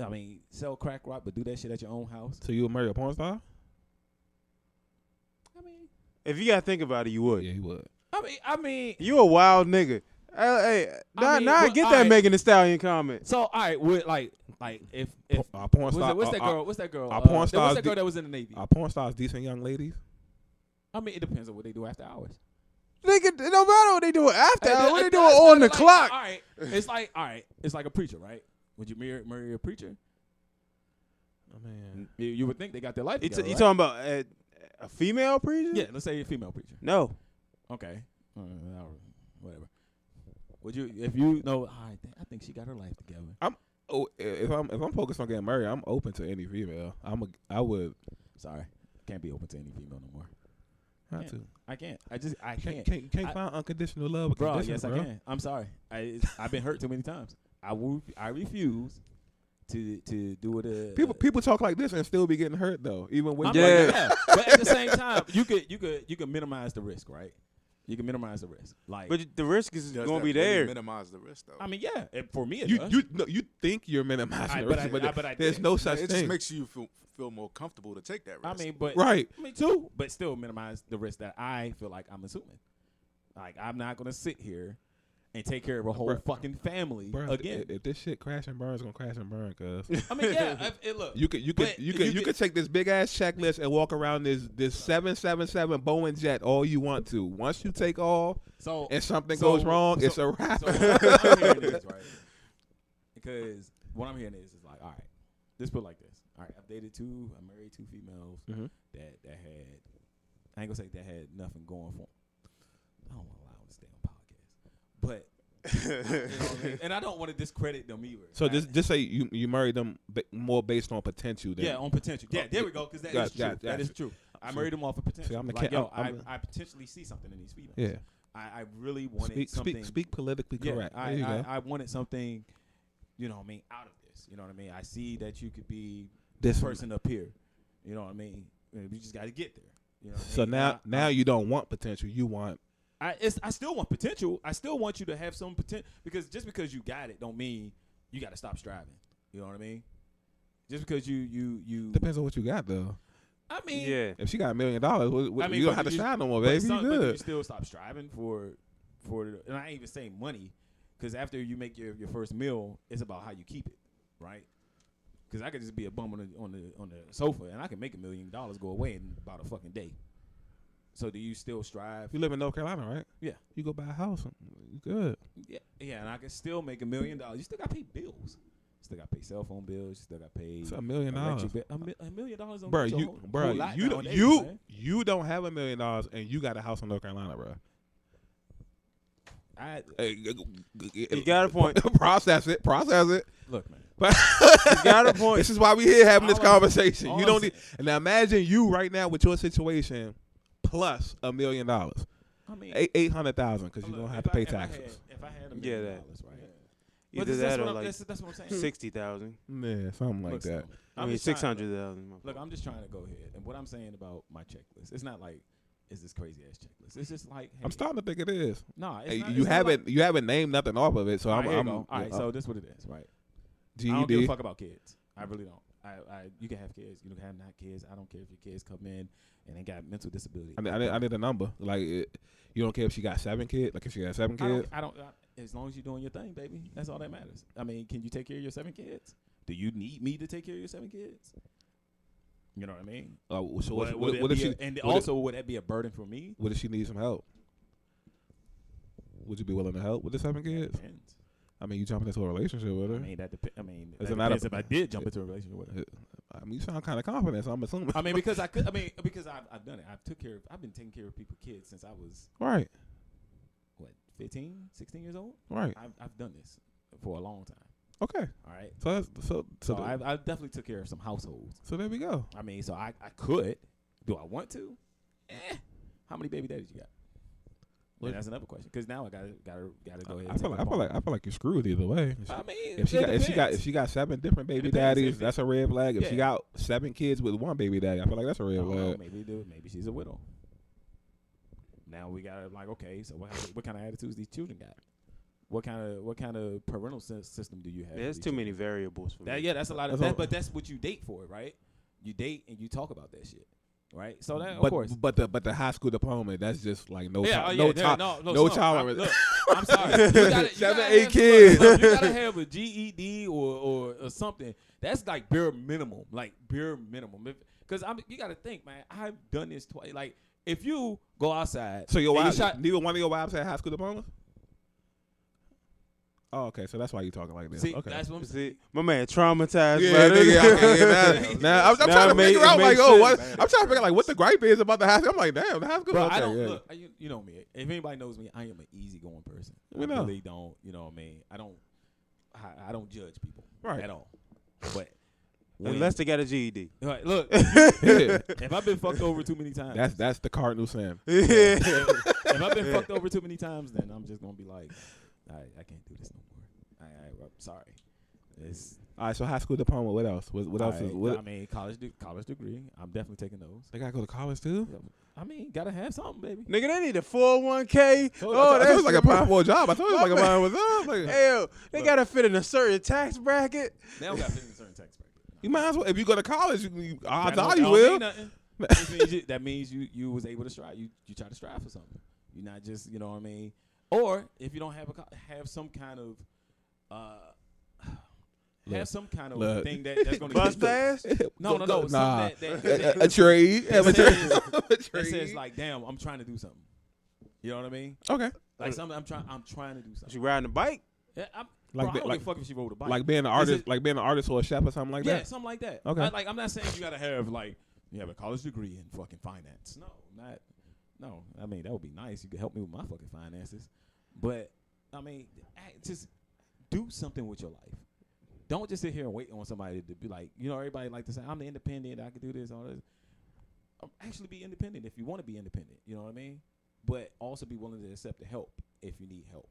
[SPEAKER 4] I mean, sell crack rock, but do that shit at your own house.
[SPEAKER 1] So you would marry a porn star?
[SPEAKER 4] I mean,
[SPEAKER 3] If you gotta think about it, you would.
[SPEAKER 1] Yeah, he would.
[SPEAKER 4] I mean.
[SPEAKER 3] You a wild nigga. Hey,
[SPEAKER 4] I mean,
[SPEAKER 3] now I
[SPEAKER 4] well,
[SPEAKER 3] get
[SPEAKER 4] all
[SPEAKER 3] that
[SPEAKER 4] right.
[SPEAKER 3] Megan Thee Stallion comment.
[SPEAKER 4] So all right, with like if
[SPEAKER 1] A porn star.
[SPEAKER 4] what's that girl? What's that girl?
[SPEAKER 1] Our porn
[SPEAKER 4] what's
[SPEAKER 1] stars
[SPEAKER 4] that girl that was in the Navy?
[SPEAKER 1] Are porn stars decent young ladies?
[SPEAKER 4] I mean, it depends on what they do after hours.
[SPEAKER 3] Nigga, it don't matter what they doing after. What they
[SPEAKER 4] It
[SPEAKER 3] doing
[SPEAKER 4] does
[SPEAKER 3] on the
[SPEAKER 4] matter,
[SPEAKER 3] clock?
[SPEAKER 4] All right, it's like a preacher, right? Would you marry a preacher?
[SPEAKER 1] I mean,
[SPEAKER 4] You would think they got their life
[SPEAKER 3] You
[SPEAKER 4] together.
[SPEAKER 3] you
[SPEAKER 4] right?
[SPEAKER 3] talking about a female preacher?
[SPEAKER 4] Yeah, let's say a female preacher.
[SPEAKER 3] No.
[SPEAKER 4] Okay, whatever. Would you if you know? I think she got her life together.
[SPEAKER 1] if I'm focused on getting married, I'm open to any female. I would.
[SPEAKER 4] Sorry, can't be open to any female no more.
[SPEAKER 1] Have to.
[SPEAKER 4] I can't. I can't.
[SPEAKER 1] Can't find unconditional love. Or
[SPEAKER 4] Bro,
[SPEAKER 1] conditions,
[SPEAKER 4] yes,
[SPEAKER 1] bro.
[SPEAKER 4] I can. I'm sorry. I've been hurt too many times. I refuse to do it.
[SPEAKER 1] People talk like this and still be getting hurt though, even when.
[SPEAKER 4] I'm
[SPEAKER 3] Yeah.
[SPEAKER 4] like, yeah. But at the same time, you could minimize the risk, right? You can minimize the risk. Like,
[SPEAKER 3] But the risk is
[SPEAKER 2] Does
[SPEAKER 3] going to
[SPEAKER 2] that
[SPEAKER 3] be
[SPEAKER 2] really
[SPEAKER 3] there.
[SPEAKER 2] minimize the risk though.
[SPEAKER 4] I mean, yeah. For me, it
[SPEAKER 1] you
[SPEAKER 4] does.
[SPEAKER 1] you think you're minimizing the
[SPEAKER 4] but
[SPEAKER 1] risk,
[SPEAKER 4] but I
[SPEAKER 1] there's
[SPEAKER 4] did.
[SPEAKER 1] no such
[SPEAKER 2] it
[SPEAKER 1] thing.
[SPEAKER 2] just makes you feel more comfortable to take that risk.
[SPEAKER 4] I mean, but
[SPEAKER 1] Right.
[SPEAKER 4] Me too. But still minimize the risk that I feel like I'm assuming. Like, I'm not gonna sit here and take care of a whole
[SPEAKER 1] Bruh.
[SPEAKER 4] fucking family
[SPEAKER 1] Bro,
[SPEAKER 4] again.
[SPEAKER 1] if this shit crash and burn, it's gonna crash and burn. Cause
[SPEAKER 4] I mean, yeah. Look,
[SPEAKER 1] you could take this big ass checklist and walk around this 777 Boeing jet all you want to. Once you take off
[SPEAKER 4] so
[SPEAKER 1] and something goes wrong, it's a wrap.
[SPEAKER 4] So what I'm hearing is, right? Because what I'm hearing is like, all right, let's put it like this. All right, I married two females
[SPEAKER 1] Mhm.
[SPEAKER 4] that had, I ain't gonna say that had nothing going for them. I don't want to allow them to stay on podcast, but you know what I mean? And I don't want to discredit them either.
[SPEAKER 1] So
[SPEAKER 4] right?
[SPEAKER 1] just say you married them more based on potential. Than,
[SPEAKER 4] Yeah, on potential. Yeah, there we go. Because that is true. That is true. I married them off of potential.
[SPEAKER 1] See, I'm a
[SPEAKER 4] like,
[SPEAKER 1] ca-
[SPEAKER 4] yo,
[SPEAKER 1] I'm
[SPEAKER 4] I potentially see something in these females.
[SPEAKER 1] Yeah.
[SPEAKER 4] I really wanted something.
[SPEAKER 1] Speak politically
[SPEAKER 4] Yeah,
[SPEAKER 1] correct. There you go.
[SPEAKER 4] I wanted something, you know what I mean, out of this. You know what I mean? I see that you could be
[SPEAKER 1] This
[SPEAKER 4] this person up here. You know what I mean? We just got to get there. You know what I
[SPEAKER 1] So
[SPEAKER 4] mean?
[SPEAKER 1] now you don't want potential. You want.
[SPEAKER 4] I still want potential. I still want you to have some potential, because just because you got it don't mean you got to stop striving. You know what I mean? Just because you
[SPEAKER 1] Depends on what you got though.
[SPEAKER 4] I mean,
[SPEAKER 3] Yeah.
[SPEAKER 1] If she got $1 million, you don't have to strive no more,
[SPEAKER 4] but
[SPEAKER 1] baby. You
[SPEAKER 4] but do
[SPEAKER 1] good.
[SPEAKER 4] you still stop striving for and I ain't even saying money, because after you make your first meal, it's about how you keep it, right? Because I could just be a bum on the sofa, and I can make $1 million go away in about a fucking day. So do you still strive?
[SPEAKER 1] You live in North Carolina, right?
[SPEAKER 4] Yeah.
[SPEAKER 1] You go buy a house. You good.
[SPEAKER 4] Yeah, and I can still make $1 million. You still got to pay bills. You still got to pay cell phone bills. You still got to pay.
[SPEAKER 1] It's $1 million.
[SPEAKER 4] $1 million don't
[SPEAKER 1] Bro,
[SPEAKER 4] get
[SPEAKER 1] you
[SPEAKER 4] a whole lot nowadays, man.
[SPEAKER 1] you don't have $1 million and you got a house in North Carolina, bro.
[SPEAKER 3] You got a point.
[SPEAKER 1] Process it.
[SPEAKER 4] Look, man.
[SPEAKER 3] You got a point.
[SPEAKER 1] This is why we here having this
[SPEAKER 4] All I'm
[SPEAKER 1] conversation.
[SPEAKER 4] saying-
[SPEAKER 1] You
[SPEAKER 4] all
[SPEAKER 1] don't
[SPEAKER 4] I'm
[SPEAKER 1] need. And now imagine you right now with your situation plus $1 million,
[SPEAKER 4] I mean,
[SPEAKER 1] $800,000 because you
[SPEAKER 4] look,
[SPEAKER 1] don't have
[SPEAKER 4] if
[SPEAKER 1] to pay
[SPEAKER 4] I had-
[SPEAKER 1] taxes.
[SPEAKER 4] If I had $1
[SPEAKER 3] Yeah,
[SPEAKER 4] million,
[SPEAKER 3] that.
[SPEAKER 4] right?
[SPEAKER 3] Either
[SPEAKER 4] But
[SPEAKER 3] that or
[SPEAKER 4] what
[SPEAKER 3] like
[SPEAKER 4] that's what I'm saying.
[SPEAKER 3] 60,000.
[SPEAKER 1] Yeah, something like
[SPEAKER 4] Look,
[SPEAKER 1] that.
[SPEAKER 4] son,
[SPEAKER 3] I
[SPEAKER 4] I'm
[SPEAKER 3] mean
[SPEAKER 4] just trying-
[SPEAKER 3] 600,000.
[SPEAKER 4] Look, I'm just trying to go ahead. And what I'm saying about my checklist, it's not like it's this crazy ass checklist. It's just like, hey,
[SPEAKER 1] I'm starting to think it is.
[SPEAKER 4] Nah, it's
[SPEAKER 1] Hey,
[SPEAKER 4] not,
[SPEAKER 1] you
[SPEAKER 4] it's not
[SPEAKER 1] haven't you haven't named nothing off of it, so
[SPEAKER 4] Like,
[SPEAKER 1] I'm
[SPEAKER 4] all right, so this is what it is, right?
[SPEAKER 1] GED.
[SPEAKER 4] I don't give a fuck about kids. I really don't. You can have kids. You can have not kids. I don't care if your kids come in and they got mental disability.
[SPEAKER 1] I need a number. Like you don't care if she got 7 kids. Like if she got 7 kids.
[SPEAKER 4] I don't. As long as you're doing your thing, baby, that's all that matters. I mean, can you take care of your 7 kids? Do you need me to take care of your 7 kids? You know what I mean?
[SPEAKER 1] So
[SPEAKER 4] Would
[SPEAKER 1] what if she?
[SPEAKER 4] and
[SPEAKER 1] would
[SPEAKER 4] also, would that be a burden for me?
[SPEAKER 1] What if she needs some help? Would you be willing to help with the 7 kids?
[SPEAKER 4] Depends.
[SPEAKER 1] I mean, you jumping into a relationship with her.
[SPEAKER 4] I mean, that depends. I mean,
[SPEAKER 1] Is
[SPEAKER 4] that
[SPEAKER 1] it not
[SPEAKER 4] depends
[SPEAKER 1] a-
[SPEAKER 4] if I did jump into a relationship with her.
[SPEAKER 1] I mean, you sound kind of confident, so I'm assuming.
[SPEAKER 4] I mean, because I could. I mean, because I've done it. I've been taking care of people's kids since I was
[SPEAKER 1] Right,
[SPEAKER 4] 15, 16 years old.
[SPEAKER 1] right.
[SPEAKER 4] I've done this for a long time.
[SPEAKER 1] Okay.
[SPEAKER 4] All right.
[SPEAKER 1] So that's,
[SPEAKER 4] So I definitely took care of some households.
[SPEAKER 1] so there we go.
[SPEAKER 4] I mean, so I could. Do I want to? How many baby daddies you got? Well, that's another question. Because now I gotta go ahead.
[SPEAKER 1] I feel like you're screwed either way.
[SPEAKER 4] I mean,
[SPEAKER 1] If she got 7 different baby
[SPEAKER 4] depends.
[SPEAKER 1] daddies, that's a red flag. If she
[SPEAKER 4] Yeah.
[SPEAKER 1] got 7 kids with 1 baby daddy, I feel like that's a red flag.
[SPEAKER 4] Maybe she's a widow. Now we gotta okay. So what kind of attitudes these children got? What kind of parental system do you have?
[SPEAKER 3] There's too many variables for me.
[SPEAKER 4] That's a lot of that. But that's what you date for, right? You date and you talk about that shit, right? So that of course.
[SPEAKER 1] But the high school diploma, that's just like no
[SPEAKER 4] no
[SPEAKER 1] tolerance.
[SPEAKER 4] Look, I'm sorry. You gotta
[SPEAKER 1] 7,
[SPEAKER 4] have
[SPEAKER 1] 8
[SPEAKER 4] some-
[SPEAKER 1] kids.
[SPEAKER 4] look, you gotta have a GED or something. That's like bare minimum. Because you gotta think, man. I've done this twice. Like if you go outside,
[SPEAKER 1] So your
[SPEAKER 4] and
[SPEAKER 1] wife,
[SPEAKER 4] you shot,
[SPEAKER 1] neither one of your wives had high school diplomas? Oh, okay. So that's why you talking like this.
[SPEAKER 4] see,
[SPEAKER 1] Okay.
[SPEAKER 4] that's what I'm saying.
[SPEAKER 3] See, my man traumatized.
[SPEAKER 1] Yeah,
[SPEAKER 3] brother.
[SPEAKER 1] nigga, I can't get that. Now I'm
[SPEAKER 3] Now
[SPEAKER 1] trying to
[SPEAKER 3] it make-
[SPEAKER 1] figure
[SPEAKER 3] it
[SPEAKER 1] out like,
[SPEAKER 3] makes
[SPEAKER 1] oh,
[SPEAKER 3] sense,
[SPEAKER 1] what?
[SPEAKER 3] man.
[SPEAKER 1] I'm trying to figure like what the gripe is about the high school. I'm like, damn, the high school.
[SPEAKER 4] Bro,
[SPEAKER 1] Okay,
[SPEAKER 4] I don't
[SPEAKER 1] yeah.
[SPEAKER 4] look. You know me. If anybody knows me, I am an easygoing person.
[SPEAKER 1] We
[SPEAKER 4] I
[SPEAKER 1] know.
[SPEAKER 4] really don't. You know what I mean? I don't judge people
[SPEAKER 1] Right.
[SPEAKER 4] at all. But when,
[SPEAKER 3] Unless they got a GED.
[SPEAKER 4] right, look,
[SPEAKER 1] Yeah.
[SPEAKER 4] if I've been fucked over too many times,
[SPEAKER 1] That's the Cardinal Sam.
[SPEAKER 4] if I've been fucked over too many times, then I'm just gonna be like, I can't do this no more. I'm sorry. It's
[SPEAKER 1] All right, so high school diploma. What else? What else is? What,
[SPEAKER 4] I mean, college degree. I'm definitely taking those.
[SPEAKER 1] they gotta go to college too.
[SPEAKER 4] I mean, gotta have something, baby.
[SPEAKER 3] Nigga, they need a 401k.
[SPEAKER 1] I thought it was like applying for a job. I thought it was like applying with us. Like,
[SPEAKER 3] Hell, they gotta fit in a certain tax bracket.
[SPEAKER 4] They don't got to fit in a certain tax bracket.
[SPEAKER 1] you might as well if you go to college. Odds
[SPEAKER 4] That
[SPEAKER 1] are
[SPEAKER 4] don't
[SPEAKER 1] you
[SPEAKER 4] mean
[SPEAKER 1] will.
[SPEAKER 4] nothing. That means you was able to strive. You try to strive for something. You're not just, you know what I mean. Or if you don't have some kind of
[SPEAKER 1] Look.
[SPEAKER 4] thing that's going to
[SPEAKER 3] Bust ass.
[SPEAKER 1] Nah,
[SPEAKER 4] No. That
[SPEAKER 1] a trade. Have a trade.
[SPEAKER 4] that says like, damn, I'm trying to do something. You know what I mean?
[SPEAKER 1] Okay.
[SPEAKER 4] Like something I'm trying to do something.
[SPEAKER 3] She riding a bike.
[SPEAKER 4] Yeah,
[SPEAKER 1] Like
[SPEAKER 4] I don't
[SPEAKER 1] like-
[SPEAKER 4] give a fuck if she rode a bike.
[SPEAKER 1] Like being an artist, like being an artist or a chef or something like
[SPEAKER 4] yeah,
[SPEAKER 1] that.
[SPEAKER 4] something like that.
[SPEAKER 1] Okay.
[SPEAKER 4] I'm not saying you gotta have you have a college degree in fucking finance. No. I mean, that would be nice. You could help me with my fucking finances. But I mean, just do something with your life. Don't just sit here and wait on somebody to be like, everybody like to say, I'm the independent, I can do this, all this. Actually be independent if you want to be independent. You know what I mean? But also be willing to accept the help if you need help.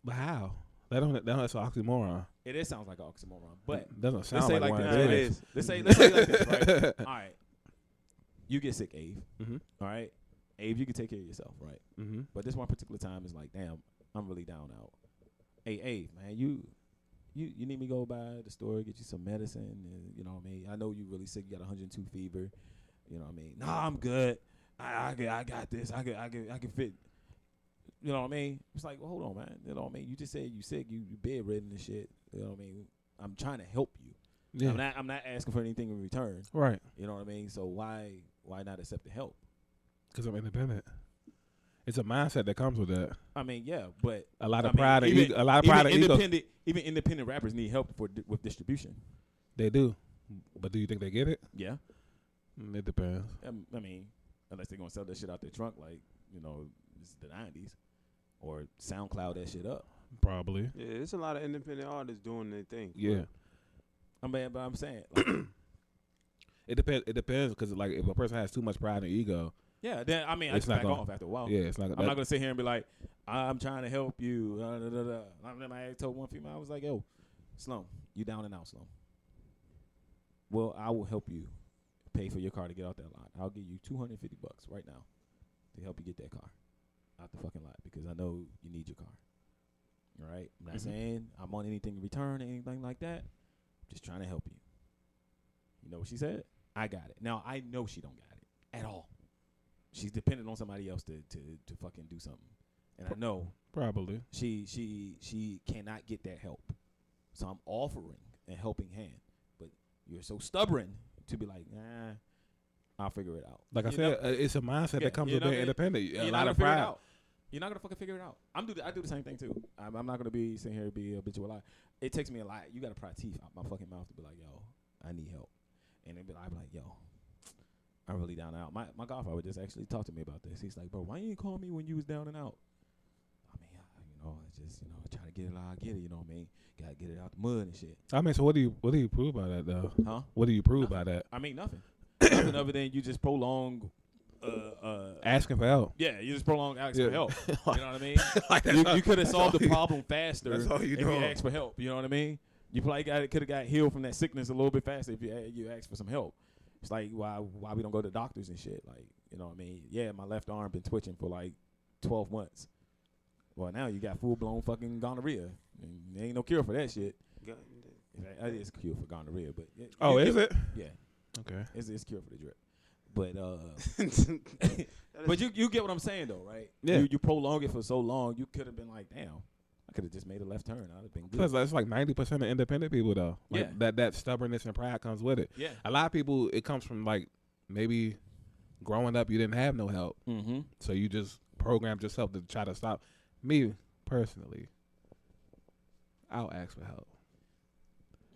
[SPEAKER 1] But how? That's an oxymoron.
[SPEAKER 4] It sounds like an oxymoron, but
[SPEAKER 1] Doesn't sound
[SPEAKER 4] say
[SPEAKER 1] like
[SPEAKER 4] like
[SPEAKER 1] one.
[SPEAKER 4] this.
[SPEAKER 3] It
[SPEAKER 1] It
[SPEAKER 3] is.
[SPEAKER 4] let's say like this, right? All right. You get sick, Abe.
[SPEAKER 1] Mm-hmm.
[SPEAKER 4] All right. Abe, you can take care of yourself, right?
[SPEAKER 1] Mm-hmm.
[SPEAKER 4] But this one particular time is like, damn, I'm really down out. Hey, Abe, man, you need me to go by the store, get you some medicine, and you know what I mean? I know you really sick, you got 102 fever. You know what I mean? Nah, I'm good. I got this. I can fit. You know what I mean? It's like, well, hold on, man. You know what I mean? You just said you sick, you bedridden and shit. You know what I mean? I'm trying to help you.
[SPEAKER 1] Yeah.
[SPEAKER 4] I'm not asking for anything in return.
[SPEAKER 1] Right.
[SPEAKER 4] You know what I mean? So why not accept the help?
[SPEAKER 1] Because I'm independent. It's a mindset that comes with that.
[SPEAKER 4] I mean, yeah, but
[SPEAKER 1] A lot of pride and ego.
[SPEAKER 4] Even independent rappers need help with distribution.
[SPEAKER 1] They do. But do you think they get it?
[SPEAKER 4] Yeah.
[SPEAKER 1] It depends.
[SPEAKER 4] I mean, unless they're gonna sell that shit out their trunk, like it's the '90s, or SoundCloud that shit up.
[SPEAKER 1] Probably.
[SPEAKER 3] Yeah, there's a lot of independent artists doing their thing.
[SPEAKER 1] Yeah.
[SPEAKER 4] I mean, but I'm saying, like,
[SPEAKER 1] It depends. It depends because like if a person has too much pride and ego,
[SPEAKER 4] yeah. Then I mean, I
[SPEAKER 1] It's
[SPEAKER 4] just
[SPEAKER 1] not
[SPEAKER 4] back
[SPEAKER 1] gonna-
[SPEAKER 4] off after a while.
[SPEAKER 1] yeah, it's not.
[SPEAKER 4] I'm not gonna sit here and be like, I'm trying to help you. I told one female, I was like, yo, Sloan, you down and out, Sloan. Well, I will help you pay for your car to get out that lot. I'll give you $250 right now to help you get that car out the fucking lot because I know you need your car. All right? I'm not saying I'm on anything in return or anything like that. I'm just trying to help you. You know what she said? I got it. Now, I know she don't got it at all. She's dependent on somebody else to fucking do something. And I know
[SPEAKER 1] Probably.
[SPEAKER 4] she cannot get that help. So I'm offering a helping hand. But you're so stubborn to be like, nah, I'll figure it out.
[SPEAKER 1] Like I
[SPEAKER 4] You
[SPEAKER 1] said,
[SPEAKER 4] know?
[SPEAKER 1] it's a mindset
[SPEAKER 4] Yeah,
[SPEAKER 1] that comes
[SPEAKER 4] you
[SPEAKER 1] with
[SPEAKER 4] know
[SPEAKER 1] being
[SPEAKER 4] what I mean?
[SPEAKER 1] independent. A
[SPEAKER 4] You're
[SPEAKER 1] lot
[SPEAKER 4] not
[SPEAKER 1] of
[SPEAKER 4] gonna figure it
[SPEAKER 1] pride.
[SPEAKER 4] out. You're not gonna fucking figure it out. I do the same thing too. I'm not gonna be sitting here and be a bitch of a lie. It takes me a lot. You gotta pry teeth out my fucking mouth to be like, yo, I need help. And then I'd be like, yo, I'm really down and out. My godfather just actually talked to me about this. He's like, bro, why you didn't call me when you was down and out? I mean, I just try to get it out. I get it. You know what I mean? Gotta get it out the mud and shit.
[SPEAKER 1] I mean, so what do you prove by that though?
[SPEAKER 4] Huh?
[SPEAKER 1] What do you prove by that?
[SPEAKER 4] I mean, nothing. Nothing other than you just prolong.
[SPEAKER 1] Asking for help.
[SPEAKER 4] Yeah, you just prolong asking
[SPEAKER 1] Yeah.
[SPEAKER 4] for help. You know what I mean?
[SPEAKER 1] Like
[SPEAKER 4] You could have solved the problem faster
[SPEAKER 1] that's all you
[SPEAKER 4] if you
[SPEAKER 1] doing.
[SPEAKER 4] asked for help. You know what I mean? You probably could have got healed from that sickness a little bit faster if you asked for some help. It's like why we don't go to doctors and shit. Like, you know what I mean? Yeah, my left arm been twitching for like 12 months. Well, now you got full blown fucking gonorrhea. And there ain't no cure for that shit. It is a cure for gonorrhea, but
[SPEAKER 1] Is it?
[SPEAKER 4] Yeah,
[SPEAKER 1] Okay.
[SPEAKER 4] it's a cure for the drip. But but you get what I'm saying though, right?
[SPEAKER 1] Yeah.
[SPEAKER 4] You prolong it for so long, you could have been like, damn, I could have just made a left turn. I'd have been good.
[SPEAKER 1] Plus, that's like 90% of independent people though. Like
[SPEAKER 4] Yeah.
[SPEAKER 1] that stubbornness and pride comes with it.
[SPEAKER 4] Yeah.
[SPEAKER 1] A lot of people, it comes from like maybe growing up you didn't have no help,
[SPEAKER 4] Mm-hmm.
[SPEAKER 1] so you just programmed yourself to try to stop. Me personally, I'll ask for help.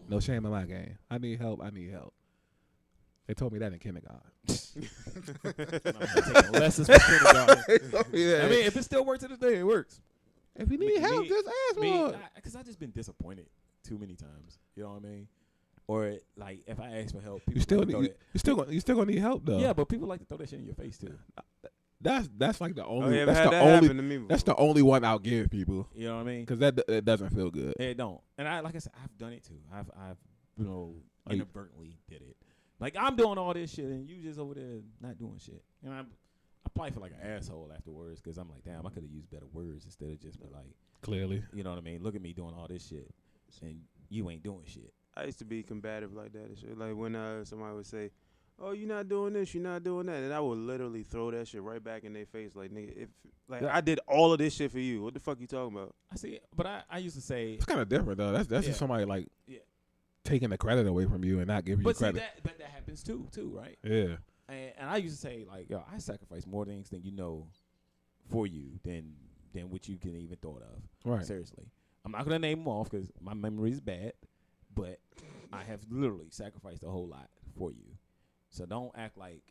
[SPEAKER 1] No shame in my game. I need help. They told me that in kindergarten.
[SPEAKER 4] Lessons from kindergarten.
[SPEAKER 1] Yeah.
[SPEAKER 4] I mean, if it still works to this day, it works.
[SPEAKER 1] If you need help, just ask for it.
[SPEAKER 4] Because I just been disappointed too many times. You know what I mean? Or like if I ask for help, people
[SPEAKER 1] You still
[SPEAKER 4] like to throw
[SPEAKER 1] need, you still gonna need help though.
[SPEAKER 4] that. Yeah, but people like to throw that shit in your face too.
[SPEAKER 1] That's like the
[SPEAKER 3] Oh,
[SPEAKER 1] only.
[SPEAKER 3] yeah,
[SPEAKER 1] that's
[SPEAKER 3] had
[SPEAKER 1] the
[SPEAKER 3] that
[SPEAKER 1] only.
[SPEAKER 3] happen to me before.
[SPEAKER 1] That's the only one I'll give people
[SPEAKER 4] You know what I mean?
[SPEAKER 1] because that doesn't feel good.
[SPEAKER 4] It don't. And like I said, I've done it too. I've
[SPEAKER 1] Are you-
[SPEAKER 4] inadvertently did it. Like I'm doing all this shit and you just over there not doing shit. And I probably feel like an asshole afterwards because I'm like, damn, I could have used better words instead of just be like,
[SPEAKER 1] Clearly,
[SPEAKER 4] you know what I mean? Look at me doing all this shit and you ain't doing shit.
[SPEAKER 3] I used to be combative like that and shit. Like when somebody would say, "Oh, you're not doing this, you're not doing that," and I would literally throw that shit right back in their face. Like, nigga, if I did all of this shit for you, what the fuck you talking about?
[SPEAKER 4] I see, but I used to say,
[SPEAKER 1] it's kind of different though. That's
[SPEAKER 4] Yeah.
[SPEAKER 1] just somebody like
[SPEAKER 4] Yeah.
[SPEAKER 1] taking the credit away from you and not giving you
[SPEAKER 4] but see
[SPEAKER 1] credit.
[SPEAKER 4] that happens too, right?
[SPEAKER 1] Yeah,
[SPEAKER 4] And I used to say like, yo, I sacrifice more things than you know for you than what you can even thought of.
[SPEAKER 1] right.
[SPEAKER 4] Seriously, I'm not gonna name them off because my memory is bad, but I have literally sacrificed a whole lot for you. So don't act like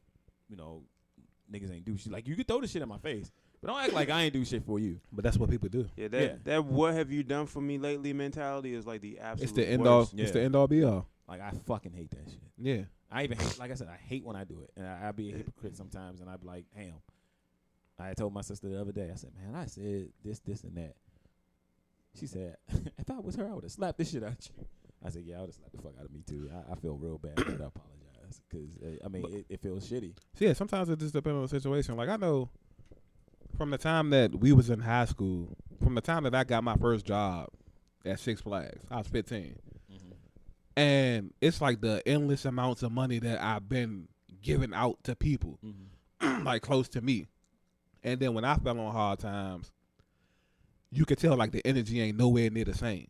[SPEAKER 4] niggas ain't do shit. Like you could throw the shit in my face, but don't act like I ain't do shit for you.
[SPEAKER 1] But that's what people do.
[SPEAKER 3] Yeah,
[SPEAKER 4] Yeah.
[SPEAKER 3] that what have you done for me lately mentality is like the absolute
[SPEAKER 1] It's the end all.
[SPEAKER 3] worst.
[SPEAKER 4] Yeah.
[SPEAKER 1] It's the end all be all.
[SPEAKER 4] Like I fucking hate that shit.
[SPEAKER 1] Yeah.
[SPEAKER 4] I even hate, like I said, I hate when I do it, and I be a hypocrite sometimes, and I be like, damn. I told my sister the other day, I said, man, I said this, and that. She said, if I was her, I would have slapped this shit out you. I said, yeah, I would have slapped the fuck out of me too. I feel real bad, but I apologize because I mean it feels shitty.
[SPEAKER 1] So yeah, sometimes it just depends on the situation. Like I know from the time that we was in high school, from the time that I got my first job at Six Flags, I was 15.
[SPEAKER 4] Mm-hmm.
[SPEAKER 1] And it's like the endless amounts of money that I've been giving out to people,
[SPEAKER 4] Mm-hmm.
[SPEAKER 1] like close to me. And then when I fell on hard times, you could tell like the energy ain't nowhere near the same.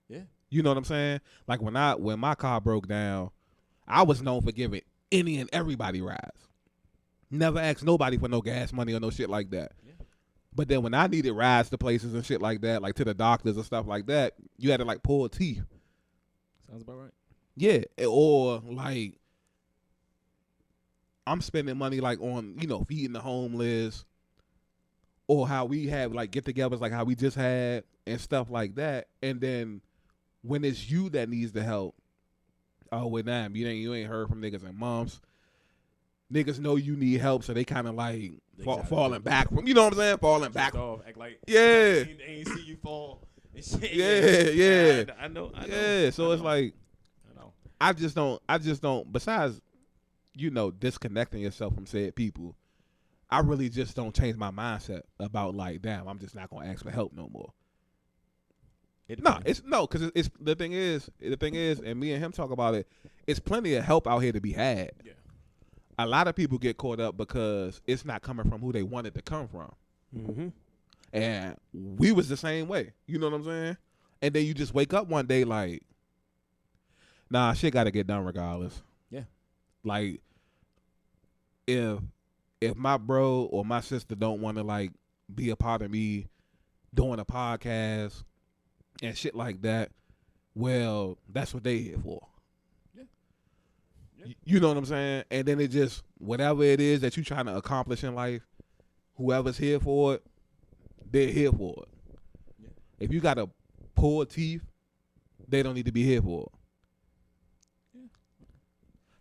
[SPEAKER 4] Yeah.
[SPEAKER 1] You know what I'm saying? Like when my car broke down, I was known for giving any and everybody rides. Never asked nobody for no gas money or no shit like that.
[SPEAKER 4] Yeah.
[SPEAKER 1] But then when I needed rides to places and shit like that, like to the doctors and stuff like that, you had to like pull teeth.
[SPEAKER 4] Sounds about right.
[SPEAKER 1] Yeah. Or like I'm spending money like on, feeding the homeless, or how we have like get-togethers like how we just had and stuff like that. And then when it's you that needs the help, oh, well, damn, you ain't heard from niggas in months. Niggas know you need help, so they kind of like falling back from, you know what I'm saying? Falling back.
[SPEAKER 4] Off, act like
[SPEAKER 1] Yeah.
[SPEAKER 4] They ain't see you fall. And shit.
[SPEAKER 1] Yeah.
[SPEAKER 4] I know.
[SPEAKER 1] Yeah, so it's like,
[SPEAKER 4] I know.
[SPEAKER 1] I just don't, besides, disconnecting yourself from said people, I really just don't change my mindset about like, damn, I'm just not going to ask for help no more. Because it's the thing is, and me and him talk about it, it's plenty of help out here to be had.
[SPEAKER 4] Yeah.
[SPEAKER 1] A lot of people get caught up because it's not coming from who they want it to come from.
[SPEAKER 3] Mm-hmm.
[SPEAKER 1] And we was the same way. You know what I'm saying? And then you just wake up one day like, nah, shit got to get done regardless.
[SPEAKER 4] Yeah.
[SPEAKER 1] Like, if my bro or my sister don't want to like be a part of me doing a podcast and shit like that, well, that's what they here for.
[SPEAKER 4] Yeah.
[SPEAKER 1] You know what I'm saying? And then it just, whatever it is that you're trying to accomplish in life, whoever's here for it, they're here for it.
[SPEAKER 4] Yeah.
[SPEAKER 1] If you got to pull teeth, they don't need to be here for it.
[SPEAKER 4] Yeah.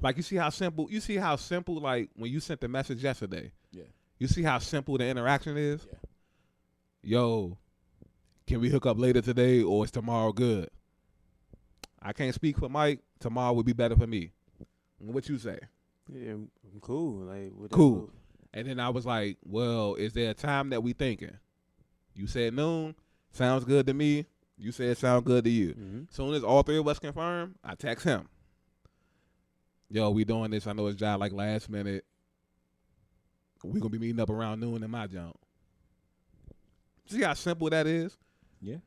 [SPEAKER 1] Like you see how simple, like when you sent the message yesterday,
[SPEAKER 4] Yeah.
[SPEAKER 1] you see how simple the interaction is?
[SPEAKER 4] Yeah.
[SPEAKER 1] Yo, can we hook up later today or is tomorrow good? I can't speak for Mike. Tomorrow would be better for me. What you say?
[SPEAKER 3] Yeah, I'm cool. Like
[SPEAKER 1] Cool. And then I was like, well, is there a time that we thinking? You said noon. Sounds good to me. You said sound good to you.
[SPEAKER 3] Mm-hmm.
[SPEAKER 1] Soon as all three of us confirm, I text him. Yo, we doing this. I know it's job like last minute. We gonna be meeting up around noon in my jump. See how simple that is?
[SPEAKER 4] Yeah.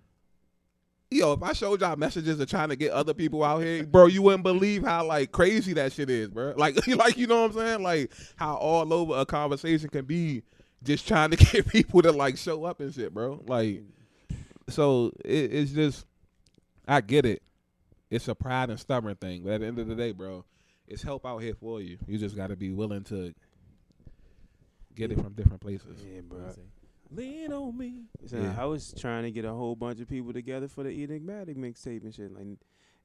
[SPEAKER 1] Yo, if I showed y'all messages of trying to get other people out here, bro, you wouldn't believe how like crazy that shit is, bro. Like you know what I'm saying? Like how all over a conversation can be just trying to get people to like show up and shit, bro. Like, so it's just, I get it. It's a pride and stubborn thing, but at the end of the day, bro, it's help out here for you. You just got to be willing to get it from different places.
[SPEAKER 3] Yeah, bro.
[SPEAKER 4] Lean on me.
[SPEAKER 3] So
[SPEAKER 1] Yeah.
[SPEAKER 3] I was trying to get a whole bunch of people together for the Enigmatic mixtape and shit. Like, and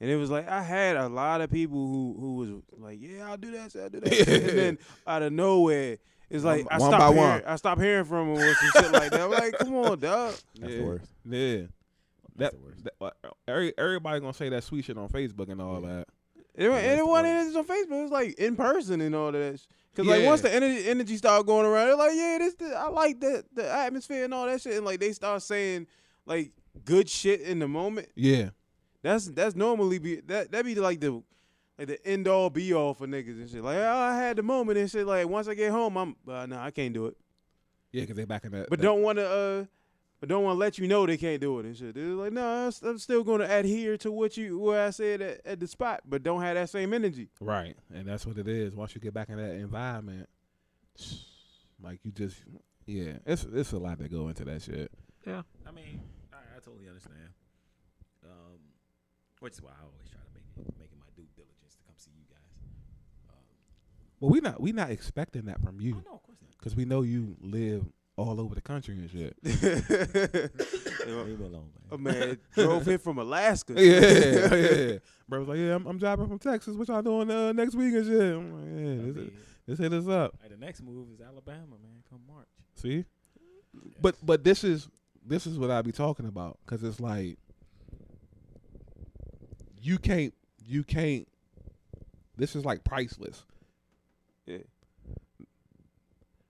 [SPEAKER 3] it was like I had a lot of people who was like, yeah, I'll do that, I'll do that. And then out of nowhere, it's like I stopped hearing from them or some shit like that. I'm like, come on, dog.
[SPEAKER 4] That's the worst.
[SPEAKER 1] Yeah.
[SPEAKER 4] That's the worst.
[SPEAKER 1] Everybody gonna say that sweet shit on Facebook and all that.
[SPEAKER 3] And it wasn't on Facebook. It was like in person and all that. Because like
[SPEAKER 1] Yeah.
[SPEAKER 3] once the energy started going around, they're like, yeah, I like the atmosphere and all that shit. And like they start saying like good shit in the moment.
[SPEAKER 1] Yeah.
[SPEAKER 3] That's normally that be like the end all be all for niggas and shit. Like, oh, I had the moment and shit. Like once I get home, I'm no, I can't do it.
[SPEAKER 1] Yeah, because they back in that.
[SPEAKER 3] But don't want to let you know they can't do it and shit. They're like, no, I'm still going to adhere to what I said at the spot, but don't have that same energy.
[SPEAKER 1] Right, and that's what it is. Once you get back in that environment, like you just, yeah, it's a lot that go into that shit.
[SPEAKER 4] Yeah. I mean, I totally understand. Which is why I always try to make it my due diligence to come see you guys.
[SPEAKER 1] Well, we not expecting that from you,
[SPEAKER 4] Oh, no, of course not.
[SPEAKER 1] because we know you live all over the country and shit.
[SPEAKER 4] Leave me alone, man.
[SPEAKER 3] A man drove here from Alaska.
[SPEAKER 1] yeah. Bro was like, yeah, I'm driving from Texas. What y'all doing next week and shit? I'm like, yeah, let's hit us up.
[SPEAKER 4] Hey, the next move is Alabama, man. Come March.
[SPEAKER 1] See,
[SPEAKER 4] Yes.
[SPEAKER 1] but this is what I be talking about, because it's like you can't. This is like priceless.
[SPEAKER 3] Yeah.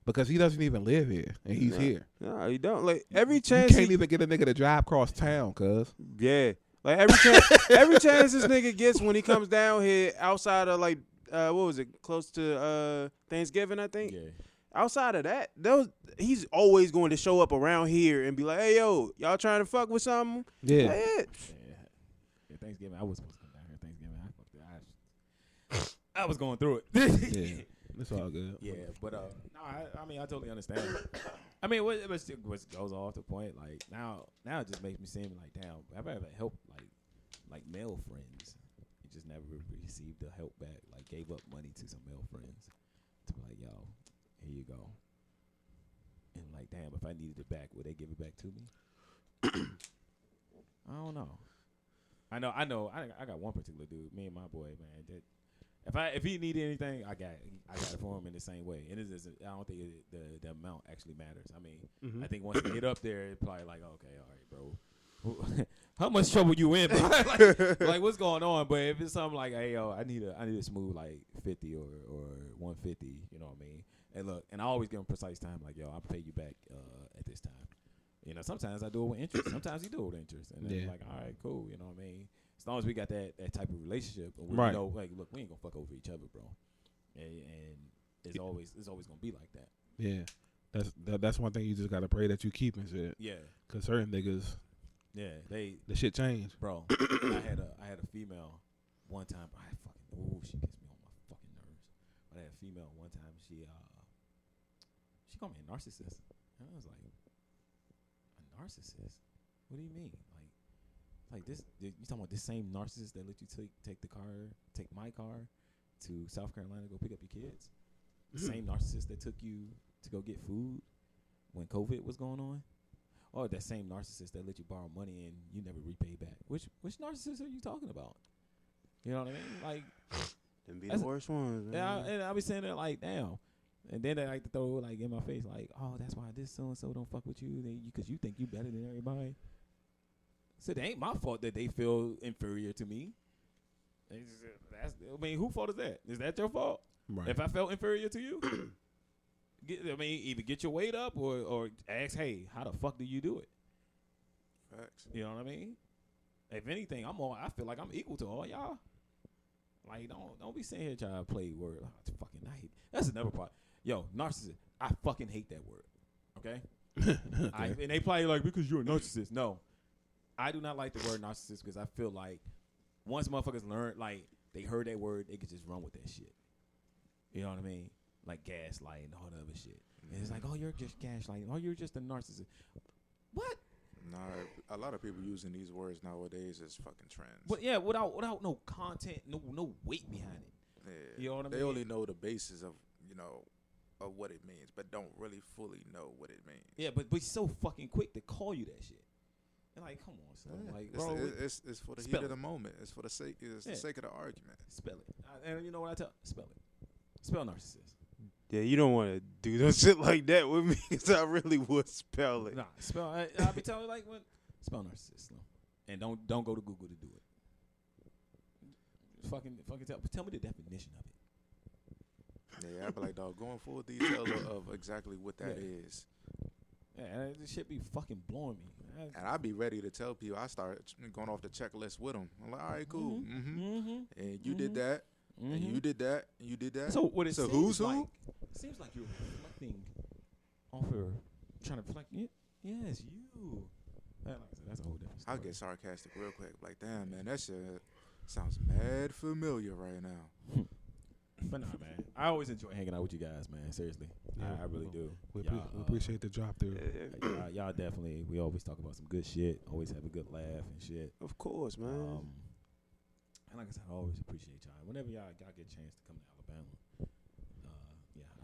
[SPEAKER 1] Because he doesn't even live here, and he's
[SPEAKER 3] Nah.
[SPEAKER 1] here.
[SPEAKER 3] No, you don't. Like every
[SPEAKER 1] You
[SPEAKER 3] chance
[SPEAKER 1] can't even get a nigga to drive across town, cuz.
[SPEAKER 3] Yeah. Like every chance this nigga gets when he comes down here outside of like what was it? Close to Thanksgiving, I think.
[SPEAKER 4] Yeah.
[SPEAKER 3] Outside of that, he's always going to show up around here and be like, "Hey, yo, y'all trying to fuck with something?"
[SPEAKER 1] Yeah.
[SPEAKER 3] Like, yeah.
[SPEAKER 4] Yeah, Thanksgiving. I was supposed to come down here Thanksgiving. I was going through it.
[SPEAKER 1] Yeah. It's all good.
[SPEAKER 4] Yeah, but no, I mean, I totally understand. I mean, what goes off the point, like now it just makes me seem like, damn, have I ever helped like male friends? You just never received the help back. Like gave up money to some male friends to be like, yo, here you go. And like, damn, if I needed it back, would they give it back to me? I don't know. I know. I got one particular dude, me and my boy, man. That if he needed anything, I got it for him in the same way. And I don't think the amount actually matters. I mean, I think once you get up there, it's probably like, okay, all right, bro. How much trouble you in? like what's going on? But if it's something like, hey, yo, I need a smooth like 50 or 150, you know what I mean? And look, and I always give him precise time, like, yo, I'll pay you back at this time. You know, sometimes I do it with interest. Sometimes he do it with interest. And then like, all right, cool, you know what I mean? As long as we got that type of relationship, we know, like, look, we ain't gonna fuck over each other, bro. And it's always gonna be like that.
[SPEAKER 1] Yeah, that's one thing you just gotta pray that you keep and shit.
[SPEAKER 4] Yeah,
[SPEAKER 1] cause certain niggas, the shit changed,
[SPEAKER 4] bro. I had a female one time. She gets me on my fucking nerves. But I had a female one time. She called me a narcissist, and I was like, a narcissist? What do you mean? Like this, you talking about this same narcissist that let you take my car to South Carolina to go pick up your kids? The same narcissist that took you to go get food when COVID was going on? Or that same narcissist that let you borrow money and you never repay back? Which narcissist are you talking about? You know what I mean? Like,
[SPEAKER 3] them be the worst ones, man.
[SPEAKER 4] Yeah, and I be saying that like, damn. And then they like to throw like in my face like, oh, that's why this so and so don't fuck with you because you think you better than everybody. So it ain't my fault that they feel inferior to me. I mean, whose fault is that? Is that your fault?
[SPEAKER 1] Right.
[SPEAKER 4] If I felt inferior to you, either get your weight up or ask, hey, how the fuck do you do it?
[SPEAKER 2] Facts.
[SPEAKER 4] You know what I mean? If anything, I feel like I'm equal to all y'all. Like, don't be sitting here trying to play word. Oh, it's fucking night. That's another part. Yo, narcissist. I fucking hate that word. Okay? And they probably like, because you're a narcissist. No. I do not like the word narcissist because I feel like once motherfuckers learn, like, they heard that word, they could just run with that shit. You know what I mean? Like gaslighting and all the other shit. And it's like, oh, you're just gaslighting. Oh, you're just a narcissist. What?
[SPEAKER 2] Nah, a lot of people using these words nowadays is fucking trends.
[SPEAKER 4] But yeah, without no content, no weight behind it.
[SPEAKER 2] Yeah.
[SPEAKER 4] You know what I mean?
[SPEAKER 2] They only know the basis of of what it means, but don't really fully know what it means.
[SPEAKER 4] Yeah, but so fucking quick to call you that shit. And like, come on, son.
[SPEAKER 2] Yeah.
[SPEAKER 4] Like,
[SPEAKER 2] It's,
[SPEAKER 4] bro,
[SPEAKER 2] it's for the heat
[SPEAKER 4] spell
[SPEAKER 2] of the
[SPEAKER 4] it.
[SPEAKER 2] moment. It's for the sake. It's the sake of the argument.
[SPEAKER 4] spell it. And you know what I tell? Spell it. Spell narcissist.
[SPEAKER 3] Yeah, you don't want to do no shit like that with me because I really would spell it.
[SPEAKER 4] Nah, spell. I'll be telling you like what? Spell narcissist. No. And don't go to Google to do it. Fucking tell me the definition of it.
[SPEAKER 2] Yeah, I'd be like, dog, going full detail of exactly what that is.
[SPEAKER 4] Yeah, and this shit be fucking blowing me.
[SPEAKER 2] And I'd be ready to tell people. I start going off the checklist with them. I'm like, all right, cool. And you did that. And you did that. And you did that.
[SPEAKER 4] So what it
[SPEAKER 2] so
[SPEAKER 4] seems
[SPEAKER 2] who's
[SPEAKER 4] like,
[SPEAKER 2] who?
[SPEAKER 4] it seems like you're reflecting off her, trying to reflect. Yes, you. Like I said, that's a whole different story.
[SPEAKER 2] I'll get sarcastic real quick. Like, damn, man, that shit sounds mad familiar right now.
[SPEAKER 4] But nah, man. I always enjoy hanging out with you guys, man. Seriously.
[SPEAKER 1] Yeah,
[SPEAKER 4] I really do.
[SPEAKER 1] We appreciate the drop through.
[SPEAKER 4] Y'all definitely, we always talk about some good shit. Always have a good laugh and shit.
[SPEAKER 3] Of course, man.
[SPEAKER 4] And like I said, I always appreciate y'all. Whenever y'all get a chance to come to Alabama,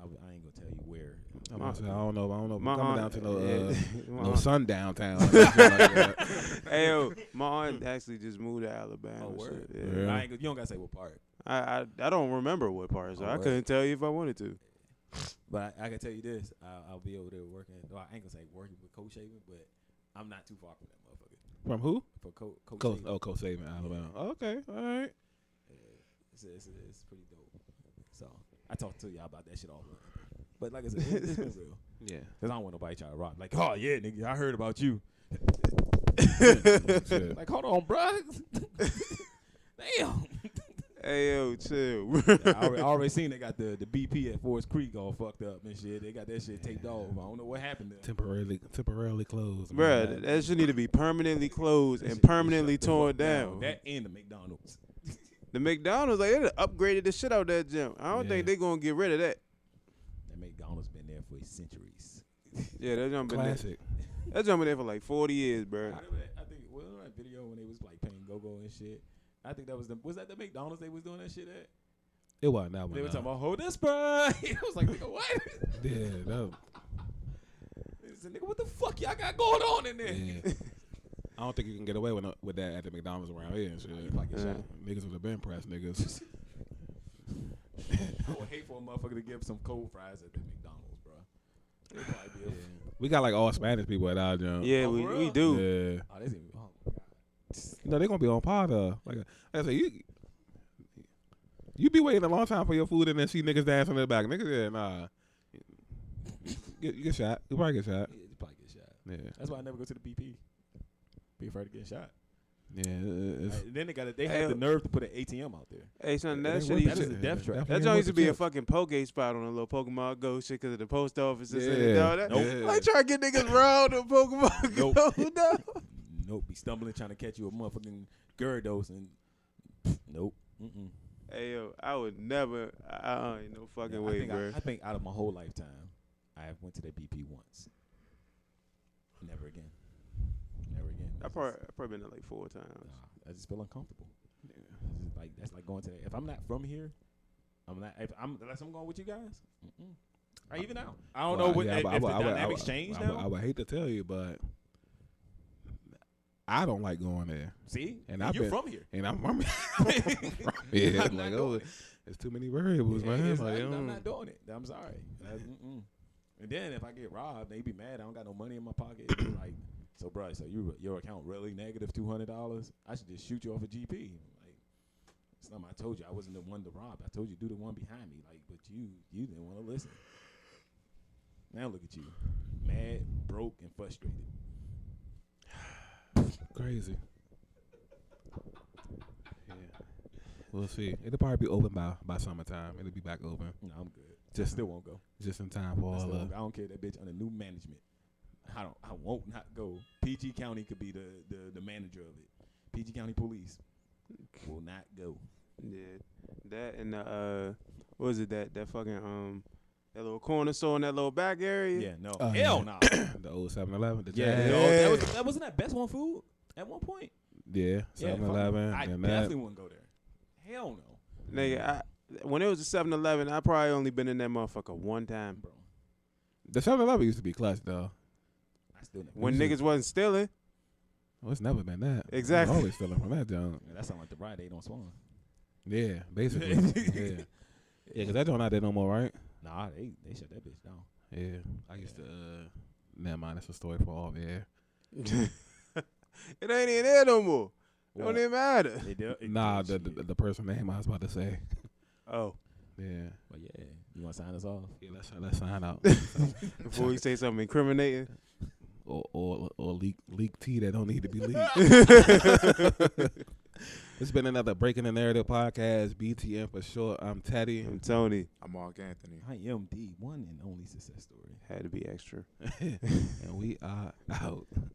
[SPEAKER 4] I ain't gonna tell you where.
[SPEAKER 1] I don't know.
[SPEAKER 3] My
[SPEAKER 1] Coming
[SPEAKER 3] aunt-
[SPEAKER 1] down to no
[SPEAKER 3] my aunt-
[SPEAKER 1] sundown town. Like that.
[SPEAKER 3] Hey, yo, my aunt actually just moved to Alabama.
[SPEAKER 4] Oh, word.
[SPEAKER 3] So,
[SPEAKER 1] Yeah.
[SPEAKER 3] yeah.
[SPEAKER 4] You don't gotta say what part.
[SPEAKER 3] I don't remember what part, so
[SPEAKER 4] Oh,
[SPEAKER 3] I
[SPEAKER 4] word.
[SPEAKER 3] couldn't tell you if I wanted to.
[SPEAKER 4] But I can tell you this: I'll be over there working. Well, I ain't gonna say working with Coach Shaven, but I'm not too far from that motherfucker.
[SPEAKER 1] From who?
[SPEAKER 4] For Coach
[SPEAKER 1] Coach.
[SPEAKER 4] Shaven.
[SPEAKER 1] Oh, Coach Saban, Alabama. Okay, all right.
[SPEAKER 4] It's pretty dope. So I talked to y'all about that shit all the time. But like I said, it's been real.
[SPEAKER 1] Yeah.
[SPEAKER 4] Cause I don't want nobody trying to rock. Like, oh yeah, nigga, I heard about you.
[SPEAKER 1] Shit.
[SPEAKER 4] Like, hold on, bruh. Damn.
[SPEAKER 3] Hey yo, chill.
[SPEAKER 4] I already seen they got the BP at Forest Creek all fucked up and shit. They got that shit taped off. I don't know what happened there.
[SPEAKER 1] Temporarily closed.
[SPEAKER 3] Bruh, that shit need to be permanently closed
[SPEAKER 4] That
[SPEAKER 3] and
[SPEAKER 4] shit be
[SPEAKER 3] permanently
[SPEAKER 4] shut the
[SPEAKER 3] torn
[SPEAKER 4] fuck
[SPEAKER 3] down.
[SPEAKER 4] That and the McDonald's.
[SPEAKER 3] The McDonald's, like, they done upgraded the shit out that gym. I don't think they gonna get rid of that.
[SPEAKER 4] That McDonald's been there for centuries.
[SPEAKER 3] Yeah, that jump been there.
[SPEAKER 1] Classic.
[SPEAKER 3] That jump been there for like 40 years, bro.
[SPEAKER 4] I think that video when they was like playing go-go and shit. I think that was that the McDonald's they was doing that shit at?
[SPEAKER 1] It wasn't that one.
[SPEAKER 4] They were
[SPEAKER 1] no.
[SPEAKER 4] talking about hold this, bro. It was like, nigga, what?
[SPEAKER 1] Yeah, that.
[SPEAKER 4] They said, nigga, what the fuck y'all got going on in there?
[SPEAKER 1] Yeah. I don't think you can get away with that at the McDonald's around here and shit.
[SPEAKER 4] You probably get shot.
[SPEAKER 1] Niggas would have been pressed, niggas.
[SPEAKER 4] I would hate for a motherfucker to give some cold fries at the McDonald's, bro. It'd probably be
[SPEAKER 1] We got like all Spanish people at our gym.
[SPEAKER 3] Yeah,
[SPEAKER 4] Oh,
[SPEAKER 3] we
[SPEAKER 4] for real?
[SPEAKER 3] do.
[SPEAKER 1] Yeah.
[SPEAKER 4] oh, this even, oh my God.
[SPEAKER 1] You know, they're gonna be on par though. Like I say, you be waiting a long time for your food and then see niggas dancing in the back. Niggas, yeah, nah. You get shot. You probably get shot.
[SPEAKER 4] Yeah, you probably get shot.
[SPEAKER 1] Yeah.
[SPEAKER 4] That's why I never go to the BP. Be afraid of getting shot.
[SPEAKER 1] Yeah. It's,
[SPEAKER 4] Then they had the nerve to put an ATM out there.
[SPEAKER 3] Hey, son, that
[SPEAKER 1] It
[SPEAKER 3] shit
[SPEAKER 1] ain't
[SPEAKER 3] used
[SPEAKER 4] That
[SPEAKER 3] to,
[SPEAKER 4] is a death trap.
[SPEAKER 3] that joint used to be a fucking poke spot on a little Pokemon Go shit because of the post offices and
[SPEAKER 1] Yeah.
[SPEAKER 3] all that.
[SPEAKER 1] Nope.
[SPEAKER 3] Like, try to get niggas round on Pokemon Go. No.
[SPEAKER 4] Nope. Be stumbling trying to catch you a motherfucking Gyarados and nope. Mm-mm.
[SPEAKER 3] Hey, yo, I would never. I ain't no fucking way, bro.
[SPEAKER 4] I think out of my whole lifetime, I have went to the BP once. Never again. Never again.
[SPEAKER 3] I probably been there like 4 times.
[SPEAKER 4] Nah, I just feel uncomfortable. That's like going to if I'm not from here, unless I'm going with you guys. Mm-mm. Or even out. I don't know what if the dynamics change now.
[SPEAKER 1] I would hate to tell you, but I don't like going there.
[SPEAKER 4] See,
[SPEAKER 1] And
[SPEAKER 4] you're from here.
[SPEAKER 1] And I'm from yeah,
[SPEAKER 4] I'm
[SPEAKER 1] like
[SPEAKER 4] not doing it.
[SPEAKER 1] there's too many variables,
[SPEAKER 4] Yeah,
[SPEAKER 1] man.
[SPEAKER 4] it's
[SPEAKER 1] Like,
[SPEAKER 4] I'm not doing it. I'm sorry. Mm-mm. And then if I get robbed, they be mad. I don't got no money in my pocket. They be like, so bro, so your account really negative $200? I should just shoot you off a GP. Like, it's not. I told you I wasn't the one to rob. I told you do the one behind me. Like, but you didn't want to listen. Now look at you, mad, broke, and frustrated.
[SPEAKER 1] Crazy. Yeah. We'll see. It'll probably be open by summertime. It'll be back open.
[SPEAKER 4] No, I'm good. Still won't go.
[SPEAKER 1] Just in time for all
[SPEAKER 4] I don't care that bitch under new management. I won't not go. PG County could be the manager of it. PG County Police will not go.
[SPEAKER 3] Yeah, that and what was it that fucking that little corner store in that little back area?
[SPEAKER 4] Yeah, no.
[SPEAKER 1] Oh,
[SPEAKER 4] Hell
[SPEAKER 1] yeah.
[SPEAKER 4] no.
[SPEAKER 1] the old 7-Eleven. The
[SPEAKER 4] Yeah,
[SPEAKER 1] Jazz.
[SPEAKER 4] that wasn't that Best One Food at one point.
[SPEAKER 1] Yeah,
[SPEAKER 4] Yeah,
[SPEAKER 1] 7-Eleven.
[SPEAKER 4] I
[SPEAKER 1] and
[SPEAKER 4] definitely
[SPEAKER 1] that.
[SPEAKER 4] wouldn't go there. Hell no,
[SPEAKER 3] Nigga, when it was a 7-Eleven, I probably only been in that motherfucker one time.
[SPEAKER 4] bro.
[SPEAKER 1] The 7-Eleven used to be clutch though.
[SPEAKER 4] I still never.
[SPEAKER 3] When niggas wasn't stealing.
[SPEAKER 1] Well, it's never been that.
[SPEAKER 3] Exactly.
[SPEAKER 1] Always stealing from that junk.
[SPEAKER 4] Man, that sound like the Rite Aid on Swan.
[SPEAKER 1] Yeah, basically. Yeah, because that joint not there no more, right?
[SPEAKER 4] Nah, they shut that bitch down.
[SPEAKER 1] Yeah, I used to. Never mind, that's a story for all there.
[SPEAKER 3] It ain't even there no more.
[SPEAKER 4] What?
[SPEAKER 3] Don't even matter.
[SPEAKER 4] They do,
[SPEAKER 1] Nah,
[SPEAKER 4] shit.
[SPEAKER 1] the person name I was about to say.
[SPEAKER 3] Oh,
[SPEAKER 1] Yeah,
[SPEAKER 4] But yeah, you want to sign us off?
[SPEAKER 1] yeah. Let's sign out.
[SPEAKER 3] before you say something incriminating.
[SPEAKER 1] or leak tea that don't need to be leaked. It's been another Breaking the Narrative podcast. BTN for short. I'm Teddy.
[SPEAKER 3] I'm Tony.
[SPEAKER 2] I'm Mark Anthony.
[SPEAKER 4] I am the one and only success story.
[SPEAKER 3] Had to be extra.
[SPEAKER 1] And we are out.